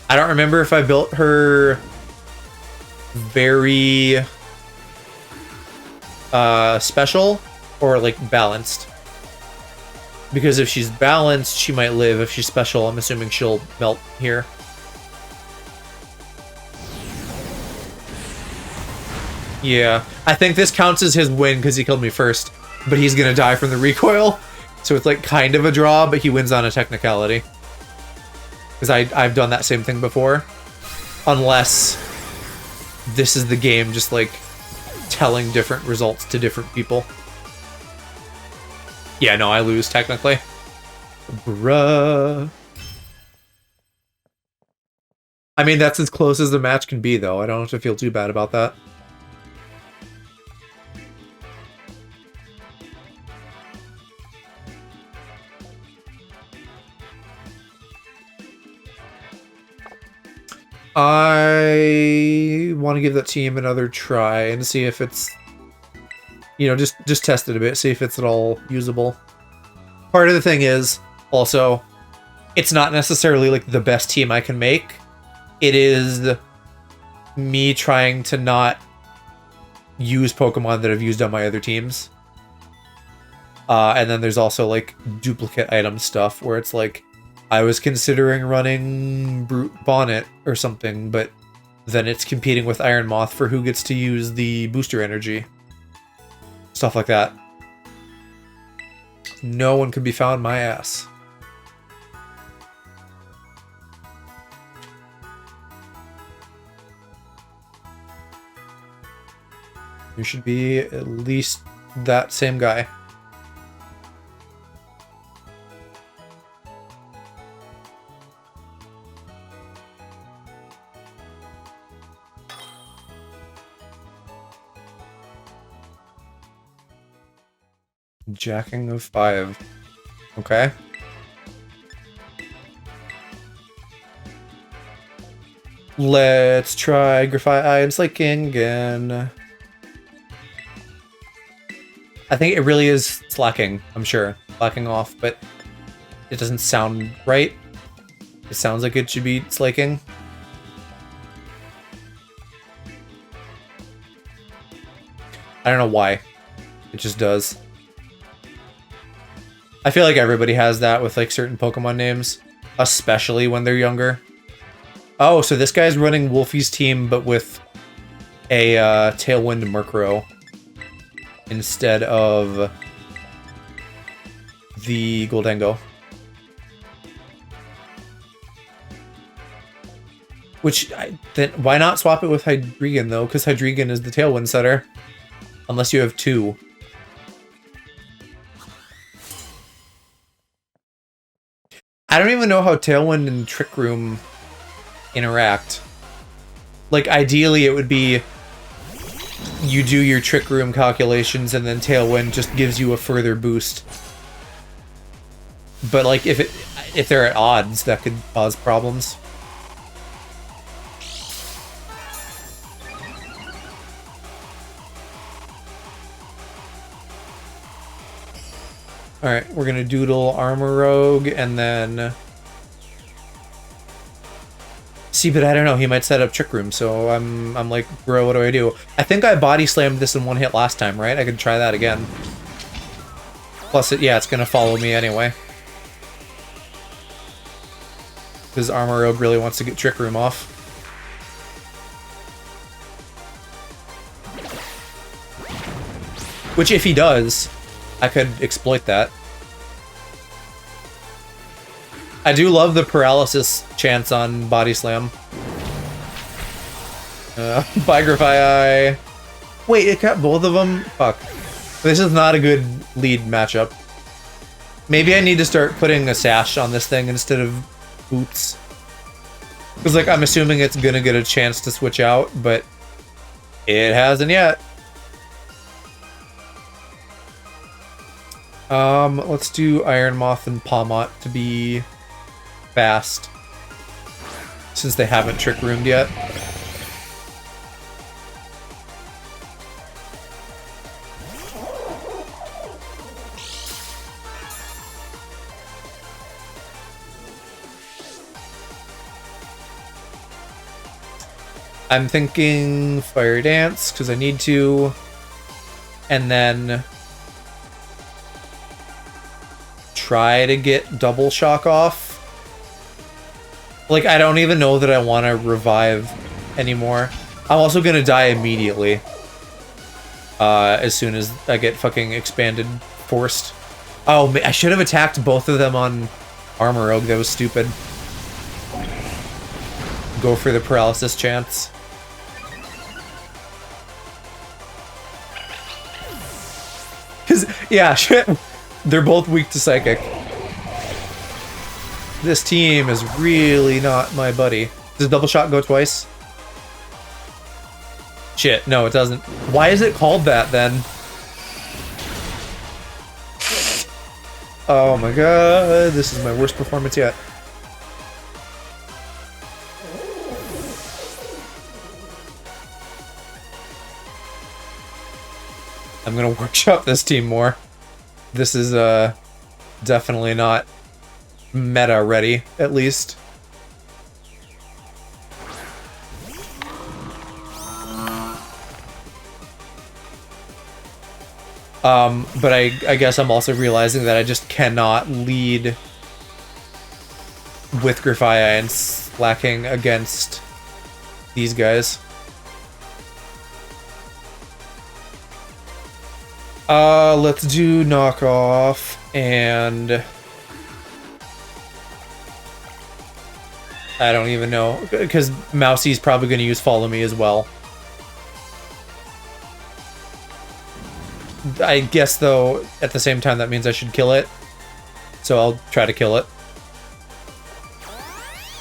I don't remember if I built her very special or like balanced. Because if she's balanced, she might live. If she's special, I'm assuming she'll melt here. Yeah, I think this counts as his win because he killed me first, but he's gonna die from the recoil. So it's like kind of a draw, but he wins on a technicality. Because I've done that same thing before. Unless this is the game just like telling different results to different people. Yeah, no, I lose technically. Bruh. I mean, that's as close as the match can be, though. I don't have to feel too bad about that. I want to give that team another try and see if it's, you know, just test it a bit, see if it's at all usable. Part of the thing is, also, it's not necessarily like the best team I can make. It is me trying to not use Pokemon that I've used on my other teams. And then there's also like duplicate item stuff where it's like, I was considering running Brute Bonnet or something, but then it's competing with Iron Moth for who gets to use the booster energy. Stuff like that. No one could be found my ass. You should be at least that same guy. Jacking of 5. Okay. Let's try Grafai and Slaking again. I think it really is slacking, I'm sure. Slacking off, but it doesn't sound right. It sounds like it should be slaking. I don't know why. It just does. I feel like everybody has that with like certain Pokemon names, especially when they're younger. Oh, so this guy's running Wolfie's team, but with a Tailwind Murkrow instead of the Goldengo. Which, then why not swap it with Hydreigon though? Because Hydreigon is the Tailwind setter, unless you have 2. I don't even know how Tailwind and Trick Room interact. Like, ideally it would be you do your Trick Room calculations and then Tailwind just gives you a further boost. But like, if they're at odds, that could cause problems. Alright, we're gonna doodle Armor Rogue, and then... See, but I don't know, he might set up Trick Room, so I'm like, bro, what do I do? I think I body slammed this in one hit last time, right? I could try that again. Plus, it's gonna follow me anyway. Because Armor Rogue really wants to get Trick Room off. Which, if he does, I could exploit that. I do love the paralysis chance on Body Slam. Bye, Grafai. Wait, it got both of them? Fuck. This is not a good lead matchup. Maybe I need to start putting a sash on this thing instead of boots. Because, like, I'm assuming it's gonna get a chance to switch out, but it hasn't yet. Let's do Iron Moth and Palmot to be fast. Since they haven't Trick Roomed yet. I'm thinking Fire Dance, because I need to. And then try to get Double Shock off. Like, I don't even know that I want to revive anymore. I'm also gonna die immediately. As soon as I get fucking expanded forced. Oh, I should have attacked both of them on Armor Oak. That was stupid. Go for the paralysis chance. Because, yeah, shit. They're both weak to Psychic. This team is really not my buddy. Does Double Shot go twice? Shit, no, it doesn't. Why is it called that, then? Oh my god, this is my worst performance yet. I'm gonna workshop this team more. This is, definitely not meta ready, at least. But I guess I'm also realizing that I just cannot lead with Grafia and slacking against these guys. Let's do knockoff and I don't even know, because Mousie's probably going to use Follow Me as well. I guess, though, at the same time, that means I should kill it. So I'll try to kill it.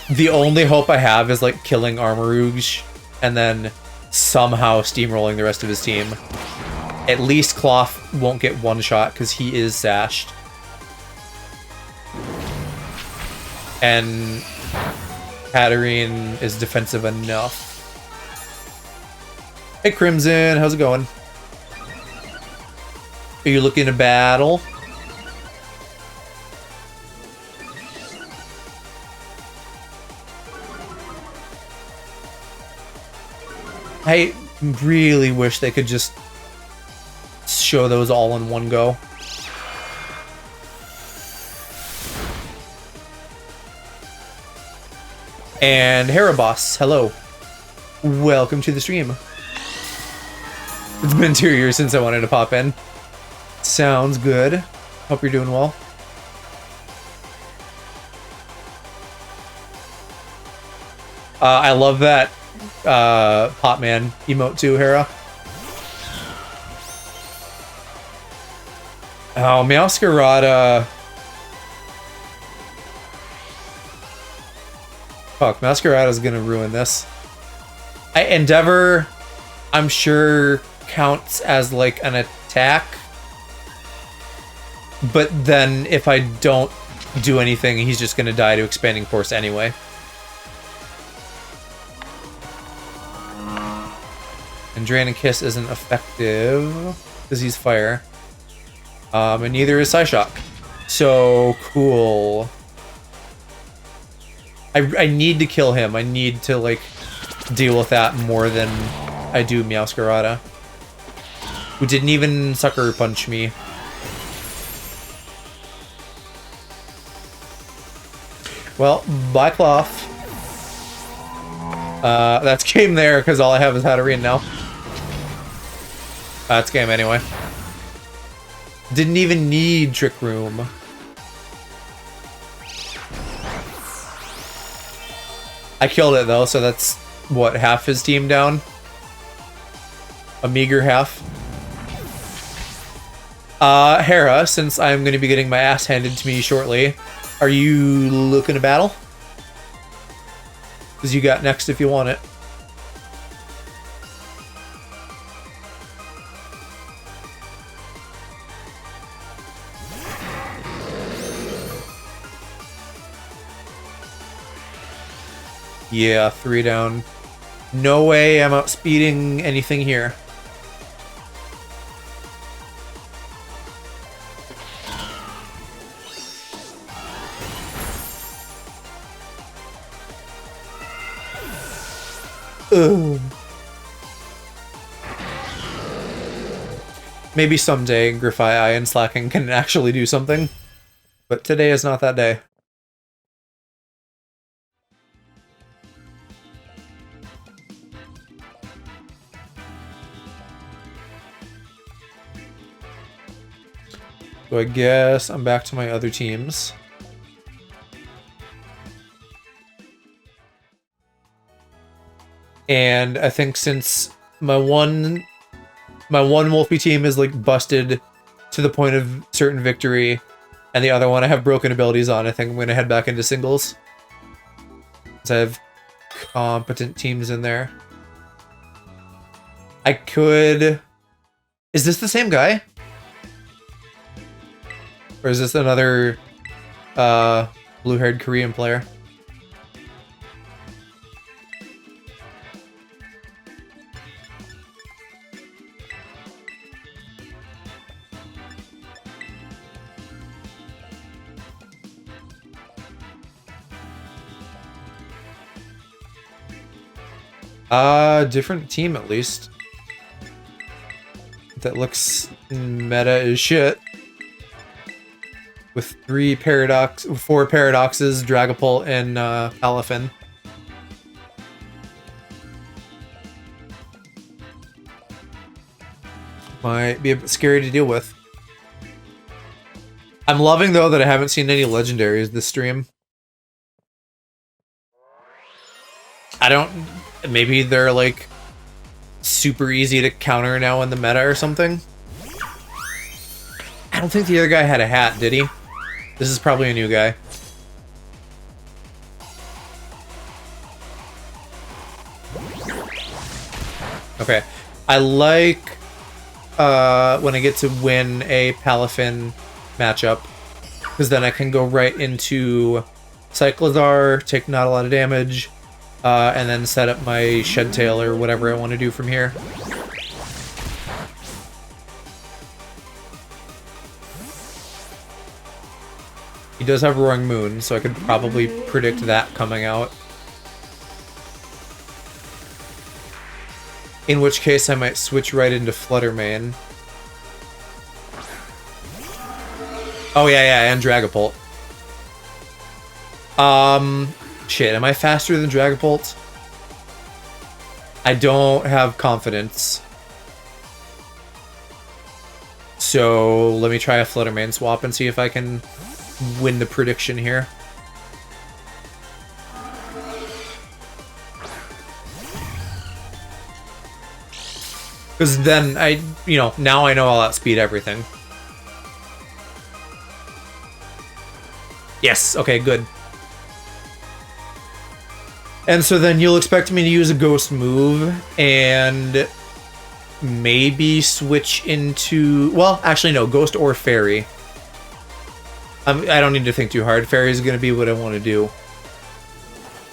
The only hope I have is, like, killing Armarouge and then somehow steamrolling the rest of his team. At least Cloth won't get one shot, because he is sashed. And Hatterene is defensive enough. Hey, Crimson, how's it going? Are you looking to battle? I really wish they could just show those all in one go. And Heraboss, hello. Welcome to the stream. It's been 2 years since I wanted to pop in. Sounds good. Hope you're doing well. I love that Potman emote too, Hera. Oh, Meowscarada. Fuck, Meowscarada's gonna ruin this. Endeavor, I'm sure, counts as like an attack. But then if I don't do anything, he's just gonna die to Expanding Force anyway. And Drain and Kiss isn't effective because he's fire. And neither is Psyshock. So cool. I need to kill him. I need to, like, deal with that more than I do Meowscarada. Who didn't even Sucker Punch me. Well, bye Cloth. That's game there, because all I have is Hatterene now. That's game anyway. Didn't even need Trick Room. I killed it though, so that's, what, half his team down? A meager half. Hera, since I'm going to be getting my ass handed to me shortly, are you looking to battle? Because you got next if you want it. Yeah, 3 down. No way I'm outspeeding anything here. Ugh. Maybe someday Grifai and Slacking can actually do something, but today is not that day. So I guess I'm back to my other teams. And I think since my one Wolfie team is like busted to the point of certain victory, and the other one I have broken abilities on, I think I'm going to head back into singles. Because I have competent teams in there. I could... Is this the same guy? Or is this another blue-haired Korean player? Different team at least. That looks meta as shit. With 4 paradoxes, Dragapult, and Palafin. Might be a bit scary to deal with. I'm loving though that I haven't seen any legendaries this stream. I don't... Maybe they're like super easy to counter now in the meta or something. I don't think the other guy had a hat, did he? This is probably a new guy. Okay. I like when I get to win a Palafin matchup, because then I can go right into Cyclizar, take not a lot of damage, and then set up my Shed Tail or whatever I want to do from here. He does have Roaring Moon, so I could probably predict that coming out. In which case I might switch right into Fluttermane. Oh yeah, and Dragapult. Shit, am I faster than Dragapult? I don't have confidence. So let me try a Fluttermane swap and see if I can win the prediction here. Because then now I know I'll outspeed everything. Yes, okay, good. And so then you'll expect me to use a ghost move and maybe switch into... Well, actually no, ghost or fairy. I don't need to think too hard. Fairy is going to be what I want to do.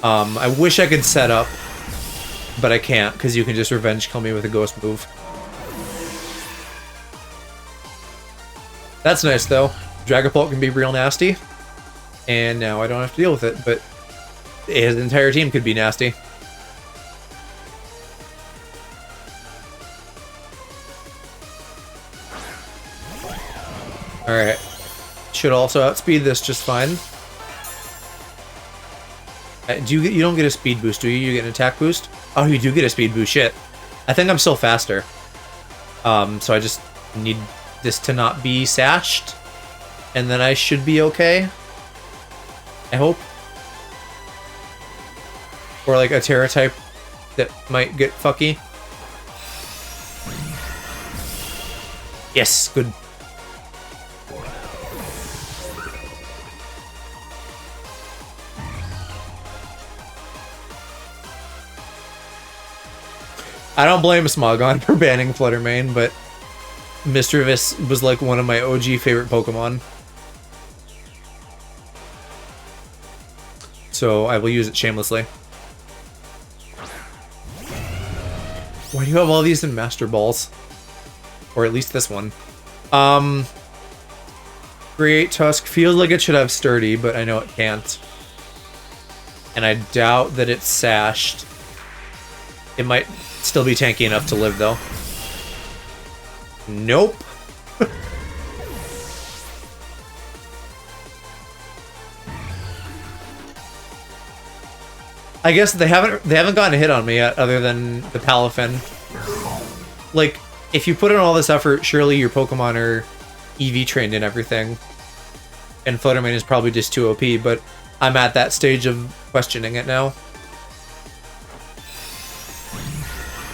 I wish I could set up, but I can't because you can just revenge kill me with a ghost move. That's nice though. Dragapult can be real nasty. And now I don't have to deal with it, but his entire team could be nasty. Alright. Should also outspeed this just fine. You don't get a speed boost, do you? You get an attack boost? Oh, you do get a speed boost, shit. I think I'm still faster. So I just need this to not be sashed. And then I should be okay. I hope. Or like a Terra type that might get fucky. Yes, good. I don't blame Smogon for banning Fluttermane, but Mischievous was like one of my OG favorite Pokemon. So I will use it shamelessly. Why do you have all these in Master Balls? Or at least this one. Great Tusk feels like it should have Sturdy, but I know it can't. And I doubt that it's sashed. It might still be tanky enough to live, though. Nope. I guess they haven't gotten a hit on me yet, other than the Palafin. Like, if you put in all this effort, surely your Pokemon are EV trained and everything. And Fluttermane is probably just too OP, but I'm at that stage of questioning it now.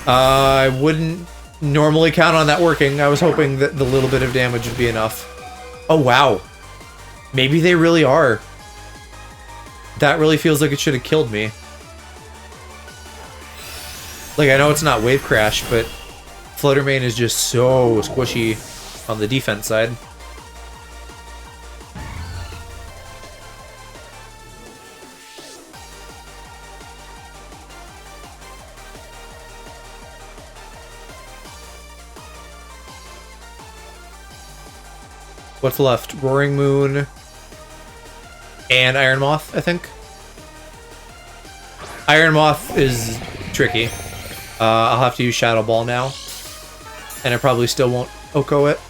I wouldn't normally count on that working. I was hoping that the little bit of damage would be enough. Oh, wow. Maybe they really are. That really feels like it should have killed me. Like, I know it's not Wave Crash, but Fluttermane is just so squishy on the defense side. What's left? Roaring Moon and Iron Moth, I think. Iron Moth is tricky. I'll have to use Shadow Ball now. And I probably still won't Oko it.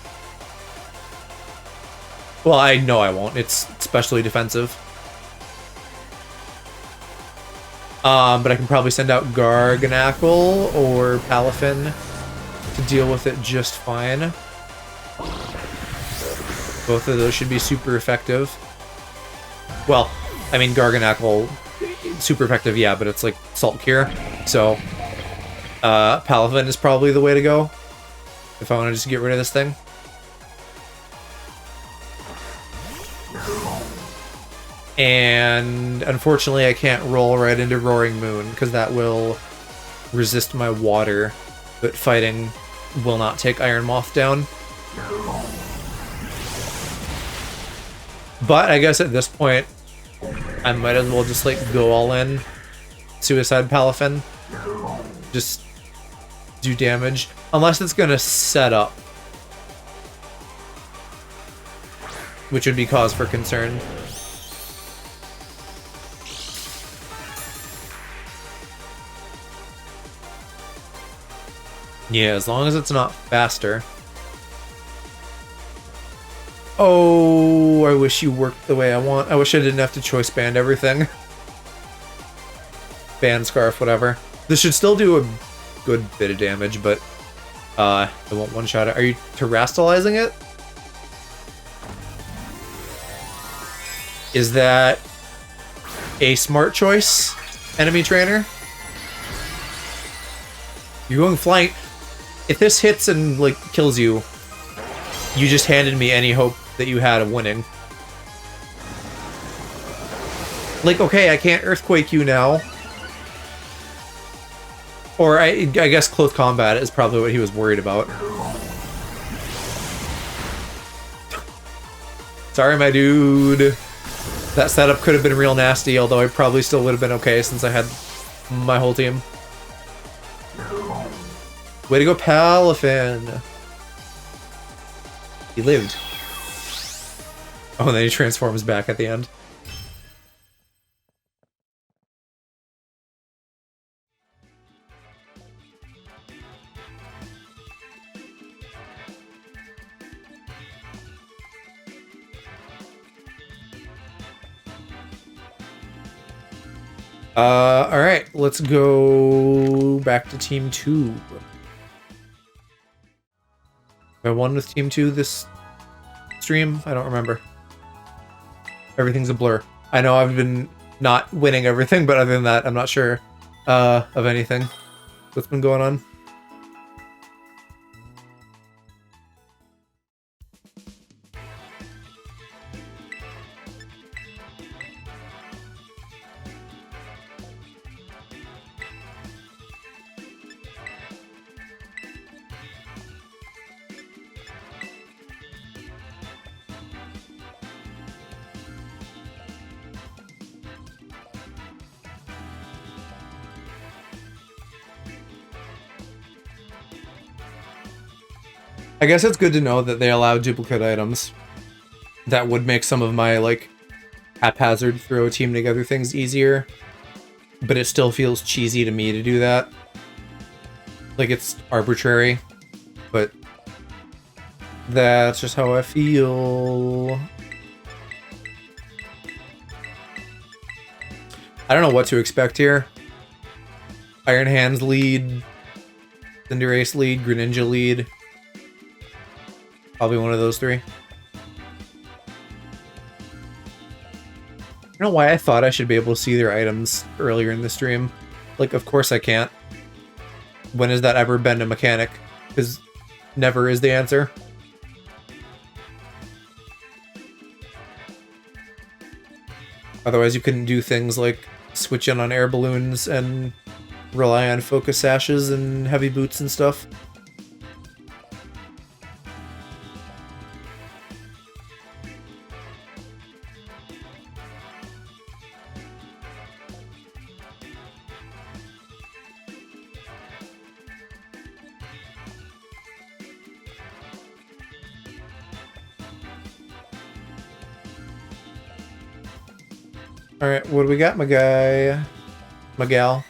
Well, I know I won't. It's especially defensive. But I can probably send out Garganacl or Palafin to deal with it just fine. Both of those should be super effective. Well, I mean, Garganacl, super effective, yeah, but it's like Salt Cure. So, Palafin is probably the way to go if I want to just get rid of this thing. And unfortunately, I can't roll right into Roaring Moon because that will resist my water, but fighting will not take Iron Moth down. But I guess at this point, I might as well just like go all in. Suicide Palafin. Just do damage. Unless it's gonna set up. Which would be cause for concern. Yeah, as long as it's not faster. Oh, I wish you worked the way I want. I wish I didn't have to choice band everything. Band Scarf, whatever. This should still do a good bit of damage, but it won't one-shot it. Are you terastallizing it? Is that a smart choice, enemy trainer? You're going flying. If this hits and like kills you, you just handed me any hope that you had of winning. Like, okay, I can't Earthquake you now. Or I guess close combat is probably what he was worried about. Sorry, my dude. That setup could have been real nasty, although I probably still would have been okay since I had my whole team. Way to go, Palafin. He lived. Oh, and then he transforms back at the end. Alright, let's go back to Team 2. I won with Team 2 this stream? I don't remember. Everything's a blur. I know I've been not winning everything, but other than that, I'm not sure of anything that's been going on. I guess it's good to know that they allow duplicate items. That would make some of my, like, haphazard throw team together things easier. But it still feels cheesy to me to do that. Like, it's arbitrary. But that's just how I feel. I don't know what to expect here. Iron Hands lead. Cinderace lead. Greninja lead. Probably one of those three. I don't know why I thought I should be able to see their items earlier in the stream. Like, of course I can't. When has that ever been a mechanic? Because never is the answer. Otherwise you couldn't do things like switch in on air balloons and rely on focus sashes and heavy boots and stuff. Alright, what do we got, my guy? My gal?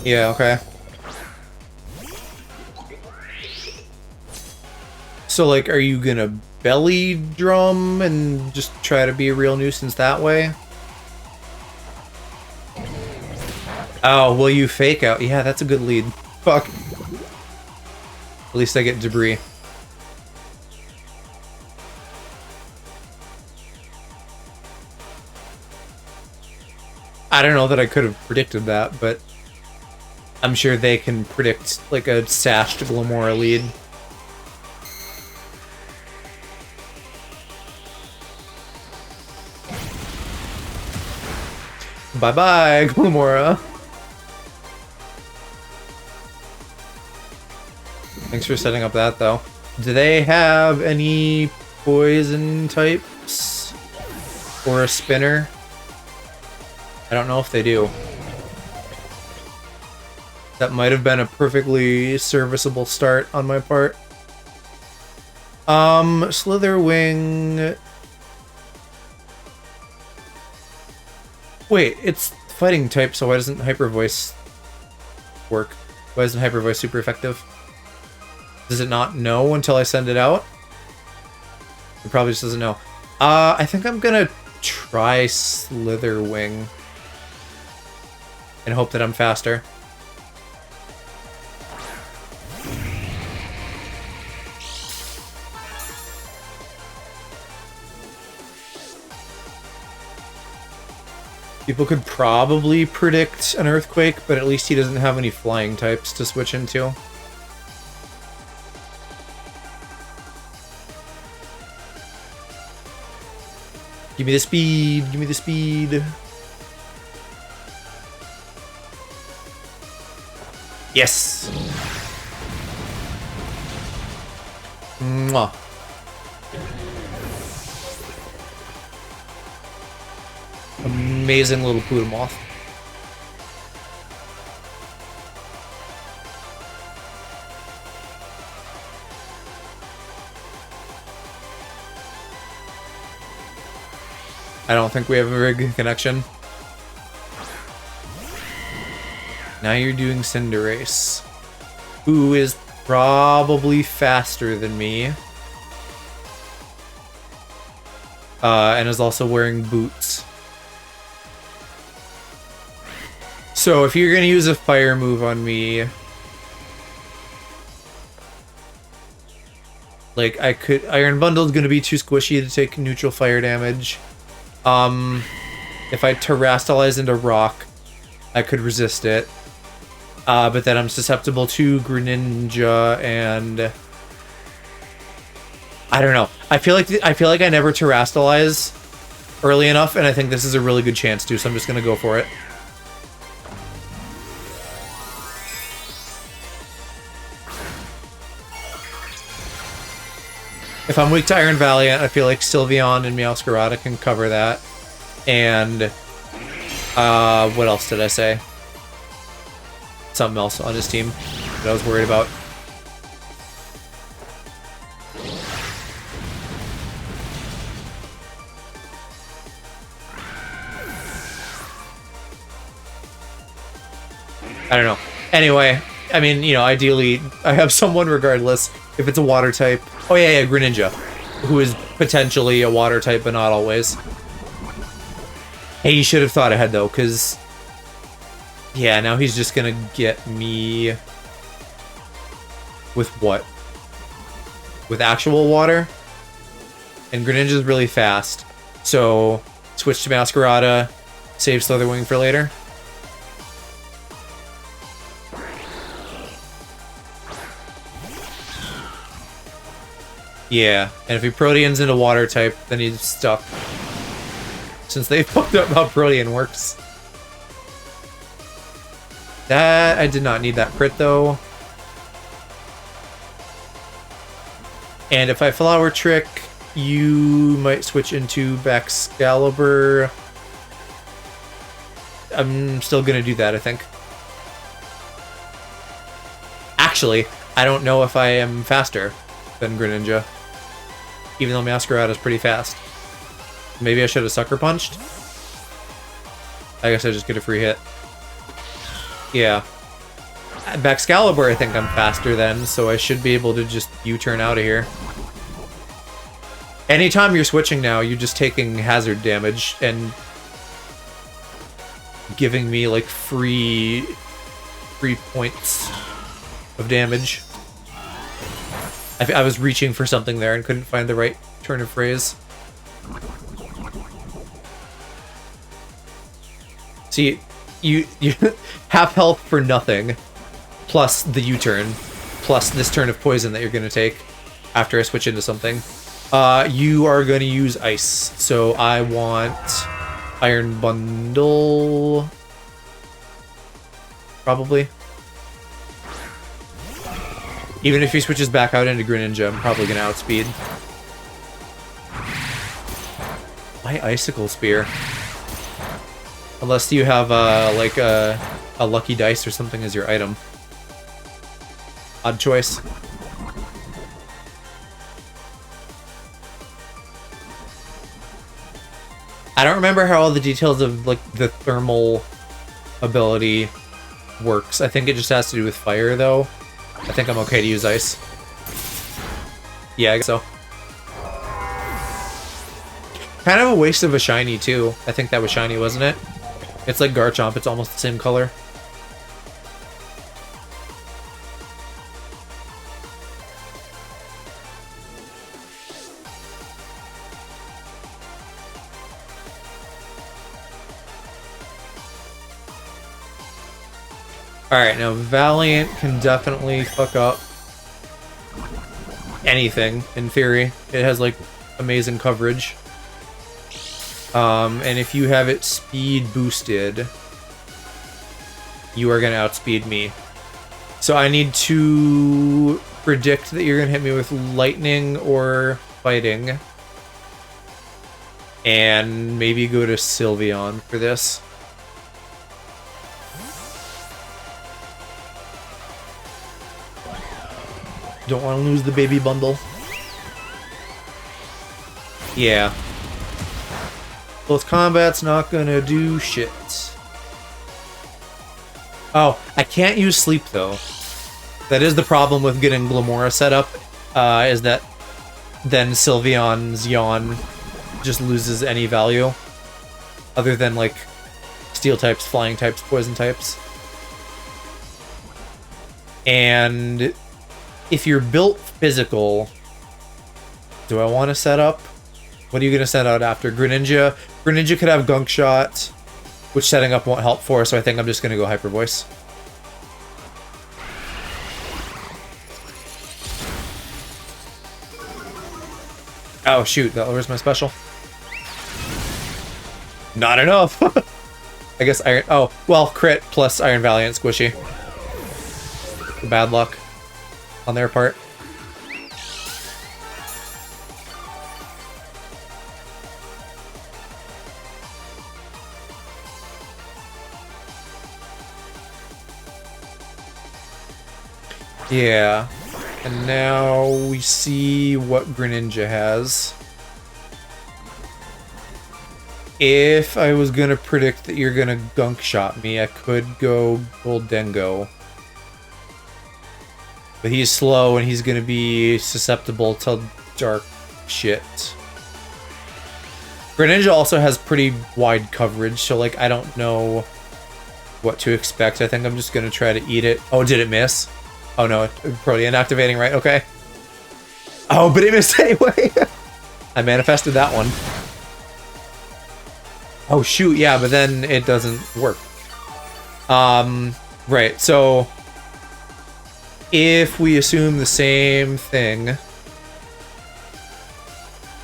Yeah, okay. So, like, are you gonna belly drum and just try to be a real nuisance that way? Oh, will you fake out? Yeah, that's a good lead. Fuck. At least I get debris. I don't know that I could have predicted that, but I'm sure they can predict, like, a sashed Glamora lead. Bye-bye, Glamora. Thanks for setting up that, though. Do they have any poison types? Or a spinner? I don't know if they do. That might have been a perfectly serviceable start on my part. Slitherwing... Wait, it's fighting type, so why doesn't Hyper Voice work? Why isn't Hyper Voice super effective? Does it not know until I send it out? It probably just doesn't know. I think I'm gonna try Slitherwing. And hope that I'm faster. People could probably predict an earthquake, but at least he doesn't have any flying types to switch into. Give me the speed, give me the speed. Yes! Mwah. Amazing little Plutomoth. I don't think we have a very good connection. Now you're doing Cinderace, who is probably faster than me. And is also wearing boots. So if you're gonna use a fire move on me, like I could, Iron Bundle's gonna be too squishy to take neutral fire damage. If I Terrastalize into Rock, I could resist it. But then I'm susceptible to Greninja and I don't know. I feel like I never Terrastalize early enough, and I think this is a really good chance to, so I'm just gonna go for it. If I'm weak to Iron Valiant, I feel like Sylveon and Meowscarada can cover that. And what else did I say? Something else on his team that I was worried about. I don't know. Anyway, I mean, you know, ideally, I have someone regardless. If it's a water type... Oh, yeah, Greninja, who is potentially a water type, but not always. Hey, you should have thought ahead, though, because... Yeah, now he's just gonna get me... With what? With actual water? And Greninja's really fast. So, switch to Masquerada, save Slitherwing for later. Yeah, and if he Proteans into water type, then he's stuck. Since they fucked up how Protean works. That, I did not need that crit though. And if I Flower Trick, you might switch into Baxcalibur. I'm still gonna do that, I think. Actually, I don't know if I am faster than Greninja. Even though Masquerade is pretty fast. Maybe I should have Sucker Punched? I guess I just get a free hit. Yeah. Baxcalibur, I think I'm faster than, so I should be able to just U-turn out of here. Anytime you're switching now, you're just taking hazard damage and giving me like free points of damage. I was reaching for something there and couldn't find the right turn of phrase. See, you half health for nothing, plus the U-turn, plus this turn of poison that you're going to take after I switch into something. You are going to use ice, so I want Iron Bundle, probably. Even if he switches back out into Greninja, I'm probably going to outspeed. Why Icicle Spear? Unless you have like a lucky dice or something as your item. Odd choice. I don't remember how all the details of like the thermal ability works. I think it just has to do with fire though. I think I'm okay to use ice. Yeah, I guess so. Kind of a waste of a shiny too. I think that was shiny, wasn't it? It's like Garchomp, it's almost the same color. Alright, now Valiant can definitely fuck up anything, in theory. It has, like, amazing coverage. And if you have it speed boosted, you are going to outspeed me. So I need to predict that you're going to hit me with lightning or fighting. And maybe go to Sylveon for this. Don't want to lose the baby bundle. Yeah. Close combat's not gonna do shit. Oh, I can't use sleep though. That is the problem with getting Glamora set up, is that then Sylveon's Yawn just loses any value. Other than like steel types, flying types, poison types. And if you're built physical, do I want to set up? What are you going to set out after? Greninja? Greninja could have Gunk Shot, which setting up won't help for, so I think I'm just going to go Hyper Voice. Oh shoot, that lowers my special. Not enough! I guess Iron... Oh, well, crit plus Iron Valiant squishy. Bad luck on their part. Yeah. And now we see what Greninja has. If I was gonna predict that you're gonna gunk shot me, I could go Goldengo. But he's slow and he's gonna be susceptible to dark shit. Greninja also has pretty wide coverage, so like I don't know what to expect. I think I'm just gonna try to eat it. Oh, did it miss? Oh no, Protean activating, right? Okay. Oh, but it missed anyway. I manifested that one. Oh shoot, yeah, but then it doesn't work. Right, so if we assume the same thing,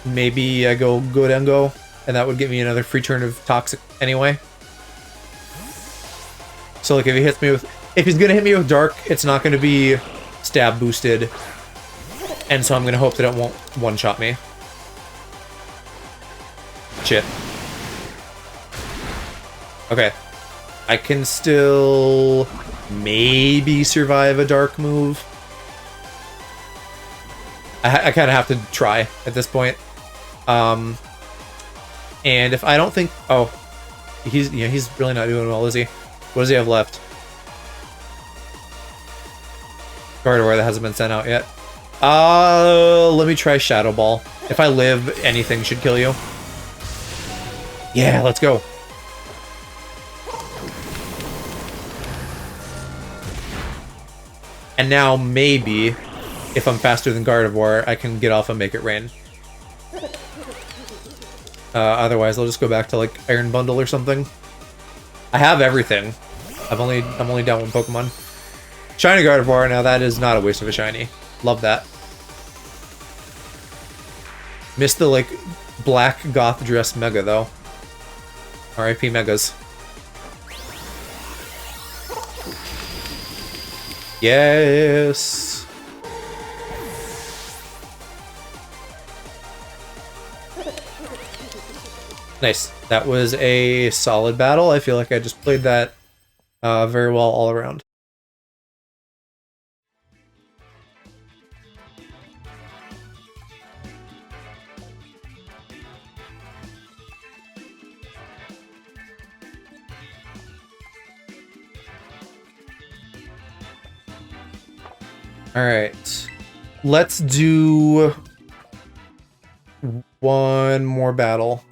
maybe I go Goldengo, and that would give me another free turn of Toxic anyway. So like if he's gonna hit me with Dark, it's not gonna be stab boosted, and so I'm gonna hope that it won't one-shot me. Shit. Okay. I can still maybe survive a Dark move. I kind of have to try at this point. And if I don't think... Oh. He's really not doing well, is he? What does he have left? Gardevoir that hasn't been sent out yet. Let me try Shadow Ball. If I live, anything should kill you. Yeah, let's go. And now maybe, if I'm faster than Gardevoir, I can get off and make it rain. Otherwise, I'll just go back to like Iron Bundle or something. I have everything. I'm only down one Pokemon. Shiny Gardevoir, now that is not a waste of a shiny. Love that. Missed the like black goth dress Mega though. RIP Megas. Yes. Nice. That was a solid battle. I feel like I just played that very well all around. Alright. Let's do one more battle.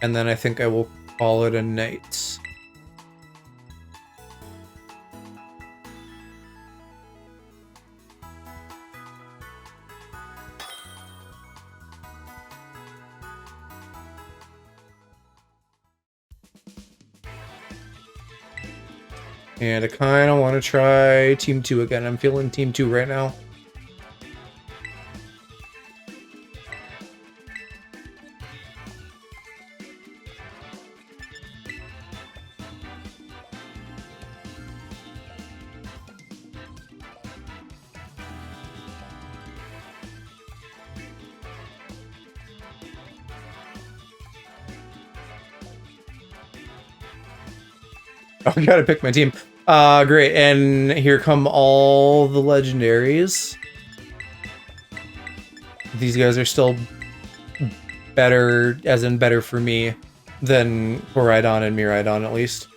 And then I think I will call it a night. And I kind of want to try Team 2 again. I'm feeling Team 2 right now. Oh, I gotta pick my team. Great, and here come all the legendaries. These guys are still better, as in better for me, than Koraidon and Miraidon, at least.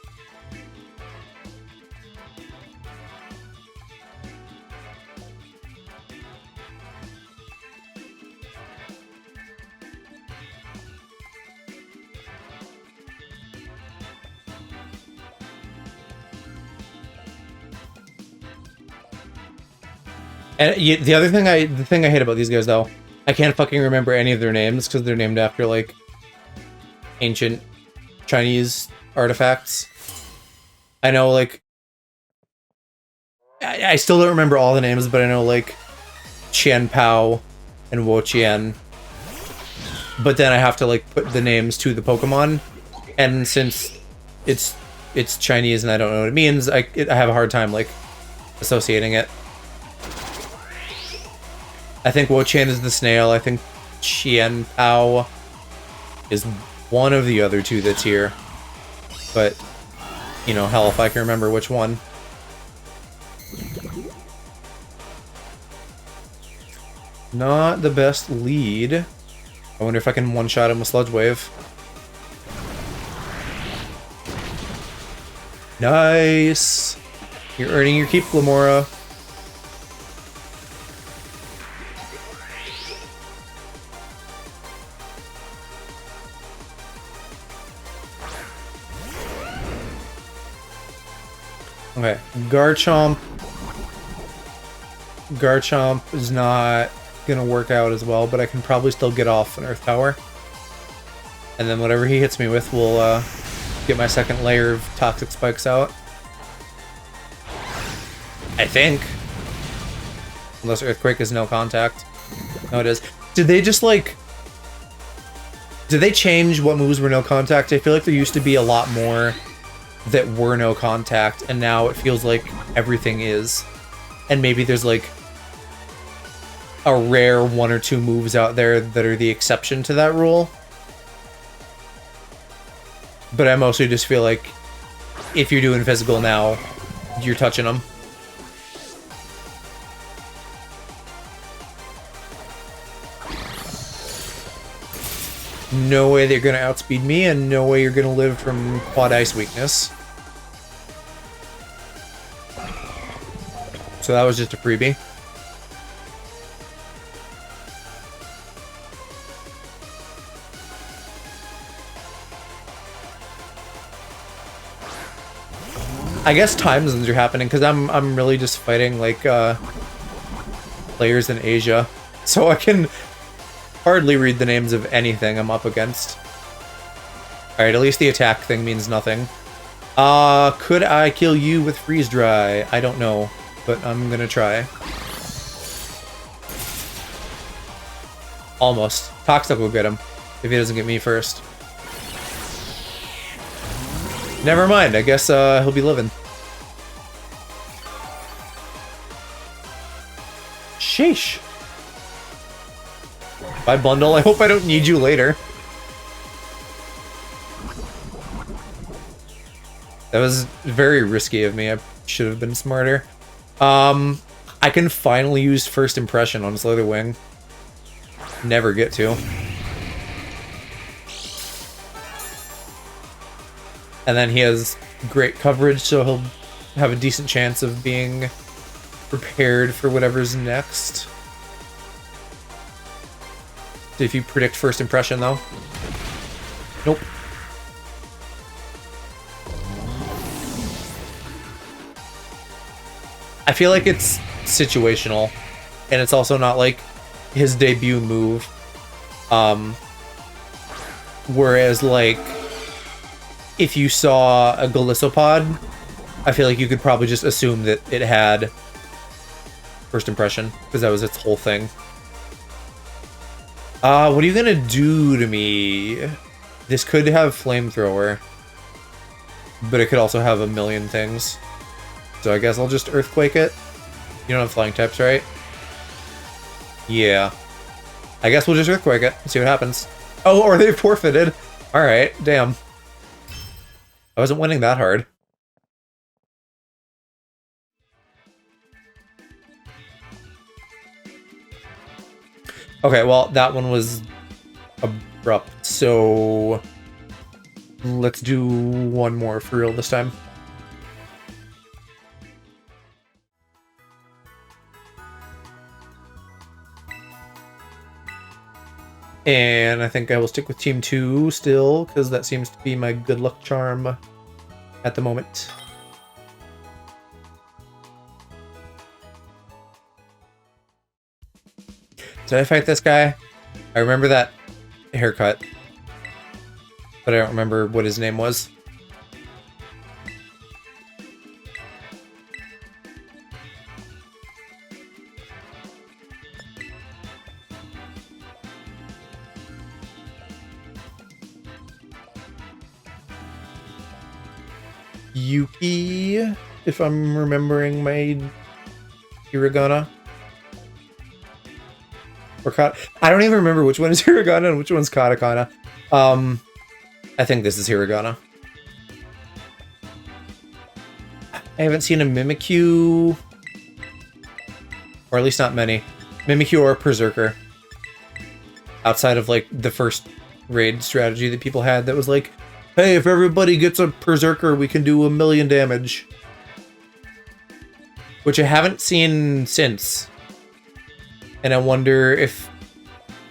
And the thing I hate about these guys though, I can't fucking remember any of their names because they're named after like ancient Chinese artifacts. I know like I still don't remember all the names, but I know like Qian Pao and Wo Qian. But then I have to like put the names to the Pokemon, and since it's Chinese and I don't know what it means, I have a hard time like associating it. I think Wo-Chan is the snail. I think Qian Pao is one of the other two that's here. But, you know, hell, if I can remember which one. Not the best lead. I wonder if I can one-shot him with Sludge Wave. Nice! You're earning your keep, Glamora. Okay, Garchomp. Garchomp is not gonna work out as well, but I can probably still get off an Earth Power. And then whatever he hits me with will get my second layer of Toxic Spikes out. I think. Unless Earthquake is no contact. No, it is. Did they just, like... Did they change what moves were no contact? I feel like there used to be a lot more that were no contact, and now it feels like everything is. And maybe there's, like, a rare 1 or 2 moves out there that are the exception to that rule. But I mostly just feel like if you're doing physical now, you're touching them. No way they're gonna outspeed me, and no way you're gonna live from Quad Ice weakness. So that was just a freebie. I guess time zones are happening because I'm really just fighting like players in Asia, so I can hardly read the names of anything I'm up against. Alright, at least the attack thing means nothing. Could I kill you with Freeze Dry? I don't know, but I'm gonna try. Almost. Toxic will get him, if he doesn't get me first. Never mind, I guess he'll be living. Sheesh. Bye, bundle. I hope I don't need you later. That was very risky of me. I should have been smarter. I can finally use First Impression on Slitherwing. Never get to. And then he has great coverage, so he'll have a decent chance of being prepared for whatever's next. If you predict First Impression, though. Nope. I feel like it's situational, and it's also not like his debut move. Whereas, like, if you saw a Golisopod, I feel like you could probably just assume that it had First Impression, because that was its whole thing. What are you gonna do to me? This could have Flamethrower, but it could also have a million things. So I guess I'll just Earthquake it. You don't have flying types, right? Yeah. I guess we'll just Earthquake it and see what happens. Oh, or they forfeited. Alright, damn. I wasn't winning that hard. Okay, well, that one was abrupt, so let's do one more for real this time. And I think I will stick with Team 2 still, because that seems to be my good luck charm at the moment. Did I fight this guy? I remember that haircut, but I don't remember what his name was. Yuki, if I'm remembering my hiragana. Or I don't even remember which one is hiragana and which one's katakana. I think this is hiragana. I haven't seen a Mimikyu, or at least not many. Mimikyu or Berserker. Outside of, like, the first raid strategy that people had that was like, hey, if everybody gets a Berserker, we can do 1,000,000 damage. Which I haven't seen since. And I wonder if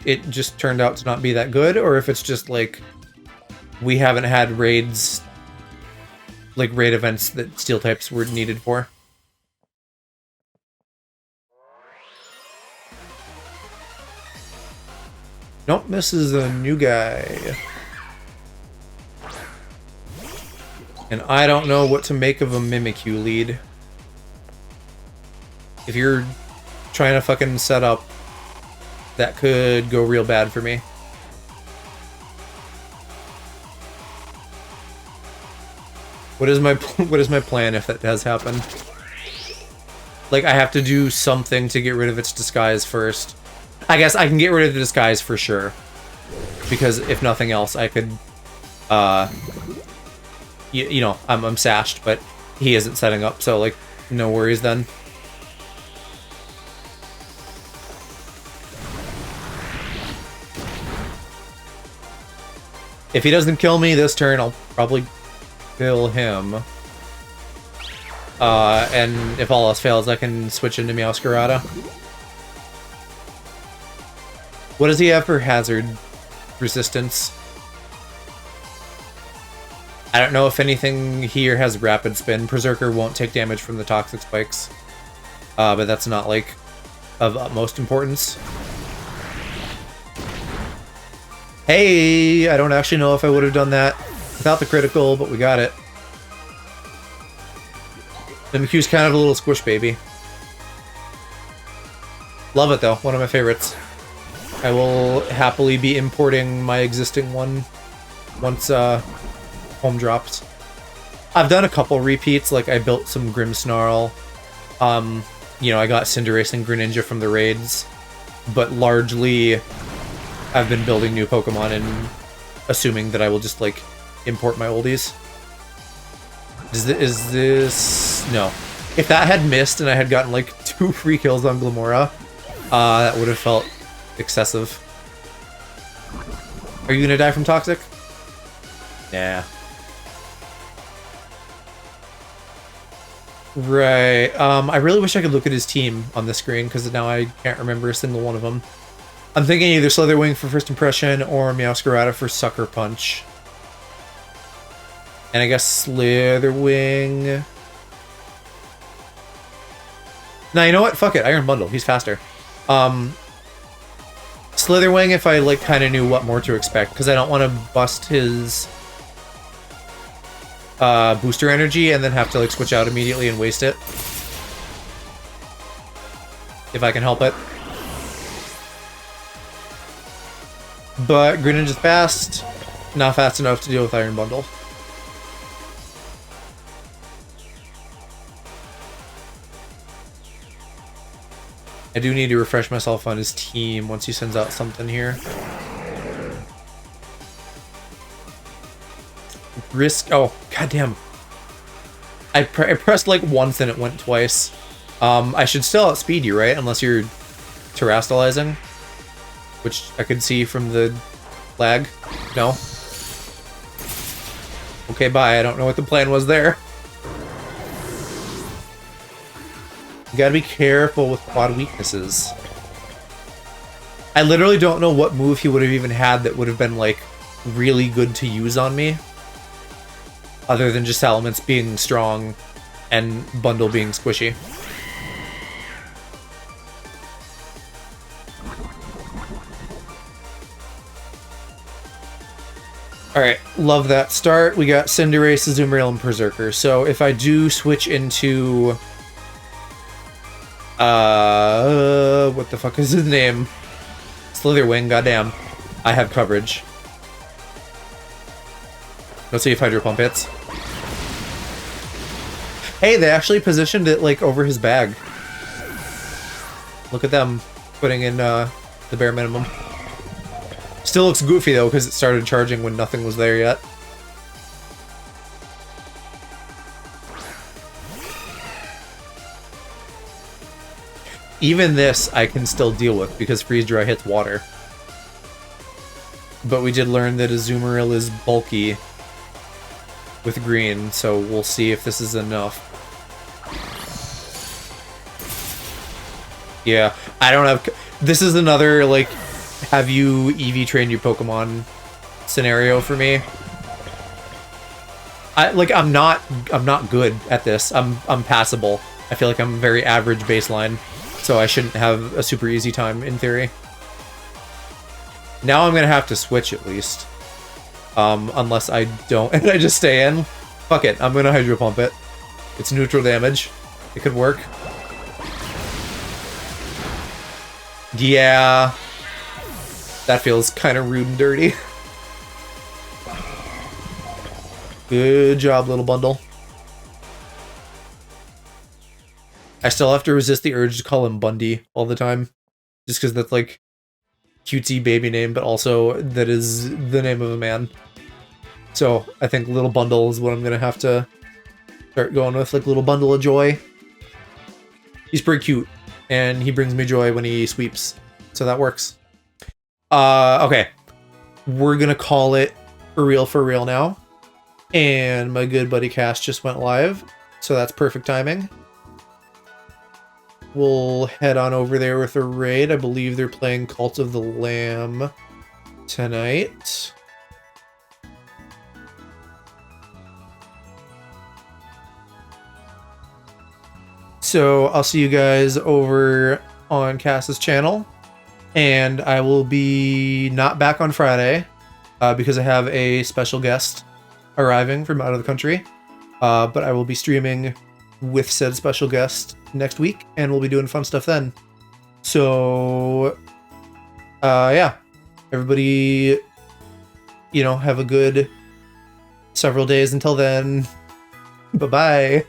it just turned out to not be that good, or if it's just, like, we haven't had raids, like, raid events that steel types were needed for. Nope, this is a new guy. And I don't know what to make of a Mimikyu lead. If you're trying to fucking set up, that could go real bad for me. What is my plan if that does happen? Like, I have to do something to get rid of its disguise first. I guess I can get rid of the disguise for sure. Because if nothing else, I could, you know, I'm sashed, but he isn't setting up, so, like, no worries then. If he doesn't kill me this turn, I'll probably kill him. And if all else fails, I can switch into Meowscarada. What does he have for hazard resistance? I don't know if anything here has rapid spin. Berserker won't take damage from the toxic spikes. But that's not, like, of utmost importance. Hey! I don't actually know if I would have done that without the critical, but we got it. Mimikyu's kind of a little squish baby. Love it, though. One of my favorites. I will happily be importing my existing one once home drops. I've done a couple repeats, like I built some Grimmsnarl. You know, I got Cinderace and Greninja from the raids, but largely I've been building new Pokemon and assuming that I will just, like, import my oldies. Is this... No. If that had missed and I had gotten, like, 2 free kills on Glamora, that would have felt excessive. Are you gonna die from Toxic? Nah. Right. I really wish I could look at his team on the screen, because now I can't remember a single one of them. I'm thinking either Slitherwing for First Impression or Meowscarada for Sucker Punch. And I guess Slitherwing... Nah, you know what? Fuck it. Iron Bundle. He's faster. Slitherwing if I, like, kind of knew what more to expect, because I don't want to bust his booster energy and then have to, like, switch out immediately and waste it. If I can help it. But Greninja's fast. Not fast enough to deal with Iron Bundle. I do need to refresh myself on his team once he sends out something here. Risk... Oh, goddamn. I pressed, like, once and it went twice. I should still outspeed you, right? Unless you're terastallizing. Which I could see from the lag. No? Okay, bye. I don't know what the plan was there. You gotta be careful with quad weaknesses. I literally don't know what move he would have even had that would have been, like, really good to use on me. Other than just Elements being strong and Bundle being squishy. Alright, love that start. We got Cinderace, Azumarill, and Berserker. So if I do switch into... what the fuck is his name? Slitherwing, goddamn. I have coverage. Let's see if Hydro Pump hits. Hey, they actually positioned it, like, over his bag. Look at them putting in, the bare minimum. Still looks goofy, though, because it started charging when nothing was there yet. Even this I can still deal with because Freeze Dry hits water. But we did learn that Azumarill is bulky with green, so we'll see if this is enough. Yeah, I don't have... This is another, like, have you Eevee trained your Pokemon scenario for me. I'm not good at this. I'm passable. I feel like I'm very average baseline, so I shouldn't have a super easy time in theory. Now I'm gonna have to switch at least. Unless I don't and I just stay in. Fuck it, I'm gonna Hydro Pump it. It's neutral damage. It could work. Yeah. That feels kind of rude and dirty. Good job, little bundle. I still have to resist the urge to call him Bundy all the time. Just because that's like cutesy baby name, but also that is the name of a man. So I think Little Bundle is what I'm gonna have to start going with, like Little Bundle of Joy. He's pretty cute, and he brings me joy when he sweeps, so that works. Okay. We're gonna call it for real now. And my good buddy Cash just went live, so that's perfect timing. We'll head on over there with a raid. I believe they're playing Cult of the Lamb tonight. So I'll see you guys over on Cass's channel. And I will be not back on Friday because I have a special guest arriving from out of the country. But I will be streaming with said special guest next week, and we'll be doing fun stuff then. So, yeah. Everybody, have a good several days until then. Bye-bye.